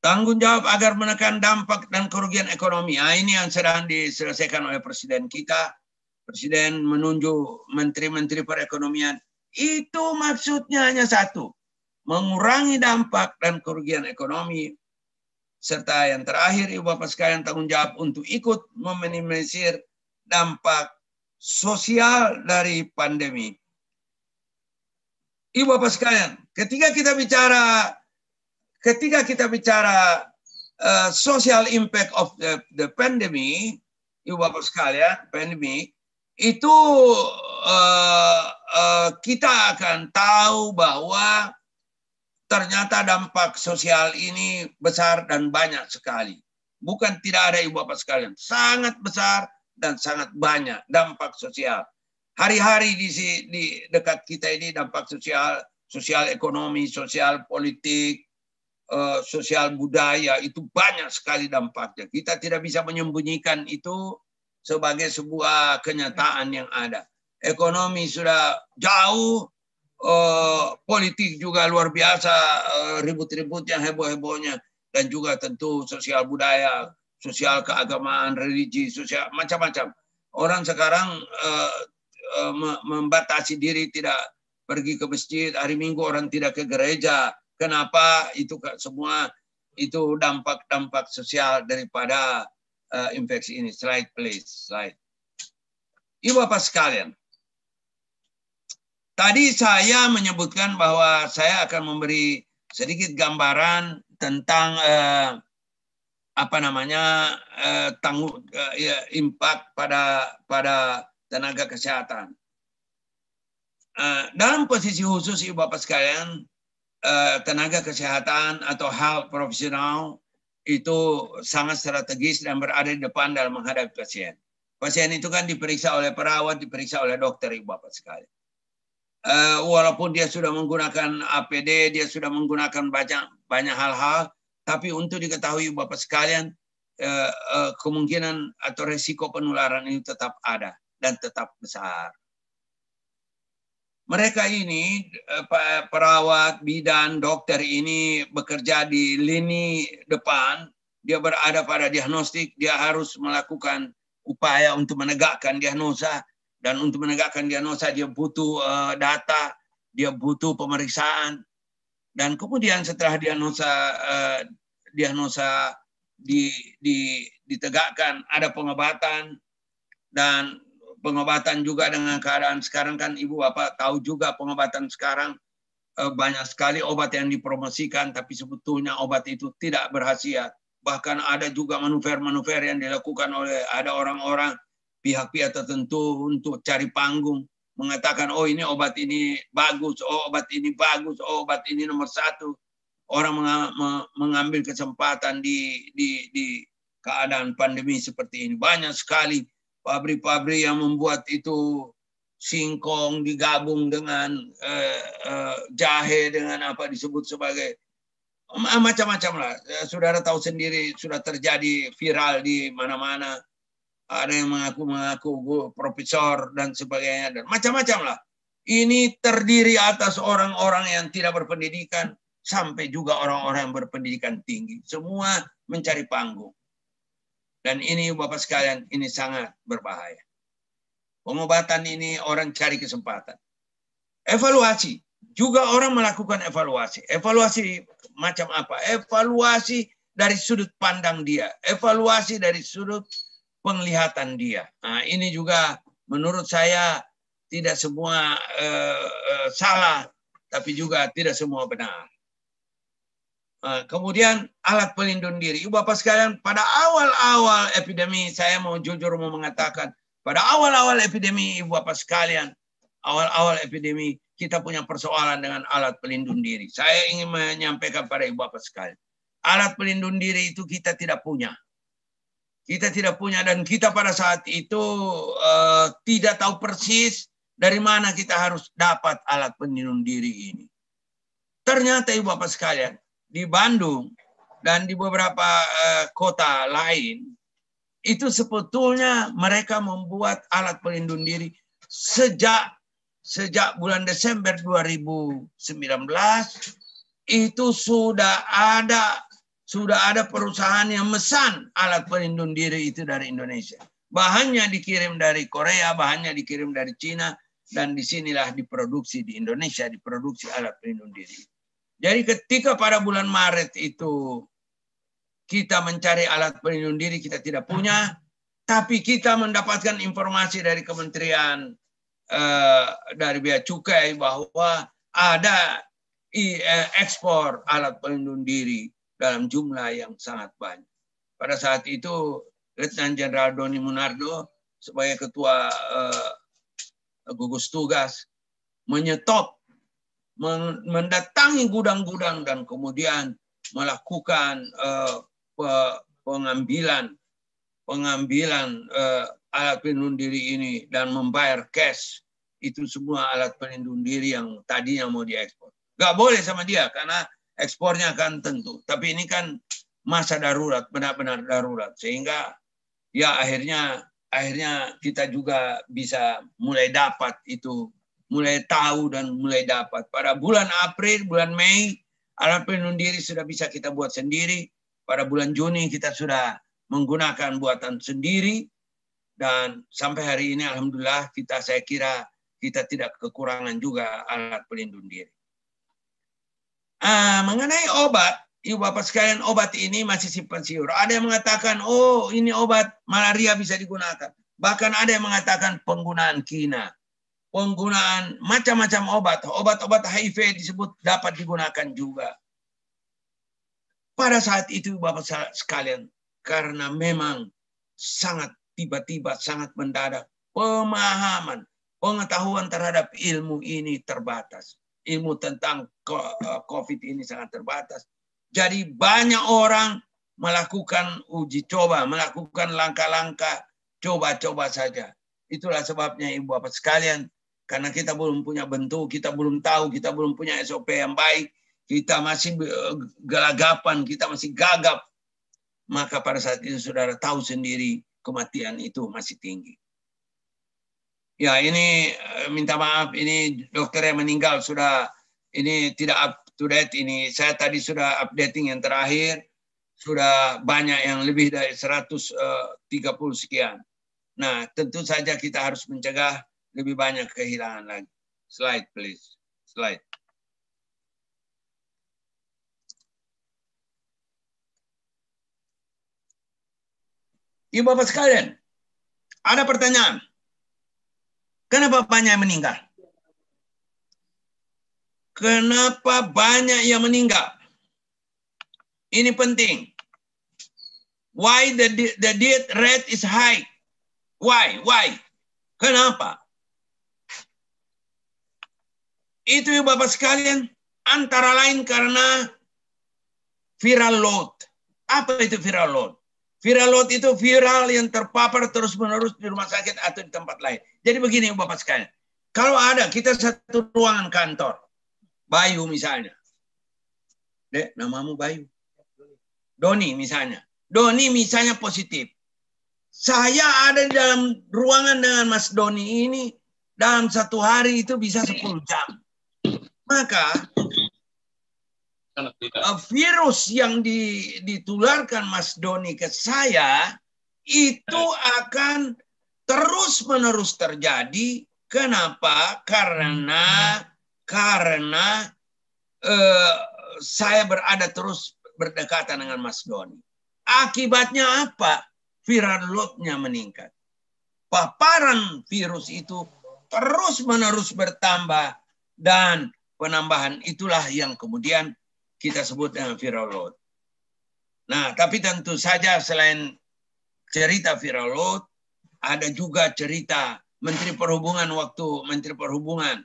Tanggung jawab agar menekan dampak dan kerugian ekonomi. Ini yang sedang diselesaikan oleh Presiden kita. Presiden menunjuk menteri-menteri perekonomian. Itu maksudnya hanya satu. Mengurangi dampak dan kerugian ekonomi. Serta yang terakhir, Ibu Bapak sekalian, tanggung jawab untuk ikut meminimalisir dampak sosial dari pandemi. Ibu Bapak sekalian, ketika kita bicara social impact of the pandemic, Ibu Bapak sekalian, pandemi itu kita akan tahu bahwa ternyata dampak sosial ini besar dan banyak sekali. Bukan tidak ada, Ibu Bapak sekalian, sangat besar dan sangat banyak dampak sosial. Hari-hari di dekat kita ini dampak sosial, sosial ekonomi, sosial politik, sosial budaya, itu banyak sekali dampaknya. Kita tidak bisa menyembunyikan itu sebagai sebuah kenyataan yang ada. Ekonomi sudah jauh, politik juga luar biasa, ribut-ributnya, heboh-hebohnya, dan juga tentu sosial budaya, sosial keagamaan, religi, sosial macam-macam. Orang sekarang membatasi diri, tidak pergi ke masjid, hari Minggu orang tidak ke gereja. Kenapa? Itu semua itu dampak-dampak sosial daripada infeksi ini. Slide please, slide. Ibu Bapak sekalian, tadi saya menyebutkan bahwa saya akan memberi sedikit gambaran tentang impact pada tenaga kesehatan. Dalam posisi khusus, Ibu Bapak sekalian, tenaga kesehatan atau health profesional itu sangat strategis dan berada di depan dalam menghadapi pasien. Pasien itu kan diperiksa oleh perawat, diperiksa oleh dokter, Ibu Bapak sekalian. Walaupun dia sudah menggunakan APD, dia sudah menggunakan banyak hal-hal, tapi untuk diketahui Bapak sekalian, kemungkinan atau resiko penularan ini tetap ada dan tetap besar. Mereka ini, perawat, bidan, dokter ini bekerja di lini depan, dia berada pada diagnostik, dia harus melakukan upaya untuk menegakkan diagnosa, dan untuk menegakkan diagnosa dia butuh data, dia butuh pemeriksaan, dan kemudian setelah diagnosa ditegakkan, ada pengobatan, dan pengobatan juga dengan keadaan sekarang kan Ibu Bapak tahu juga pengobatan sekarang banyak sekali obat yang dipromosikan, tapi sebetulnya obat itu tidak berkhasiat. Bahkan ada juga manuver-manuver yang dilakukan oleh ada orang-orang pihak-pihak tertentu untuk cari panggung, mengatakan oh ini obat ini bagus, oh obat ini bagus, oh obat ini nomor satu. Orang mengambil kesempatan di keadaan pandemi seperti ini. Banyak sekali pabrik-pabrik yang membuat itu singkong digabung dengan jahe, dengan apa disebut sebagai macam-macam lah. Saudara tahu sendiri, sudah terjadi viral di mana-mana. Ada yang mengaku profesor dan sebagainya, dan macam-macam lah. Ini terdiri atas orang-orang yang tidak berpendidikan sampai juga orang-orang yang berpendidikan tinggi. Semua mencari panggung. Dan ini Bapak sekalian, ini sangat berbahaya. Pengobatan ini orang cari kesempatan. Evaluasi. Juga orang melakukan evaluasi. Evaluasi macam apa? Evaluasi dari sudut pandang dia. Evaluasi dari sudut penglihatan dia. Nah, ini juga menurut saya tidak semua salah, tapi juga tidak semua benar. Kemudian alat pelindung diri. Ibu Bapak sekalian, pada awal-awal epidemi, saya mau jujur mau mengatakan, pada awal-awal epidemi, Ibu Bapak sekalian, awal-awal epidemi, kita punya persoalan dengan alat pelindung diri. Saya ingin menyampaikan pada Ibu Bapak sekalian, alat pelindung diri itu kita tidak punya. Kita tidak punya, dan kita pada saat itu tidak tahu persis dari mana kita harus dapat alat pelindung diri ini. Ternyata Ibu Bapak sekalian, di Bandung dan di beberapa kota lain, itu sebetulnya mereka membuat alat pelindung diri sejak bulan Desember 2019 itu sudah ada perusahaan yang memesan alat pelindung diri itu dari Indonesia. Bahannya dikirim dari Korea, bahannya dikirim dari Cina, dan disinilah diproduksi di Indonesia, diproduksi alat pelindung diri. Jadi ketika pada bulan Maret itu kita mencari alat pelindung diri, kita tidak punya, tapi kita mendapatkan informasi dari Kementerian dari Bea Cukai bahwa ada ekspor alat pelindung diri dalam jumlah yang sangat banyak. Pada saat itu Letnan Jenderal Doni Munardo sebagai ketua gugus tugas menyetop, mendatangi gudang-gudang dan kemudian melakukan pengambilan alat pelindung diri ini dan membayar cash itu semua alat pelindung diri yang tadinya mau diekspor. Gak boleh sama dia karena ekspornya akan tentu. Tapi ini kan masa darurat, benar-benar darurat, sehingga ya akhirnya kita juga bisa mulai dapat itu, mulai tahu dan mulai dapat. Pada bulan April, bulan Mei, alat pelindung diri sudah bisa kita buat sendiri. Pada bulan Juni kita sudah menggunakan buatan sendiri. Dan sampai hari ini alhamdulillah saya kira kita tidak kekurangan juga alat pelindung diri. Mengenai obat, Ibu Bapak sekalian, obat ini masih simpang siur. Ada yang mengatakan, oh ini obat malaria bisa digunakan. Bahkan ada yang mengatakan penggunaan kina. Penggunaan macam-macam obat-obat HIV disebut dapat digunakan juga. Pada saat itu Bapak sekalian, karena memang sangat tiba-tiba, sangat mendadak, pemahaman, pengetahuan terhadap ilmu ini terbatas. Ilmu tentang COVID ini sangat terbatas. Jadi banyak orang melakukan uji coba, melakukan langkah-langkah, coba-coba saja. Itulah sebabnya Ibu Bapak sekalian, karena kita belum punya bentuk, kita belum tahu, kita belum punya SOP yang baik, kita masih gelagapan, kita masih gagap maka pada saat itu saudara tahu sendiri kematian itu masih tinggi. Ya, ini minta maaf, ini dokter yang meninggal sudah, ini tidak up to date, ini saya tadi sudah updating yang terakhir, sudah banyak yang lebih dari 130 sekian. Nah, tentu saja kita harus mencegah lebih banyak kehilangan lagi. Slide, please. Slide. Ibu Bapak sekalian, ada pertanyaan. Kenapa banyak yang meninggal? Kenapa banyak yang meninggal? Ini penting. Why the death rate is high? Why? Kenapa? Itu Ibu Bapak sekalian, antara lain karena viral load. Apa itu viral load? Viral load itu viral yang terpapar terus-menerus di rumah sakit atau di tempat lain. Jadi begini Bapak sekalian, kalau ada kita satu ruangan kantor, Bayu misalnya. Dek, namamu Bayu. Doni misalnya. Doni misalnya positif. Saya ada di dalam ruangan dengan Mas Doni ini, dalam satu hari itu bisa 10 jam. Maka virus yang ditularkan Mas Doni ke saya itu akan terus-menerus terjadi. Kenapa? Karena saya berada terus berdekatan dengan Mas Doni. Akibatnya apa? Viral load-nya meningkat. Paparan virus itu terus-menerus bertambah dan penambahan itulah yang kemudian kita sebut dengan viral load. Nah, tapi tentu saja selain cerita viral load, ada juga cerita Menteri Perhubungan waktu Menteri Perhubungan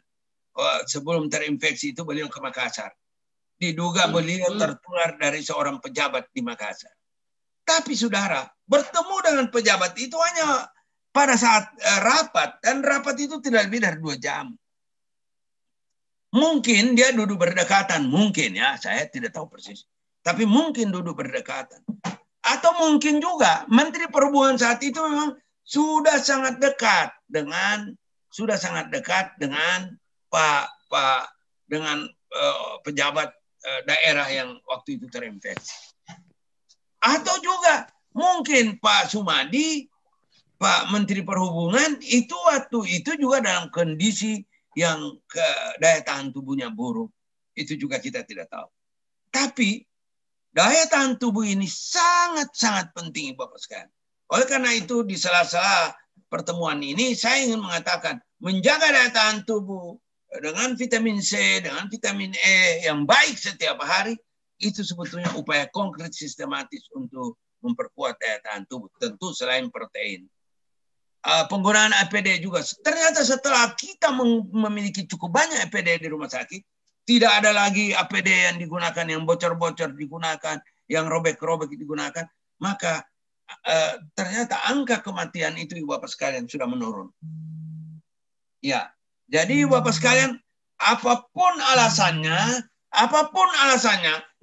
sebelum terinfeksi itu beliau ke Makassar. Diduga beliau tertular dari seorang pejabat di Makassar. Tapi saudara, bertemu dengan pejabat itu hanya pada saat rapat, dan rapat itu tidak lebih dari 2 jam. Mungkin dia duduk berdekatan, mungkin ya, saya tidak tahu persis. Tapi mungkin duduk berdekatan. Atau mungkin juga Menteri Perhubungan saat itu memang sudah sangat dekat dengan pejabat daerah yang waktu itu terinfeksi. Atau juga mungkin Pak Sumadi, Pak Menteri Perhubungan itu waktu itu juga dalam kondisi yang daya tahan tubuhnya buruk. Itu juga kita tidak tahu. Tapi daya tahan tubuh ini sangat-sangat penting Bapak sekalian. Oleh karena itu di sela-sela pertemuan ini saya ingin mengatakan menjaga daya tahan tubuh dengan vitamin C, dengan vitamin E yang baik setiap hari, itu sebetulnya upaya konkret sistematis untuk memperkuat daya tahan tubuh. Tentu selain protein. Penggunaan APD juga. Ternyata setelah kita memiliki cukup banyak APD di rumah sakit, tidak ada lagi APD yang digunakan, yang bocor-bocor digunakan, yang robek-robek digunakan, maka ternyata angka kematian itu Ibu Bapak sekalian sudah menurun. Ya, jadi Ibu Bapak sekalian, apapun alasannya,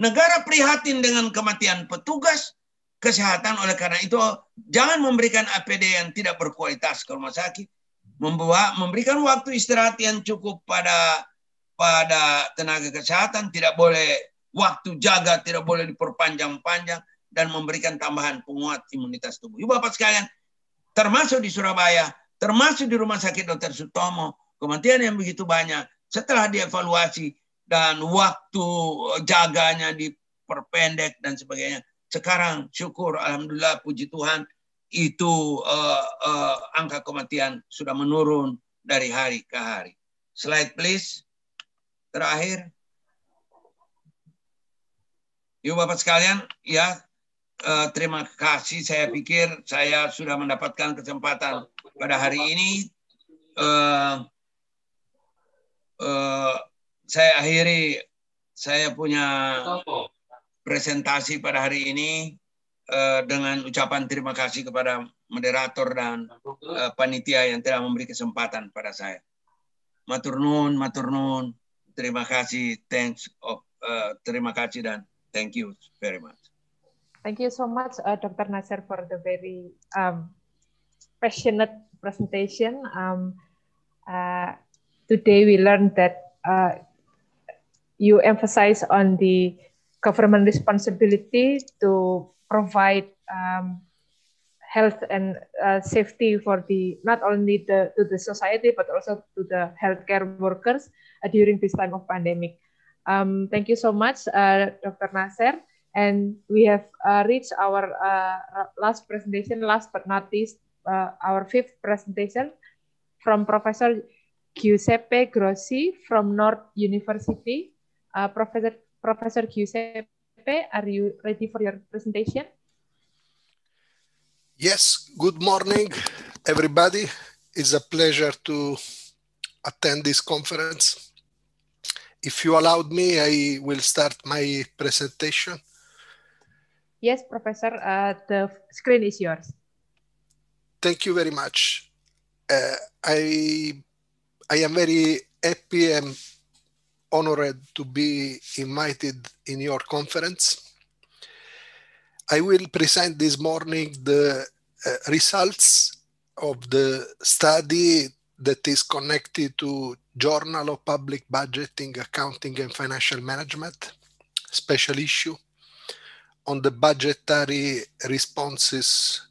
negara prihatin dengan kematian petugas kesehatan. Oleh karena itu, jangan memberikan APD yang tidak berkualitas ke rumah sakit, memberikan waktu istirahat yang cukup pada tenaga kesehatan, tidak boleh waktu jaga, tidak boleh diperpanjang-panjang, dan memberikan tambahan penguat imunitas tubuh. Ibu Bapak sekalian, termasuk di Surabaya, termasuk di Rumah Sakit Dr. Sutomo, kematian yang begitu banyak, setelah dievaluasi dan waktu jaganya diperpendek dan sebagainya, sekarang syukur, alhamdulillah, puji Tuhan, itu angka kematian sudah menurun dari hari ke hari. Slide please. Terakhir. Ibu Bapak sekalian, ya, terima kasih. Saya pikir saya sudah mendapatkan kesempatan pada hari ini. Saya akhiri, saya punya presentasi pada hari ini dengan ucapan terima kasih kepada moderator dan panitia yang telah memberi kesempatan pada saya. Matur nuwun, terima kasih, terima kasih dan thank you very much. Thank you so much, Dr. Nasir, for the very passionate presentation. Today we learned that you emphasize on the government responsibility to provide health and safety for the not only to the society but also to the healthcare workers during this time of pandemic. Thank you so much, Dr. Nasir. And we have reached our last presentation, last but not least, our fifth presentation from Professor Giuseppe Grossi from North University. Professor Giuseppe, are you ready for your presentation? Yes, good morning, everybody. It's a pleasure to attend this conference. If you allowed me, I will start my presentation. Yes, Professor, the screen is yours. Thank you very much. I am very happy and honored to be invited in your conference. I will present this morning the results of the study that is connected to Journal of Public Budgeting, Accounting and Financial Management, special issue on the budgetary responses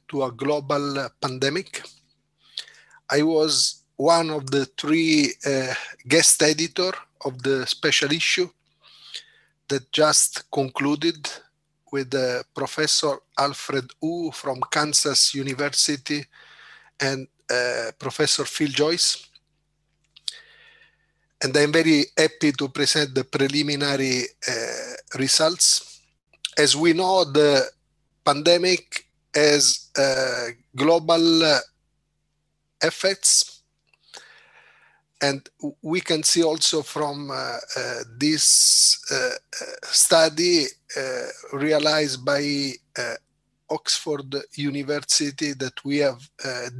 to a global pandemic. I was one of the three guest editor of the special issue that just concluded with Professor Alfred Wu from Kansas University and Professor Phil Joyce. And I'm very happy to present the preliminary results. As we know, the pandemic has global effects. And we can see also from this study realized by Oxford University that we have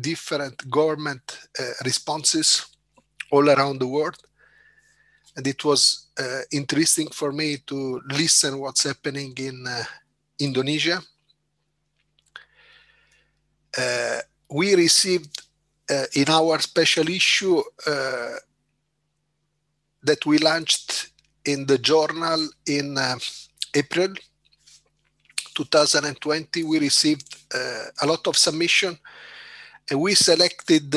different government responses all around the world. And it was interesting for me to listen what's happening in Indonesia. We received in our special issue that we launched in the journal in April 2020, we received a lot of submission, and we selected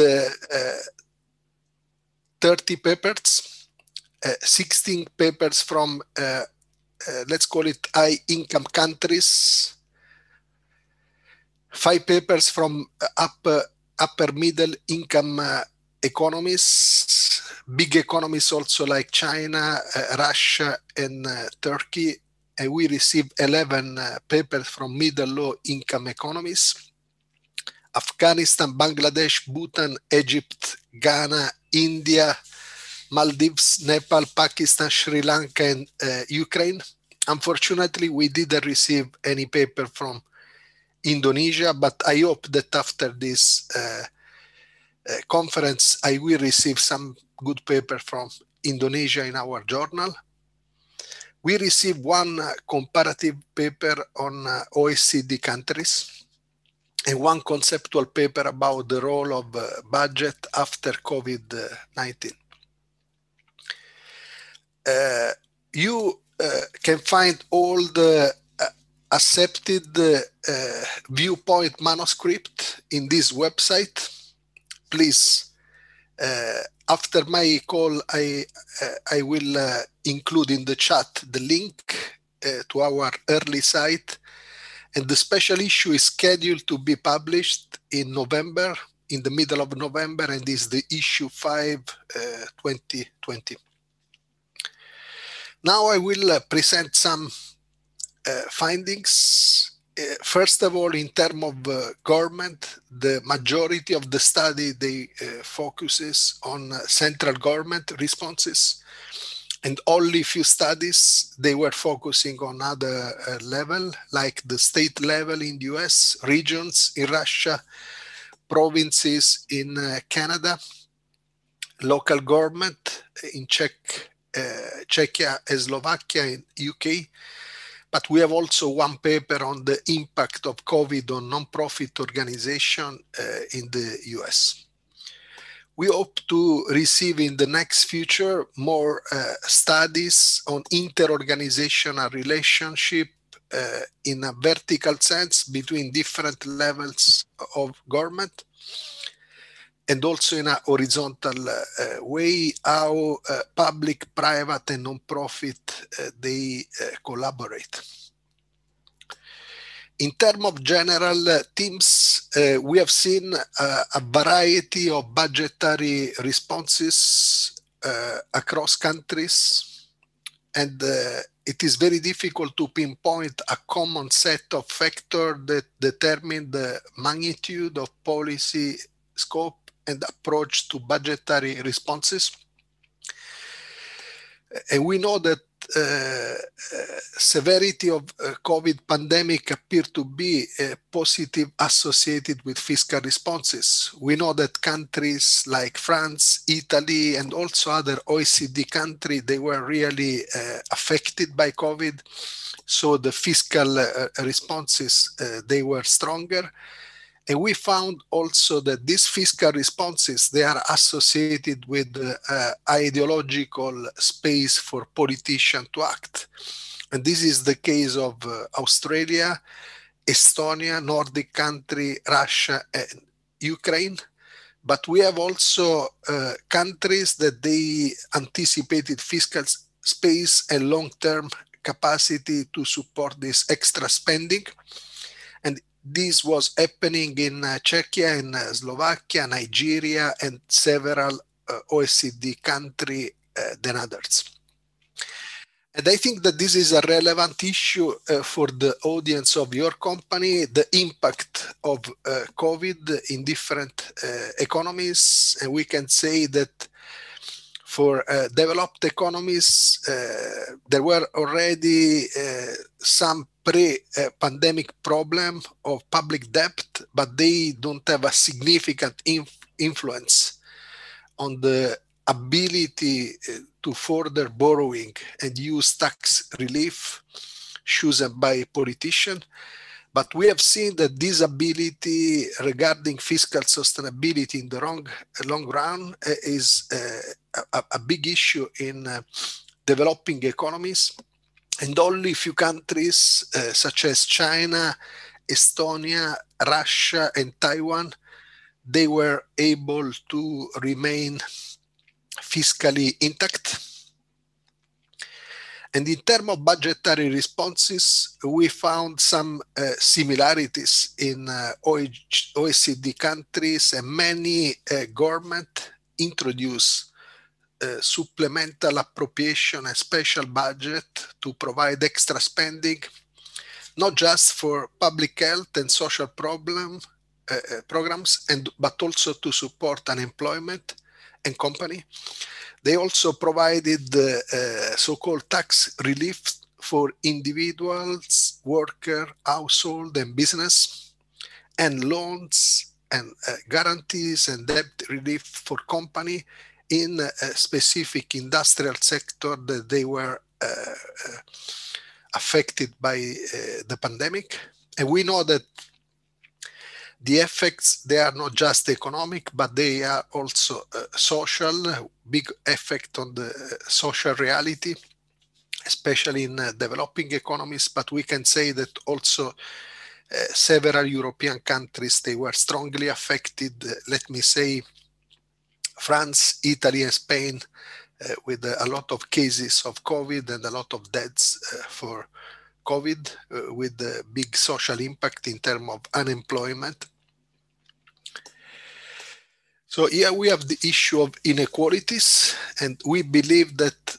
30 papers, 16 papers from, let's call it high income countries, 5 papers from upper middle income economies, big economies also like China, Russia, and Turkey. And we received 11 papers from middle low income economies: Afghanistan, Bangladesh, Bhutan, Egypt, Ghana, India, Maldives, Nepal, Pakistan, Sri Lanka, and Ukraine. Unfortunately, we didn't receive any paper from Indonesia, but I hope that after this conference, I will receive some good paper from Indonesia in our journal. We received one comparative paper on OECD countries and one conceptual paper about the role of budget after COVID-19. You can find all the accepted viewpoint manuscript in this website. Please, after my call, I will include in the chat the link to our early site, and the special issue is scheduled to be published in November, in the middle of November, and is the issue 5, 2020. Now I will present some findings. First of all, in terms of government, the majority of the study, they focuses on central government responses, and only few studies, they were focusing on other level, like the state level in the US, regions in Russia, provinces in Canada, local government in Czechia and Slovakia in UK, but we have also one paper on the impact of COVID on non-profit organization in the US. We hope to receive in the next future more studies on inter-organizational relationship in a vertical sense between different levels of government, and also in a horizontal way, how public, private, and non-profit they collaborate. In terms of general themes, we have seen a variety of budgetary responses across countries, and it is very difficult to pinpoint a common set of factors that determine the magnitude of policy scope and approach to budgetary responses. And we know that severity of COVID pandemic appear to be positive associated with fiscal responses. We know that countries like France, Italy, and also other OECD countries, they were really affected by COVID. So the fiscal responses, they were stronger. And we found also that these fiscal responses, they are associated with ideological space for politicians to act. And this is the case of Australia, Estonia, Nordic country, Russia, and Ukraine. But we have also countries that they anticipated fiscal space and long-term capacity to support this extra spending. And this was happening in Czechia, in Slovakia, Nigeria, and several OECD countries than others. And I think that this is a relevant issue for the audience of your company, the impact of COVID in different economies. And we can say that for developed economies, there were already some pre-pandemic problem of public debt, but they don't have a significant influence on the ability to further borrowing and use tax relief chosen by politicians. But we have seen that this ability regarding fiscal sustainability in the long run is a big issue in developing economies. And only few countries such as China, Estonia, Russia, and Taiwan, they were able to remain fiscally intact. And in terms of budgetary responses, we found some similarities in OECD countries, and many governments introduced supplemental appropriation and special budget to provide extra spending, not just for public health and social programs, but also to support unemployment and company. They also provided so-called tax relief for individuals, worker, household, and business, and loans and guarantees and debt relief for company in a specific industrial sector that they were affected by the pandemic. And we know that the effects, they are not just economic, but they are also social, big effect on the social reality, especially in developing economies. But we can say that also several European countries, they were strongly affected. Let me say France, Italy, and Spain, with a lot of cases of COVID and a lot of deaths for COVID, with the big social impact in terms of unemployment. So here we have the issue of inequalities, and we believe that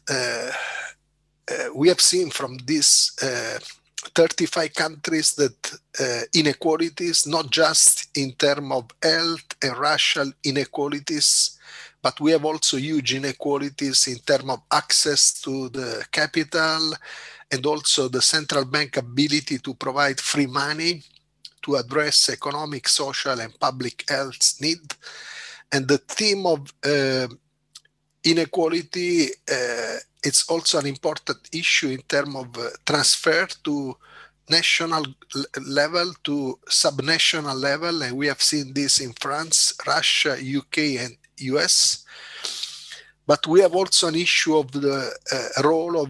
we have seen from these 35 countries that inequalities, not just in terms of health and racial inequalities, but we have also huge inequalities in terms of access to the capital and also the central bank ability to provide free money to address economic, social, and public health needs. And the theme of inequality it's also an important issue in terms of transfer to national level to subnational level, and we have seen this in France, Russia, UK, and US. But we have also an issue of the role of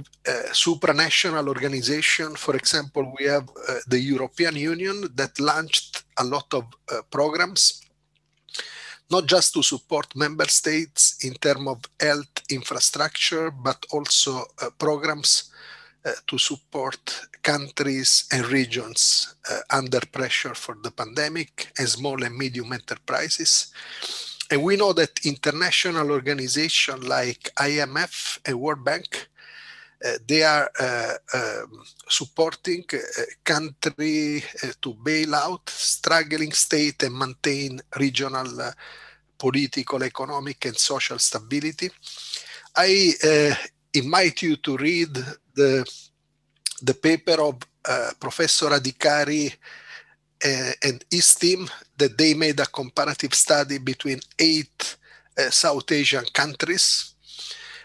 supranational organization. For example, we have the European Union that launched a lot of programs, not just to support member states in terms of health infrastructure, but also programs to support countries and regions under pressure for the pandemic, and small and medium enterprises. And we know that international organizations like IMF and World Bank, they are supporting country to bail out struggling state and maintain regional political, economic, and social stability. I invite you to read the paper of Professor Adhikari and his team, that they made a comparative study between 8 South Asian countries.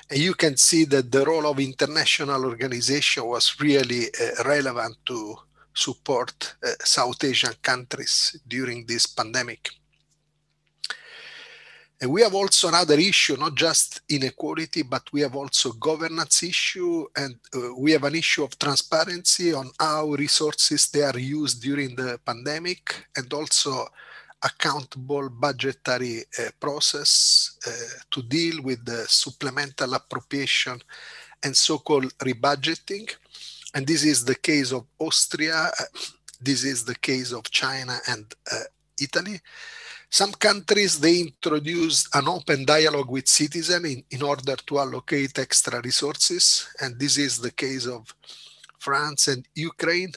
And you can see that the role of international organization was really relevant to support South Asian countries during this pandemic. And we have also another issue, not just inequality, but we have also governance issue, and we have an issue of transparency on how resources they are used during the pandemic, and also accountable budgetary process to deal with the supplemental appropriation and so-called rebudgeting. And this is the case of Austria, this is the case of China and Italy. Some countries, they introduced an open dialogue with citizens in order to allocate extra resources. And this is the case of France and Ukraine.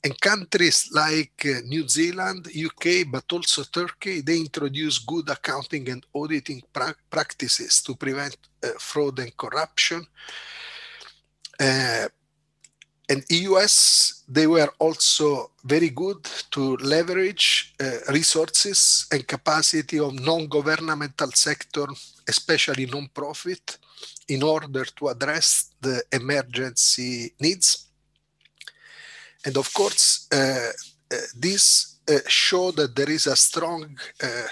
And countries like New Zealand, UK, but also Turkey, they introduce good accounting and auditing practices to prevent fraud and corruption. And US, they were also very good to leverage resources and capacity of non-governmental sector, especially non-profit, in order to address the emergency needs. And of course, this show that there is a strong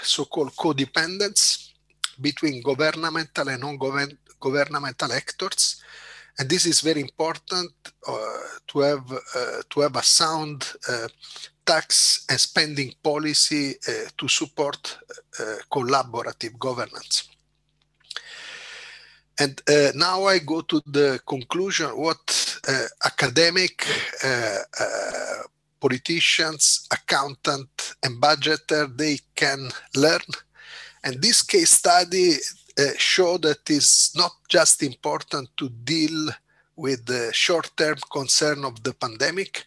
so-called codependence between governmental and non-governmental actors. And this is very important to have a sound tax and spending policy to support collaborative governance. And now I go to the conclusion, what academic, politicians, accountant, and budgeter, they can learn. And this case study show that it's not just important to deal with the short-term concern of the pandemic,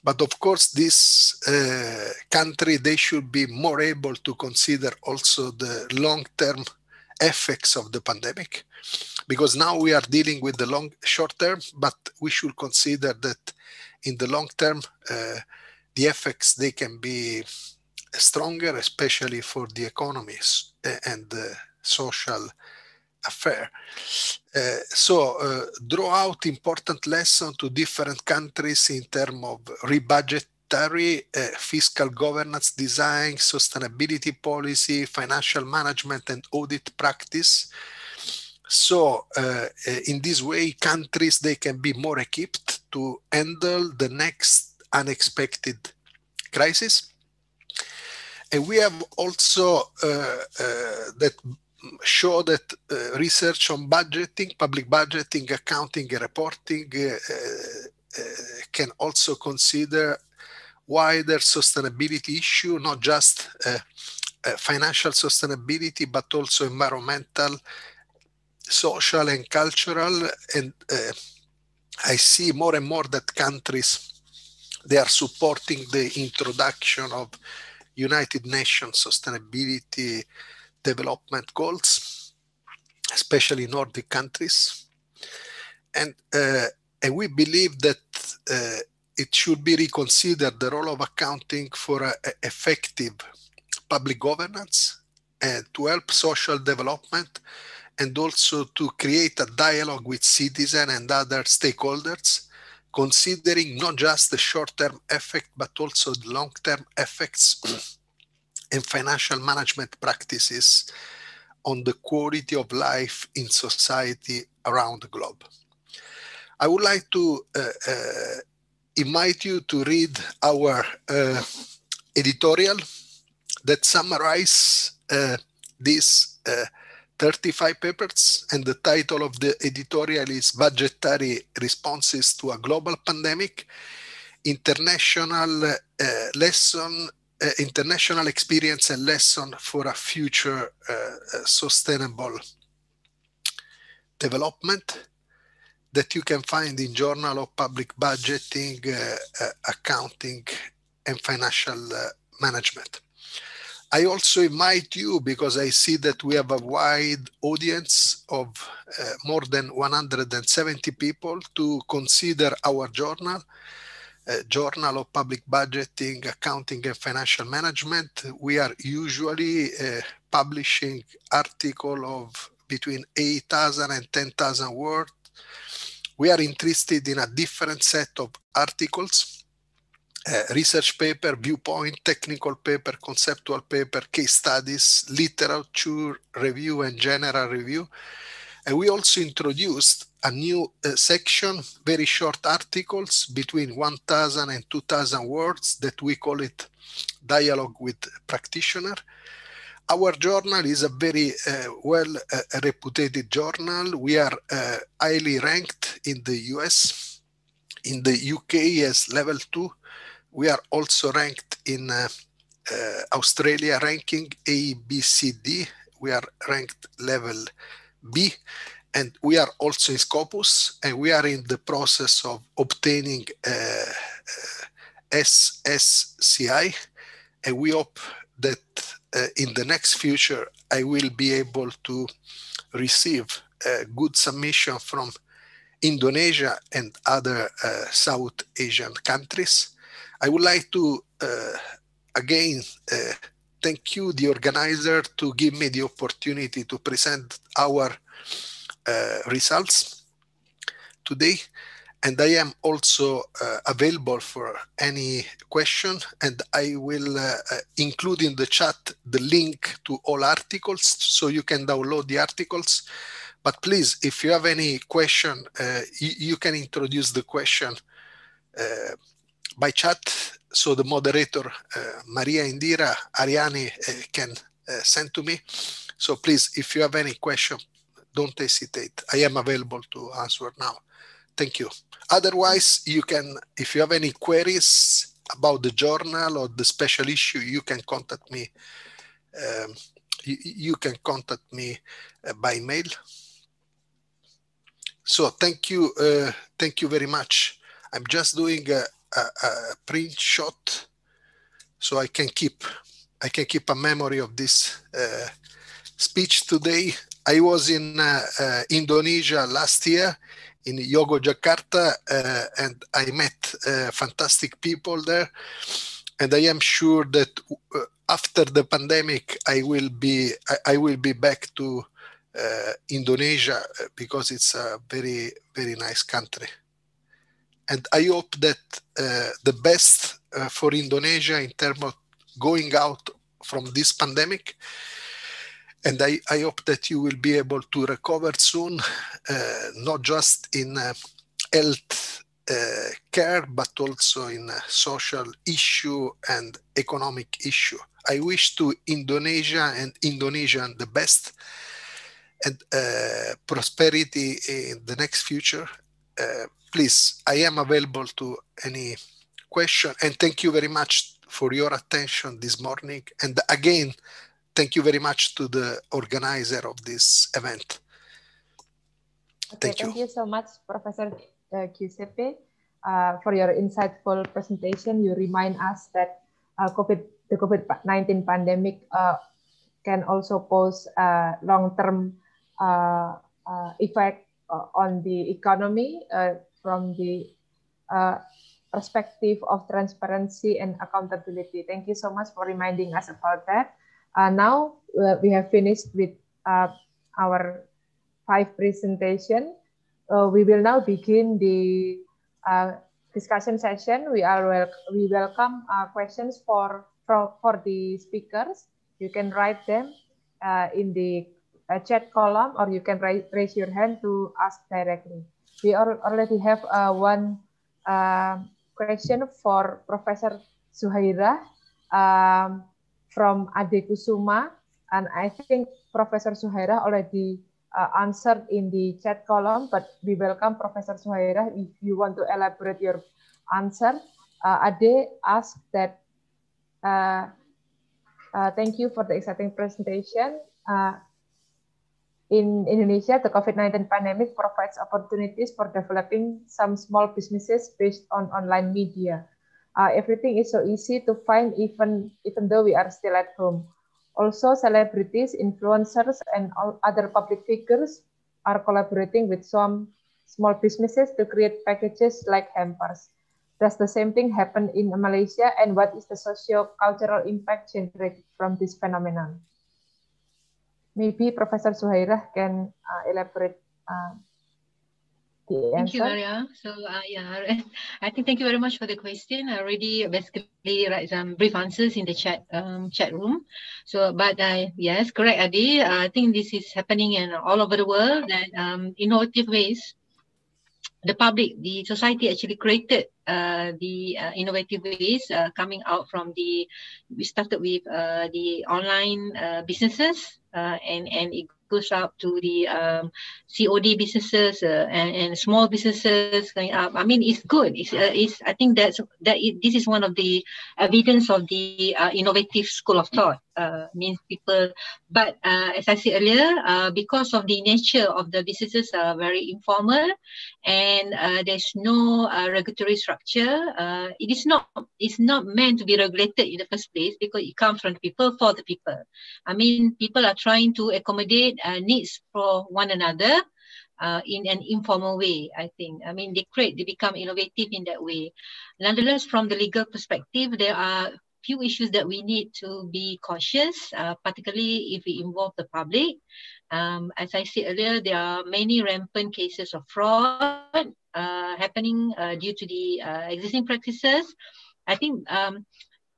but of course this country, they should be more able to consider also the long-term effects of the pandemic, because now we are dealing with the short term, but we should consider that in the long term, the effects, they can be stronger, especially for the economies and the social affair. So draw out important lessons to different countries in terms of rebudgetary, fiscal governance design, sustainability policy, financial management, and audit practice. So in this way, countries, they can be more equipped to handle the next unexpected crisis. And we have also that show that research on budgeting, public budgeting, accounting, and reporting can also consider wider sustainability issue, not just financial sustainability, but also environmental, social, and cultural. And I see more and more that countries, they are supporting the introduction of United Nations Sustainability Development Goals, especially Nordic countries. And we believe that it should be reconsidered, the role of accounting for effective public governance and to help social development and also to create a dialogue with citizens and other stakeholders, considering not just the short-term effect, but also the long-term effects and financial management practices on the quality of life in society around the globe. I would like to invite you to read our editorial that summarize these 35 papers, and the title of the editorial is Budgetary Responses to a Global Pandemic, International International Experience and Lesson for a Future Sustainable Development, that you can find in Journal of Public Budgeting, Accounting and Financial Management. I also invite you, because I see that we have a wide audience of more than 170 people, to consider our journal, Journal of Public Budgeting, Accounting and Financial Management. We are usually publishing articles of between 8,000 and 10,000 words. We are interested in a different set of articles, research paper, viewpoint, technical paper, conceptual paper, case studies, literature review, and general review. And we also introduced a new section, very short articles between 1,000 and 2,000 words, that we call it Dialogue with Practitioner. Our journal is a very well-reputed journal. We are highly ranked in the US, in the UK as level 2. We are also ranked in Australia ranking A, B, C, D. We are ranked level B, and we are also in Scopus, and we are in the process of obtaining SSCI, and we hope that in the next future I will be able to receive a good submission from Indonesia and other South Asian countries. I would like to again thank you, the organizer, to give me the opportunity to present our results today. And I am also available for any question, and I will include in the chat the link to all articles, so you can download the articles. But please, if you have any question, you can introduce the question by chat, so the moderator, Maria Indira Ariani, can send to me. So please, if you have any question, don't hesitate. I am available to answer now. Thank you. Otherwise, you can, if you have any queries about the journal or the special issue, you can contact me. You can contact me by mail. So thank you very much. I'm just doing a print shot, so I can keep a memory of this speech today. I was in Indonesia last year, in Yogyakarta, and I met fantastic people there. And I am sure that after the pandemic, I will be back to Indonesia, because it's a very, very nice country. And I hope that the best for Indonesia in terms of going out from this pandemic. And I hope that you will be able to recover soon, not just in health care, but also in social issue and economic issue. I wish to Indonesia and Indonesian the best, and prosperity in the next future. Please, I am available to any question, and thank you very much for your attention this morning. And again, thank you very much to the organizer of this event. Okay, thank you so much, Professor Giuseppe, for your insightful presentation. You remind us that the COVID-19 pandemic can also pose long-term effect on the economy from the perspective of transparency and accountability. Thank you so much for reminding us about that. Now we have finished with our 5 presentation. We will now begin the discussion session. We welcome questions for the speakers. You can write them in the chat column, or you can raise your hand to ask directly. We already have one question for Professor Zuhairah from Ade Kusuma, and I think Professor Zuhairah already answered in the chat column, but we welcome Professor Zuhairah if you want to elaborate your answer. Ade asked that, thank you for the exciting presentation. In Indonesia, the COVID-19 pandemic provides opportunities for developing some small businesses based on online media. Everything is so easy to find even though we are still at home. Also, celebrities, influencers, and all other public figures are collaborating with some small businesses to create packages like hampers. Does the same thing happen in Malaysia, and what is the socio-cultural impact generated from this phenomenon? Maybe Professor Zuhairah can elaborate the answer. Thank you, Maria. So yeah, I think thank you very much for the question. I already basically write some brief answers in the chat room. So, but yes, correct, Adi. I think this is happening in all over the world, that innovative ways. The public, the society actually created the innovative ways coming out from we started with the online businesses, and it goes up to the COD businesses and small businesses going up. I mean, it's good. I think this is one of the evidence of the innovative school of thought. Means people, but as I said earlier, because of the nature of the businesses are very informal, and there's no regulatory structure. It's not meant to be regulated in the first place, because it comes from the people for the people. I mean, people are trying to accommodate needs for one another in an informal way, I think. I mean, they become innovative in that way. Nonetheless, from the legal perspective, there are few issues that we need to be cautious, particularly if we involve the public. As I said earlier, there are many rampant cases of fraud happening due to the existing practices. I think,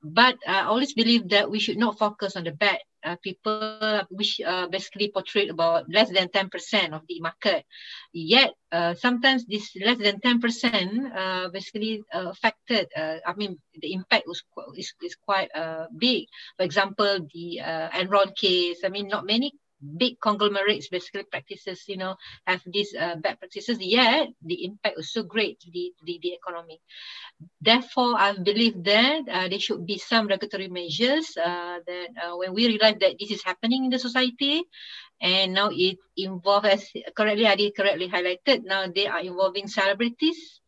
but I always believe that we should not focus on the bad people, which basically portrayed about less than 10% of the market. Yet, sometimes this less than 10% basically affected, I mean, the impact is quite big. For example, the Enron case, I mean, not many big conglomerates basically practices, have these bad practices, yet the impact was so great to the economy. Therefore, I believe that there should be some regulatory measures that when we realize that this is happening in the society, and now it involves, as Adi correctly highlighted, now they are involving celebrities,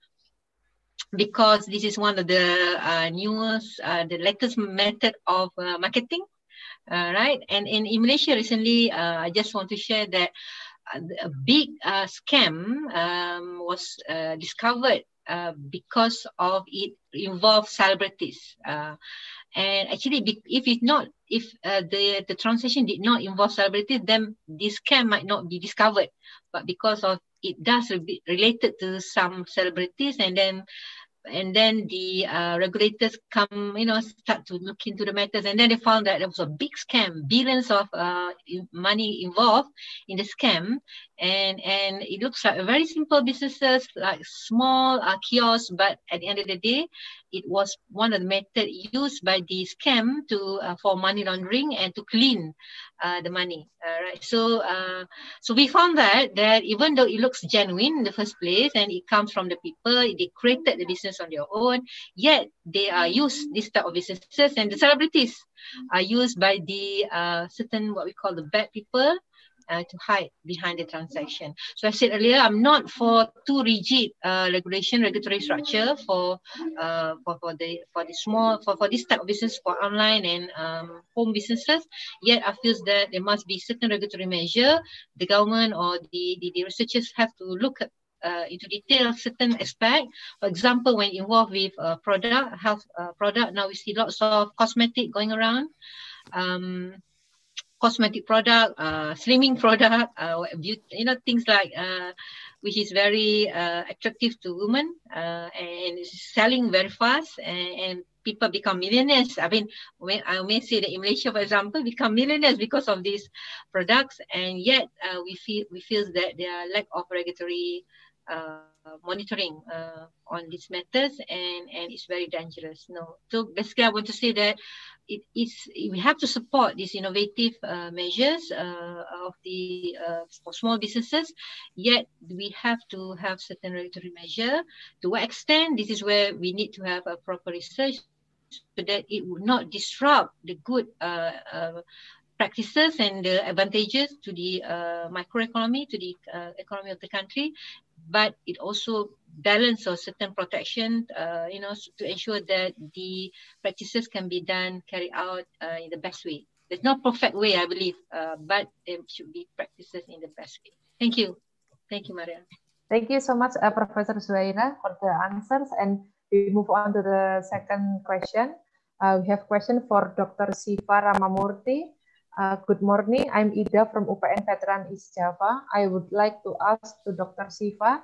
because this is one of the newest, the latest method of marketing, right? And in Malaysia recently, I just want to share that a big scam was discovered because of it involves celebrities. And actually, if the transaction did not involve celebrities, then this scam might not be discovered. But because of it does related to some celebrities, and then the regulators come, start to look into the matters, and then they found that there was a big scam, billions of money involved in the scam, and it looks like very simple businesses, like small kiosks, but at the end of the day, it was one of the methods used by the scam for money laundering and to clean the money. Right. So we found that even though it looks genuine in the first place, and it comes from the people, they created the business on their own, yet they are used, this type of businesses, and the celebrities are used by the certain, what we call the bad people, to hide behind the transaction. So I said earlier, I'm not for too rigid regulatory structure for this type of business, for online and home businesses. Yet I feel that there must be certain regulatory measure. The government or the researchers have to look at into detail certain aspect. For example, when involved with health product, now we see lots of cosmetic going around. cosmetic product, slimming product, things like which is very attractive to women and is selling very fast, and people become millionaires. I mean, I may say that in Malaysia, for example, become millionaires because of these products, and yet we feel that there are lack of regulatory monitoring on these matters, and it's very dangerous. No, so basically, I want to say that we have to support these innovative measures of the for small businesses. Yet we have to have certain regulatory measure. To what extent? This is where we need to have a proper research so that it would not disrupt the good practices and the advantages to the microeconomy, to the economy of the country, but it also balance a certain protection, to ensure that the practices can be done, carried out in the best way. There's no perfect way, I believe, but there should be practices in the best way. Thank you. Thank you, Maria. Thank you so much, Professor Zuhaira, for the answers. And we move on to the second question. We have a question for Dr. Sifa Ramamurthy. Good morning, I'm Ida from UPN Veteran East Java. I would like to ask to Dr. Sifa.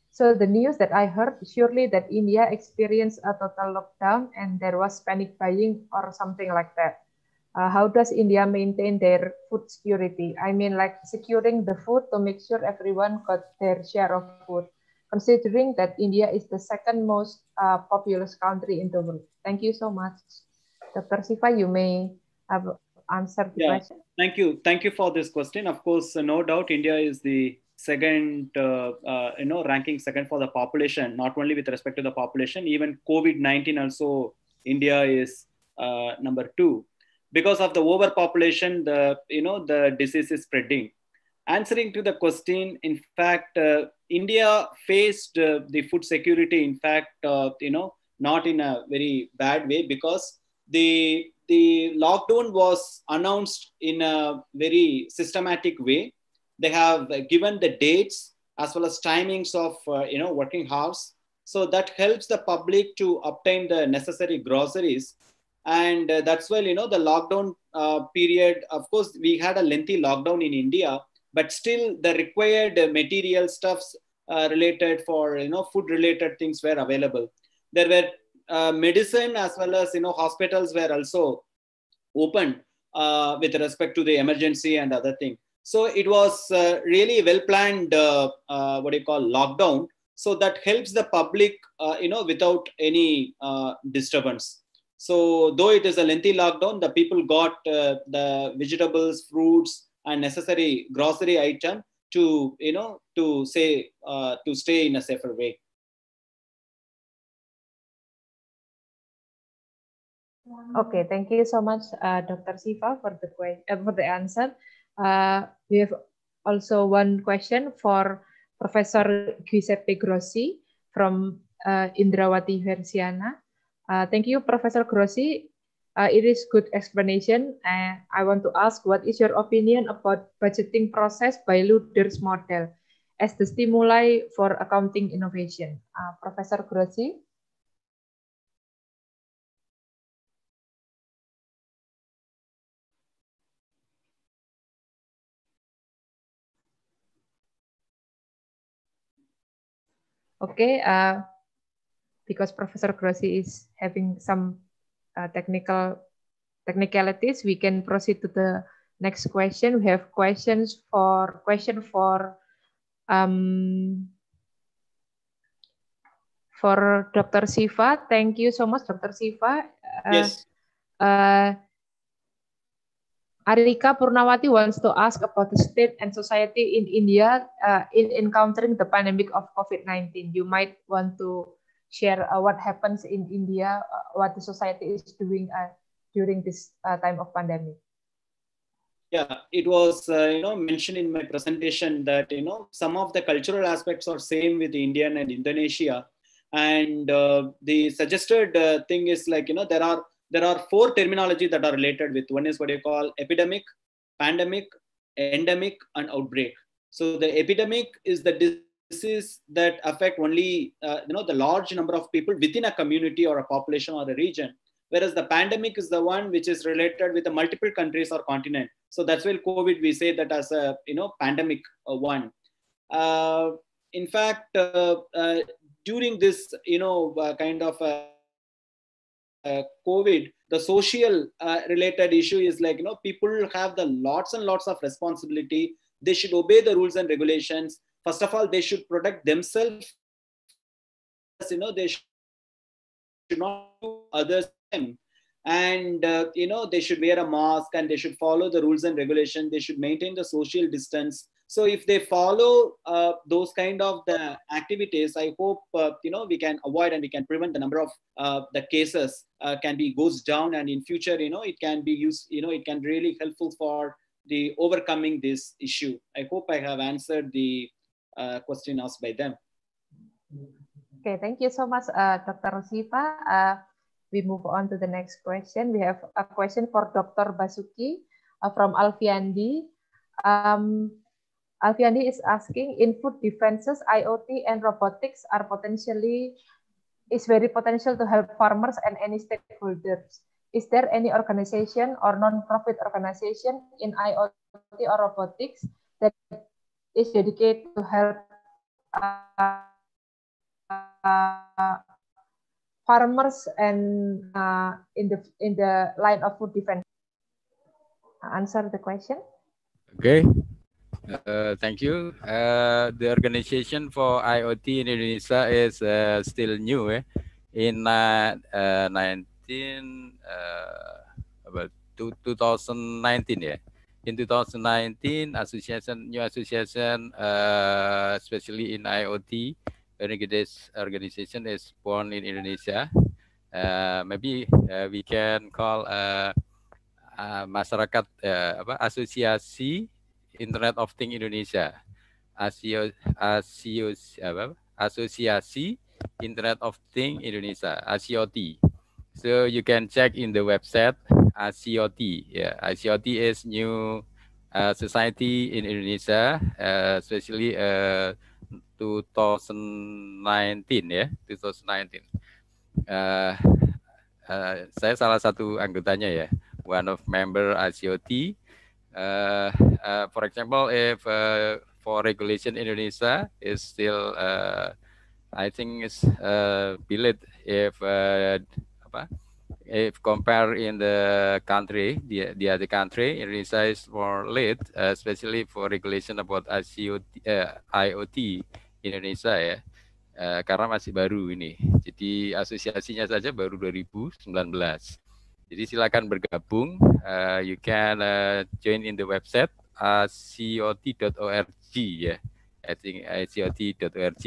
So the news that I heard, surely that India experienced a total lockdown and there was panic buying or something like that. How does India maintain their food security? I mean, like securing the food to make sure everyone got their share of food, considering that India is the second most populous country in the world. Thank you so much. Dr. Sifa, you may have answer the question. Thank you for this question. Of course, no doubt India is the second, ranking second for the population, not only with respect to the population, even COVID-19 also India is number 2. Because of the overpopulation, the disease is spreading. Answering to the question, in fact, India faced the food security, in fact, not in a very bad way, because the lockdown was announced in a very systematic way. They have given the dates as well as timings of working hours, so that helps the public to obtain the necessary groceries. And that's why the lockdown period, of course, we had a lengthy lockdown in India, but still the required material stuffs related for food related things were available. There were medicine as well as hospitals were also open with respect to the emergency and other things. So it was really well planned lockdown, so that helps the public without any disturbance. So though it is a lengthy lockdown, the people got the vegetables, fruits and necessary grocery item to stay in a safer way. Okay, thank you so much, Dr. Sifa, for the answer. We have also one question for Professor Giuseppe Grossi from Indrawati Versiana. Thank you, Professor Grossi. It is good explanation. I want to ask, what is your opinion about budgeting process by Luder's model as the stimuli for accounting innovation? Professor Grossi. Okay, because Professor Grossi is having some technicalities, we can proceed to the next question. We have question for Dr. Sifa. Thank you so much, Dr. Sifa. Yes. Arika Purnawati wants to ask about the state and society in India in encountering the pandemic of COVID-19. You might want to share what happens in India, what the society is doing during this time of pandemic. Yeah, it was mentioned in my presentation that some of the cultural aspects are same with Indian and Indonesia, and the suggested thing is like there are 4 terminology that are related with. One is what you call epidemic, pandemic, endemic, and outbreak. So the epidemic is the disease that affect only the large number of people within a community or a population or a region, whereas the pandemic is the one which is related with the multiple countries or continent. So that's why COVID, we say that as a, pandemic one. In fact, during this, kind of COVID, the social related issue is like, people have the lots and lots of responsibility. They should obey the rules and regulations. First of all, they should protect themselves. They should not do others. And, they should wear a mask and they should follow the rules and regulations. They should maintain the social distance. So if they follow those kind of the activities, I hope, we can avoid and we can prevent the number of the cases goes down. And in future, it can be used, it can really helpful for the overcoming this issue. I hope I have answered the question asked by them. Okay, thank you so much, Dr. Sifa. We move on to the next question. We have a question for Dr. Basuki from Alfiandi. Alfiandi is asking, in food defenses, IoT and robotics are very potential to help farmers and any stakeholders. Is there any organization or non-profit organization in IoT or robotics that is dedicated to help farmers and in the line of food defense? Answer the question. Okay. Thank you. The organization for IoT in Indonesia is still new. In 2019, yeah. In 2019, new association, especially in IoT, organization is born in Indonesia. Maybe we can call masyarakat asosiasi Internet of Things Indonesia, Asosiasi Internet of Things Indonesia, ASIOT. So you can check in the website ASIOT. Yeah, ASIOT is new society in Indonesia, especially 2019 ya, 2019. Saya salah satu anggotanya ya, one of member ASIOT. For example, if for regulation Indonesia is still, I think it's below if compare in the country, the other country, Indonesia is more late, especially for regulation about IoT Indonesia ya, karena masih baru ini. Jadi asosiasinya saja baru 2019. Jadi silakan bergabung. You can join in the website acot.org ya. I think acot.org.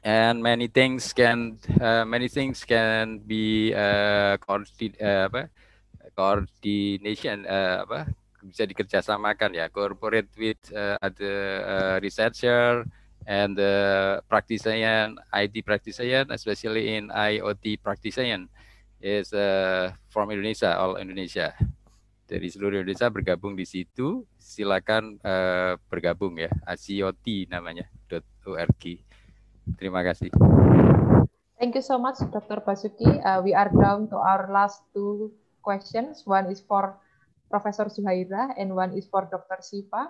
And many things can be coordination bisa dikerjasamakan ya. Corporate with other researcher and the practitioner, IT practitioner, especially in IoT practitioner. Is from Indonesia, all Indonesia. Dari seluruh Indonesia bergabung di situ. Silakan bergabung ya. ASIOT namanya .org. Terima kasih. Thank you so much, Dr. Basuki. We are down to our last two questions. One is for Professor Zuhaira and one is for Dr. Sifa.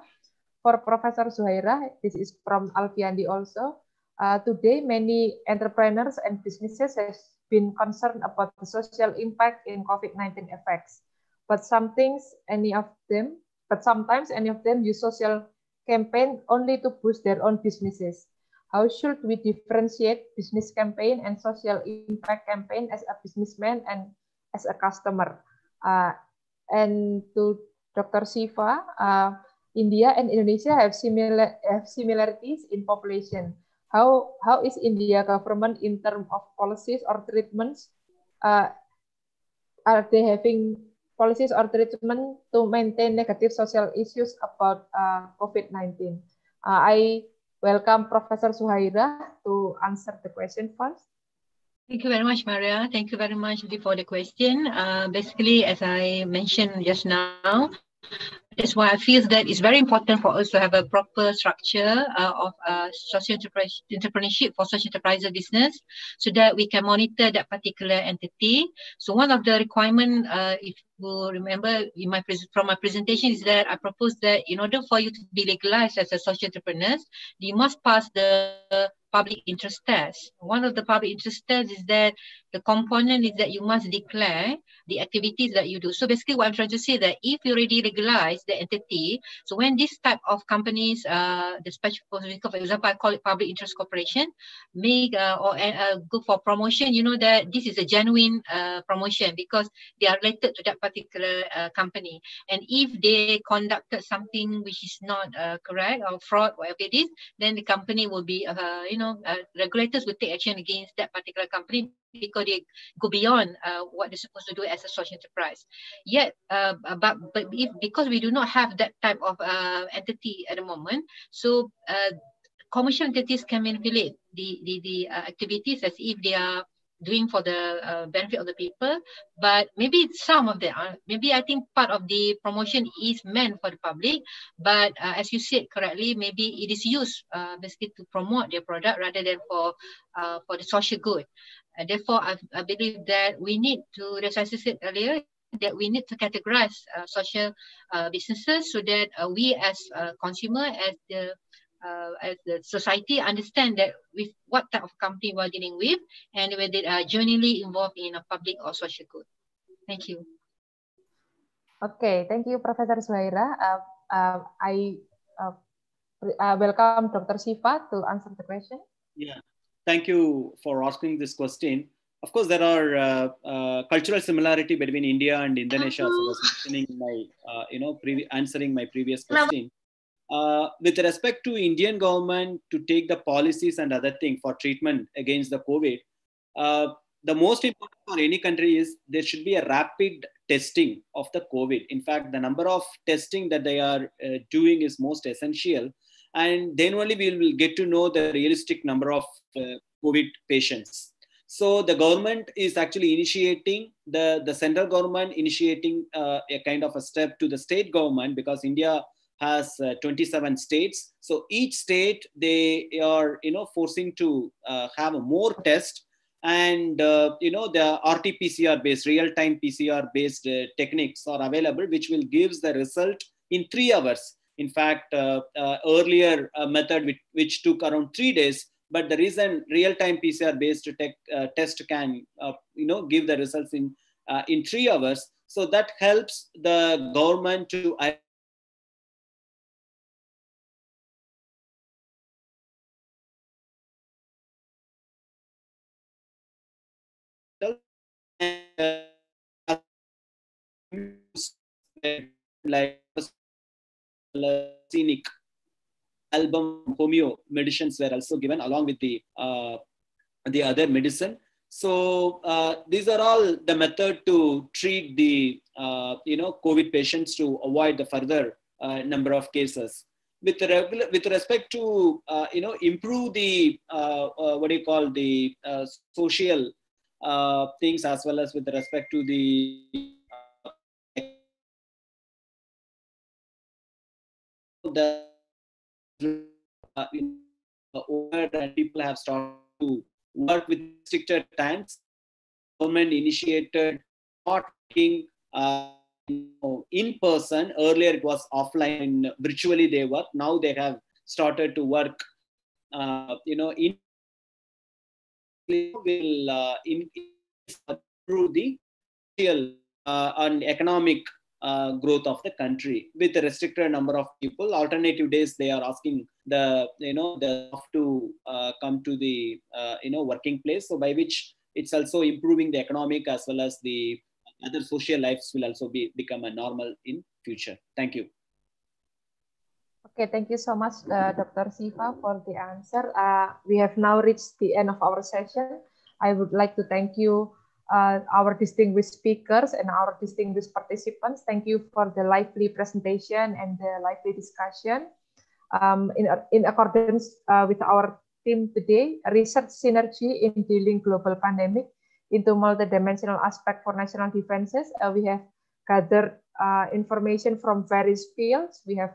For Professor Zuhaira, this is from Alfiandi also. Today, many entrepreneurs and businesses has been concerned about the social impact in COVID-19 effects, but sometimes any of them use social campaign only to boost their own businesses. How should we differentiate business campaign and social impact campaign as a businessman and as a customer? And to Dr. Sifa, India and Indonesia have similarities in population. How is India government in terms of policies or treatments? Are they having policies or treatment to maintain negative social issues about COVID-19? I welcome Professor Zuhaira to answer the question first. Thank you very much, Maria. Thank you very much for the question. Basically, as I mentioned just now, that's why I feel that it's very important for us to have a proper structure of social entrepreneurship for social enterprise business, so that we can monitor that particular entity. So one of the requirements, if who remember in my from my presentation is that I proposed that in order for you to be legalized as a social entrepreneur, you must pass the public interest test. One of the public interest tests is that the component is that you must declare the activities that you do. So basically what I'm trying to say that if you already legalize the entity, so when this type of companies, the special, for example, I call it public interest corporation, make go for promotion, you know that this is a genuine promotion because they are related to that particular company. And if they conducted something which is not correct or fraud, whatever it is, then the company will be, regulators will take action against that particular company because they go beyond what they're supposed to do as a social enterprise. Yet, but if, because we do not have that type of entity at the moment, so commercial entities can manipulate the activities as if they are doing for the benefit of the people, but maybe some of them are, maybe I think part of the promotion is meant for the public, but as you said correctly, maybe it is used basically to promote their product rather than for the social good. Therefore, I believe that we need to, as I said earlier, that we need to categorize social businesses so that we as consumer, as the society understand that with what type of company we're dealing with and whether they are genuinely involved in a public or social good. Thank you. Okay, thank you, Professor Zuhaira. I welcome Dr. Sifa to answer the question. Yeah, thank you for asking this question. Of course, there are cultural similarity between India and Indonesia, as I was mentioning in my, answering my previous question. With respect to Indian government to take the policies and other things for treatment against the COVID, the most important for any country is there should be a rapid testing of the COVID. In fact, the number of testing that they are doing is most essential. And then only we will get to know the realistic number of COVID patients. So the government is actually initiating, the central government initiating a kind of a step to the state government, because India has 27 states. So each state, they are, forcing to have a more test, and, the RT-PCR based, real-time PCR based techniques are available, which will give the result in 3 hours. In fact, earlier method which took around 3 days, but the reason real-time PCR based test can, give the results in 3 hours. So that helps the government to like scenic album homeo medicines were also given along with the other medicine. So these are all the method to treat the COVID patients to avoid the further number of cases. With respect to improve the social things, as well as with respect to the and people have started to work with restricted times. Government initiated not working in person. Earlier it was offline, virtually they work. Now they have started to work, in will improve the social and economic growth of the country. With a restricted number of people, alternative days they are asking the staff to come to the working place. So by which it's also improving the economic as well as the other social lives will also become a normal in future. Thank you. Okay, thank you so much, Dr. Sifa, for the answer. We have now reached the end of our session. I would like to thank you, our distinguished speakers and our distinguished participants. Thank you for the lively presentation and the lively discussion. In accordance with our theme today, research synergy in dealing global pandemic into multidimensional aspect for national defenses. We have gathered information from various fields. We have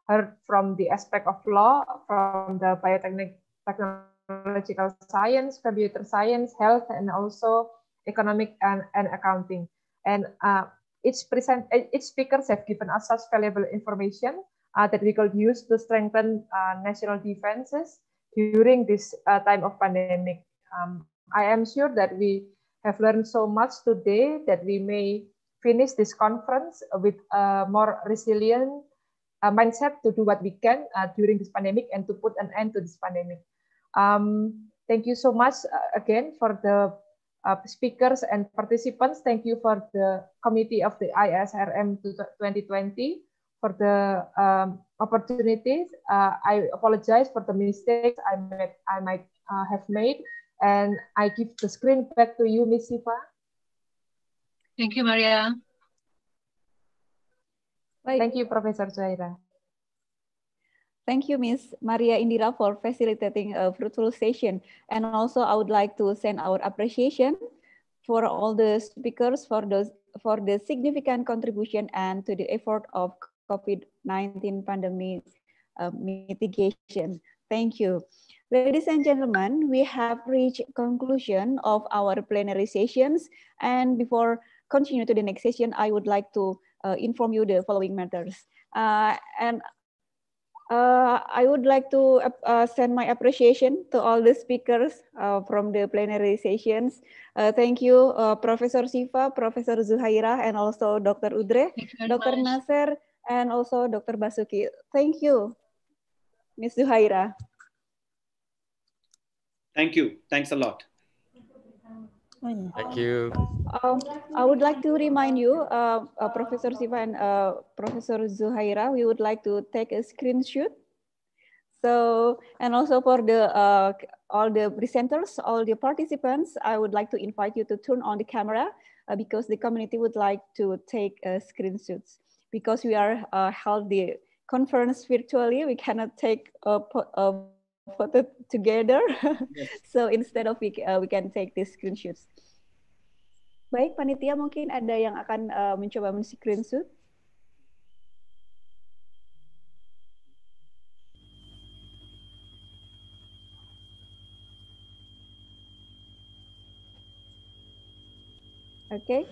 heard from the aspect of law, from the technological science, computer science, health, and also economic and accounting. And each speakers have given us such valuable information that we could use to strengthen national defenses during this time of pandemic. I am sure that we have learned so much today that we may finish this conference with a more resilient mindset to do what we can during this pandemic and to put an end to this pandemic. Thank you so much again for the speakers and participants. Thank you for the committee of the ISRM 2020 for the opportunities. I apologize for the mistakes I might have made, and I give the screen back to you, Ms. Sifa. Thank you, Maria. Thank you, Professor Zaira. Thank you, Ms. Maria Indira, for facilitating a fruitful session. And also, I would like to send our appreciation for all the speakers for the significant contribution and to the effort of COVID-19 pandemic mitigation. Thank you. Ladies and gentlemen, we have reached conclusion of our plenary sessions. And before continue to the next session, I would like to inform you the following matters. I would like to send my appreciation to all the speakers from the plenary sessions. Thank you, Professor Sifa, Professor Zuhaira, and also Dr. Udre, Dr. Nasser, and also Dr. Basuki. Thank you, Ms. Zuhaira. Thank you. Thanks a lot. Thank you. I would like to remind you, Professor Sifa and Professor Zuhaira, we would like to take a screenshot. So, and also for the all the presenters, all the participants, I would like to invite you to turn on the camera because the community would like to take screenshots. Because we are held the conference virtually, we cannot take a photo together. Yes. So instead of we can take these screenshots. Baik, panitia mungkin ada yang akan mencoba men-screenshot. Okay,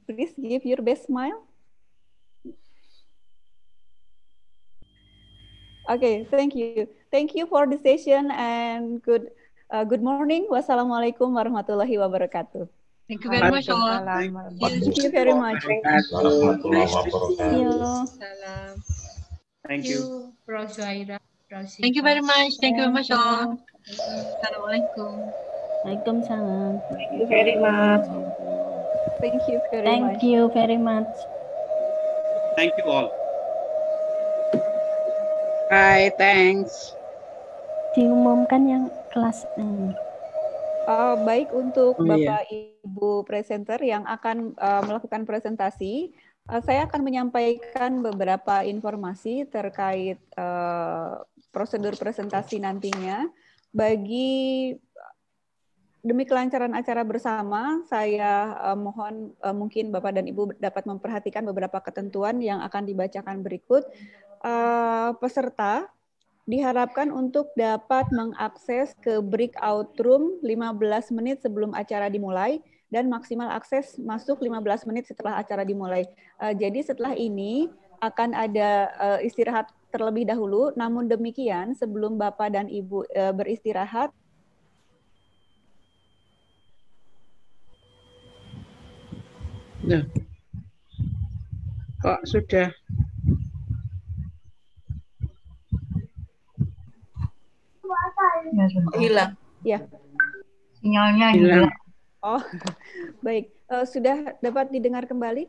please give your best smile. Okay, thank you. Thank you for the session and good morning. Wassalamualaikum warahmatullahi wabarakatuh. Thank you very much, all. Thank you very much. Thank you. Prof. Zaira. Thank you very much. Thank you very much, all. Assalamualaikum. Waalaikumsalam. Thank you very much. Thank you very much. Thank you very much. Thank you all. Bye, thanks. Diumumkan yang kelas ini. Baik untuk Oh, iya. Bapak Ibu presenter yang akan melakukan presentasi, saya akan menyampaikan beberapa informasi terkait prosedur presentasi nantinya. Demi kelancaran acara bersama, saya mohon mungkin Bapak dan Ibu dapat memperhatikan beberapa ketentuan yang akan dibacakan berikut. Peserta diharapkan untuk dapat mengakses ke breakout room 15 menit sebelum acara dimulai dan maksimal akses masuk 15 menit setelah acara dimulai. Jadi setelah ini akan ada istirahat terlebih dahulu, namun demikian sebelum Bapak dan Ibu beristirahat, Nah, kok sudah hilang? Ya. Sinyalnya hilang. Oh, baik. Sudah dapat didengar kembali?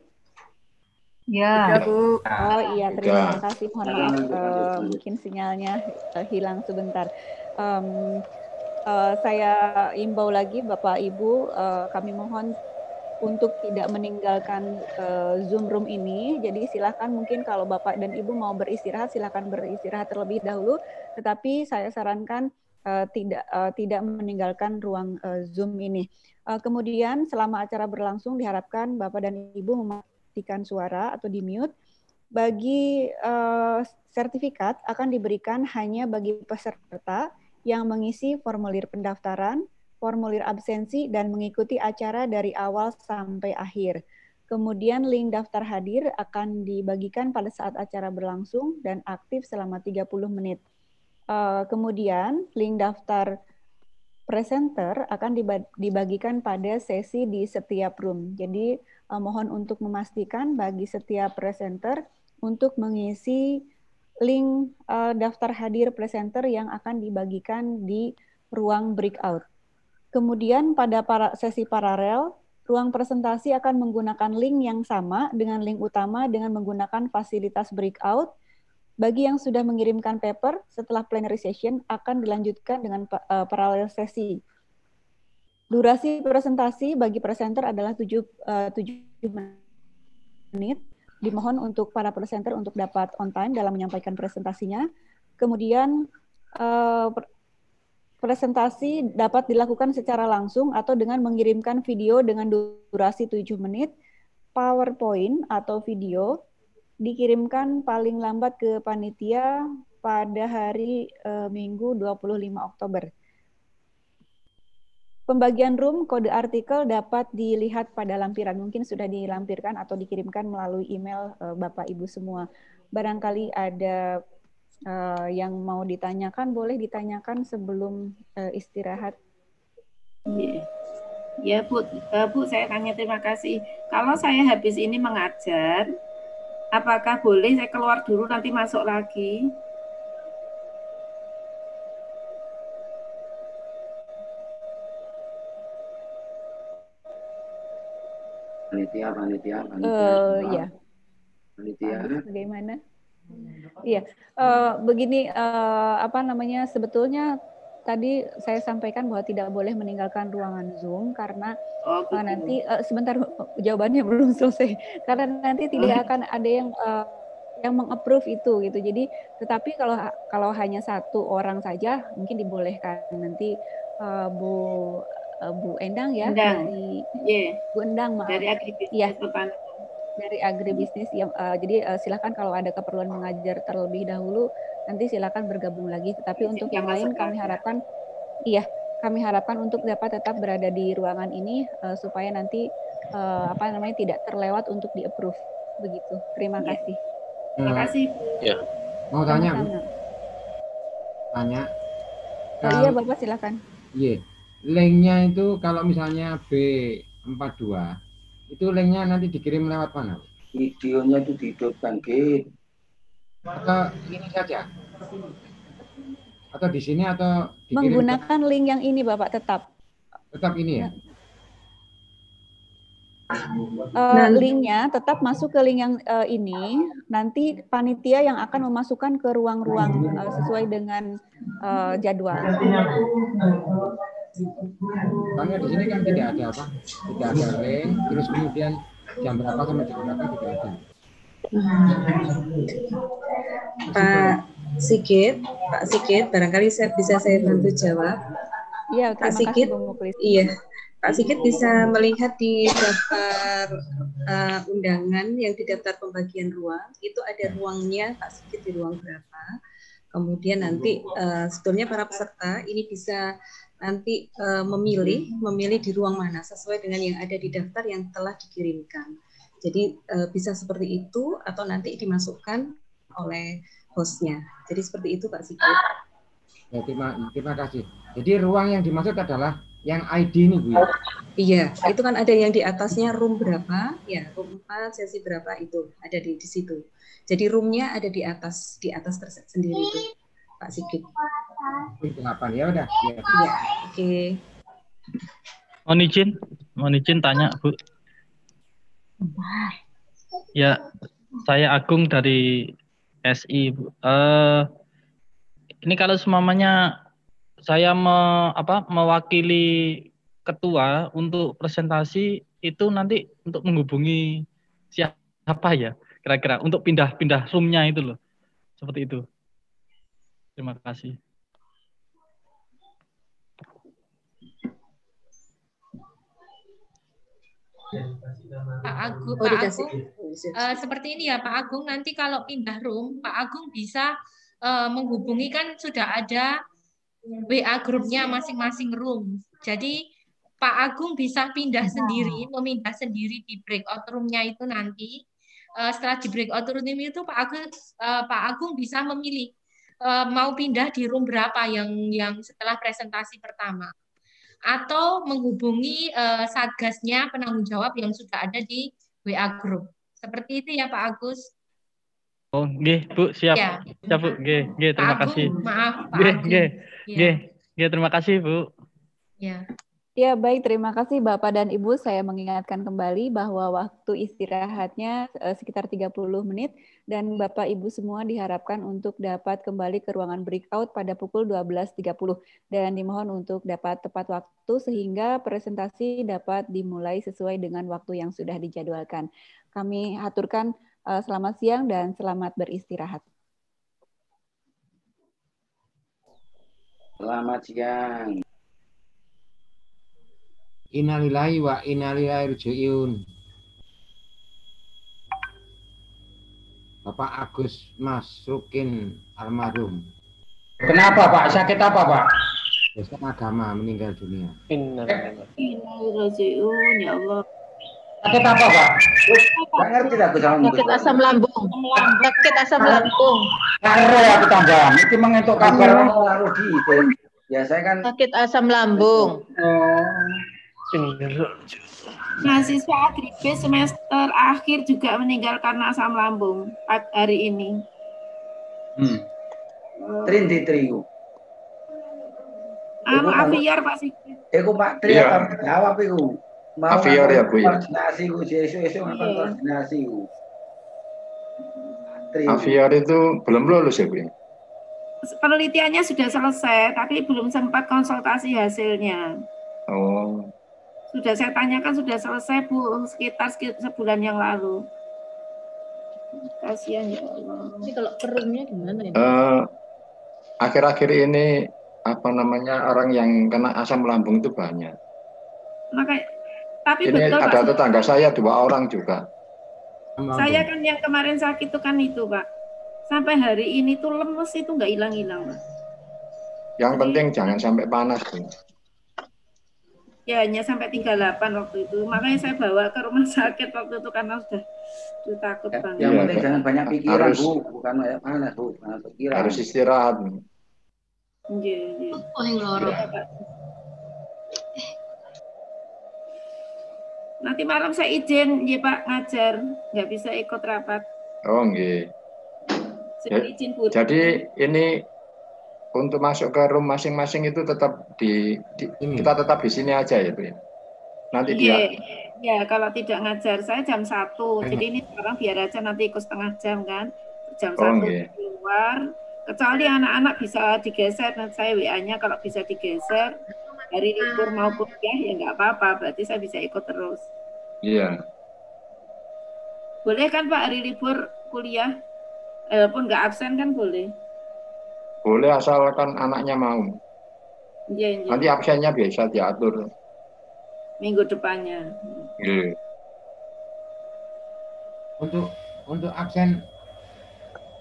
Ya. Bu. Oh iya, terima kasih. Mohon maaf, mungkin sinyalnya hilang sebentar. Saya imbau lagi Bapak Ibu, kami mohon untuk tidak meninggalkan Zoom room ini. Jadi silakan mungkin kalau Bapak dan Ibu mau beristirahat, silakan beristirahat terlebih dahulu. Tetapi saya sarankan tidak meninggalkan ruang Zoom ini. Kemudian selama acara berlangsung diharapkan Bapak dan Ibu mematikan suara atau di-mute. Bagi sertifikat akan diberikan hanya bagi peserta yang mengisi formulir pendaftaran, formulir absensi, dan mengikuti acara dari awal sampai akhir. Kemudian link daftar hadir akan dibagikan pada saat acara berlangsung dan aktif selama 30 menit. Kemudian link daftar presenter akan dibagikan pada sesi di setiap room. Jadi mohon untuk memastikan bagi setiap presenter untuk mengisi link daftar hadir presenter yang akan dibagikan di ruang breakout. Kemudian pada sesi paralel, ruang presentasi akan menggunakan link yang sama dengan link utama dengan menggunakan fasilitas breakout. Bagi yang sudah mengirimkan paper, setelah plenary session akan dilanjutkan dengan paralel sesi. Durasi presentasi bagi presenter adalah 7 menit. Dimohon untuk para presenter untuk dapat on time dalam menyampaikan presentasinya. Kemudian presentasi dapat dilakukan secara langsung atau dengan mengirimkan video dengan durasi 7 menit, PowerPoint atau video, dikirimkan paling lambat ke panitia pada hari Minggu 25 Oktober. Pembagian room kode artikel dapat dilihat pada lampiran, mungkin sudah dilampirkan atau dikirimkan melalui email Bapak Ibu semua. Barangkali ada yang mau ditanyakan, boleh ditanyakan sebelum istirahat. Ya Bu, saya tanya terima kasih. Kalau saya habis ini mengajar, apakah boleh saya keluar dulu nanti masuk lagi? Panitia. Ya. Panitia. Bagaimana? Iya, begini apa namanya, sebetulnya tadi saya sampaikan bahwa tidak boleh meninggalkan ruangan Zoom karena nanti sebentar jawabannya belum selesai karena nanti tidak akan ada yang meng-approve itu gitu. Jadi tetapi kalau hanya satu orang saja mungkin dibolehkan. Nanti Bu Endang ya dari Bu Endang maaf. Dari Agribisnis. Iya. Dari agribisnis ya, jadi silakan kalau ada keperluan mengajar terlebih dahulu nanti silakan bergabung lagi. Tetapi untuk yang lain kami harapkan untuk dapat tetap berada di ruangan ini supaya nanti apa namanya tidak terlewat untuk di-approve begitu. Terima kasih. Terima kasih. Ya. Mau tanya? Tanya. Iya Bapak silakan. Iya. Linknya itu kalau misalnya B42 itu linknya nanti dikirim lewat mana? Videonya itu dihidupkan, Git. Atau ini saja? Atau di sini atau dikirim menggunakan link yang ini Bapak tetap? Tetap ini ya? Linknya tetap masuk ke link yang ini, nanti panitia yang akan memasukkan ke ruang-ruang sesuai dengan jadwal. Karena di sini kan tidak ada apa, tidak ada link, terus kemudian jam berapa sampai jam berapa tidak ada. Pak Sigit, barangkali bisa saya bantu jawab. Iya, Pak Sigit, iya, Pak Sigit bisa melihat di daftar undangan yang di daftar pembagian ruang itu ada ruangnya Pak Sigit di ruang berapa. Kemudian nanti sebetulnya para peserta ini bisa nanti memilih di ruang mana sesuai dengan yang ada di daftar yang telah dikirimkan. Jadi bisa seperti itu atau nanti dimasukkan oleh hostnya. Jadi seperti itu Pak Sigit. Ya, terima kasih. Jadi ruang yang dimaksud adalah yang ID ini Bu. Iya, itu kan ada yang di atasnya room berapa, ya room 4 sesi berapa itu ada di situ. Jadi roomnya ada di atas tersendiri itu Pak Sigit. 8 ya udah. Iya, oke. Mohon izin tanya Bu. Ya, saya Agung dari SI Bu. Ini kalau semamanya saya mewakili ketua untuk presentasi itu nanti untuk menghubungi siapa ya kira-kira untuk pindah roomnya itu loh, seperti itu. Terima kasih. Pak Agung, seperti ini ya Pak Agung, nanti kalau pindah room, Pak Agung bisa menghubungi, kan sudah ada WA grupnya masing-masing room. Jadi Pak Agung bisa pindah sendiri, memindah sendiri di breakout room-nya itu nanti. Setelah di breakout room itu Pak Agung bisa memilih mau pindah di room berapa yang setelah presentasi pertama, atau menghubungi satgasnya penanggung jawab yang sudah ada di WA group. Seperti itu ya Pak Agus. Oh, nggih, Bu, siap. Ya. Siap, Bu. Nggih, terima Pak Agung, kasih. maaf, Pak Nggih, Agung. nggih. Ya. Nggih, terima kasih, Bu. Ya. Ya, baik. Terima kasih Bapak dan Ibu. Saya mengingatkan kembali bahwa waktu istirahatnya sekitar 30 menit dan Bapak Ibu semua diharapkan untuk dapat kembali ke ruangan breakout pada pukul 12.30 dan dimohon untuk dapat tepat waktu sehingga presentasi dapat dimulai sesuai dengan waktu yang sudah dijadwalkan. Kami aturkan selamat siang dan selamat beristirahat. Selamat siang. Innalillahi wa inna ilaihi raji'un. Bapak Agus Masrukin almarhum. Kenapa Pak? Sakit apa Pak? Dosen agama meninggal dunia. Innalillahi ya Allah. Sakit apa Pak? Nggak ngerti aku sama Sakit asam lambung. Sakit asam lambung. Karo aku tambah. Itu mengentuk kabar. Lalu gitu. Ya saya kan Sakit asam lambung. Mahasiswa Agri B semester akhir juga meninggal karena asam lambung hari ini. Trinti Triu. Aviar Pak Sigit. Iku Pak Tri apa jawab iku. Mau Aviar ya Bu ya. Koordinasi ku esuk apa koordinasi ku. Aviar itu belum lulus ya Bu ya? Penelitiannya sudah selesai, tapi belum sempat konsultasi hasilnya. Oh. Sudah saya tanyakan sudah selesai Bu, sekitar sebulan yang lalu. Kasihan ya Allah. Ini kalau kerumnya gimana ini? Akhir-akhir ini apa namanya orang yang kena asam lambung itu banyak. Tapi ini betul ada Pak. tetangga saya 2 orang juga. Saya kan yang kemarin sakit itu kan itu Pak. Sampai hari ini tuh lemes itu nggak hilang-hilang Pak. Yang penting jangan sampai panas Bu. Ya hanya sampai 38 waktu itu. Makanya saya bawa ke rumah sakit waktu itu karena sudah takut banget. Yang penting jangan banyak pikiran harus, Bu, bukan banyak panas Bu, banyak pikiran. Harus istirahat. Iya. Oh, yang lorong. Nanti malam saya izin ya Pak ngajar, nggak bisa ikut rapat. Oh nggih. Izin Bu. Jadi ini untuk masuk ke room masing-masing itu tetap kita tetap di sini aja ya Bu ya. Nanti dia. Ya kalau tidak ngajar saya jam 1. Jadi ini sekarang biar aja nanti ikut setengah jam kan. Jam 1 keluar. Kecuali anak-anak bisa digeser, dan saya WA-nya kalau bisa digeser hari libur mau kuliah ya nggak apa-apa. Berarti saya bisa ikut terus. Iya. Boleh kan Pak hari libur kuliah? Walaupun nggak absen kan boleh. Boleh asalkan anaknya mau. Iya. Nanti absennya bisa diatur. Minggu depannya. Iya. Untuk absen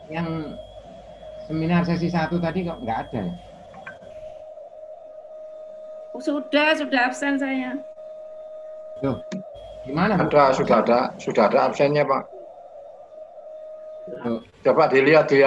yang seminar sesi 1 tadi kok nggak ada ya? Sudah absen saya. Loh, gimana Bu? Sudah ada absennya Pak. Coba dilihat di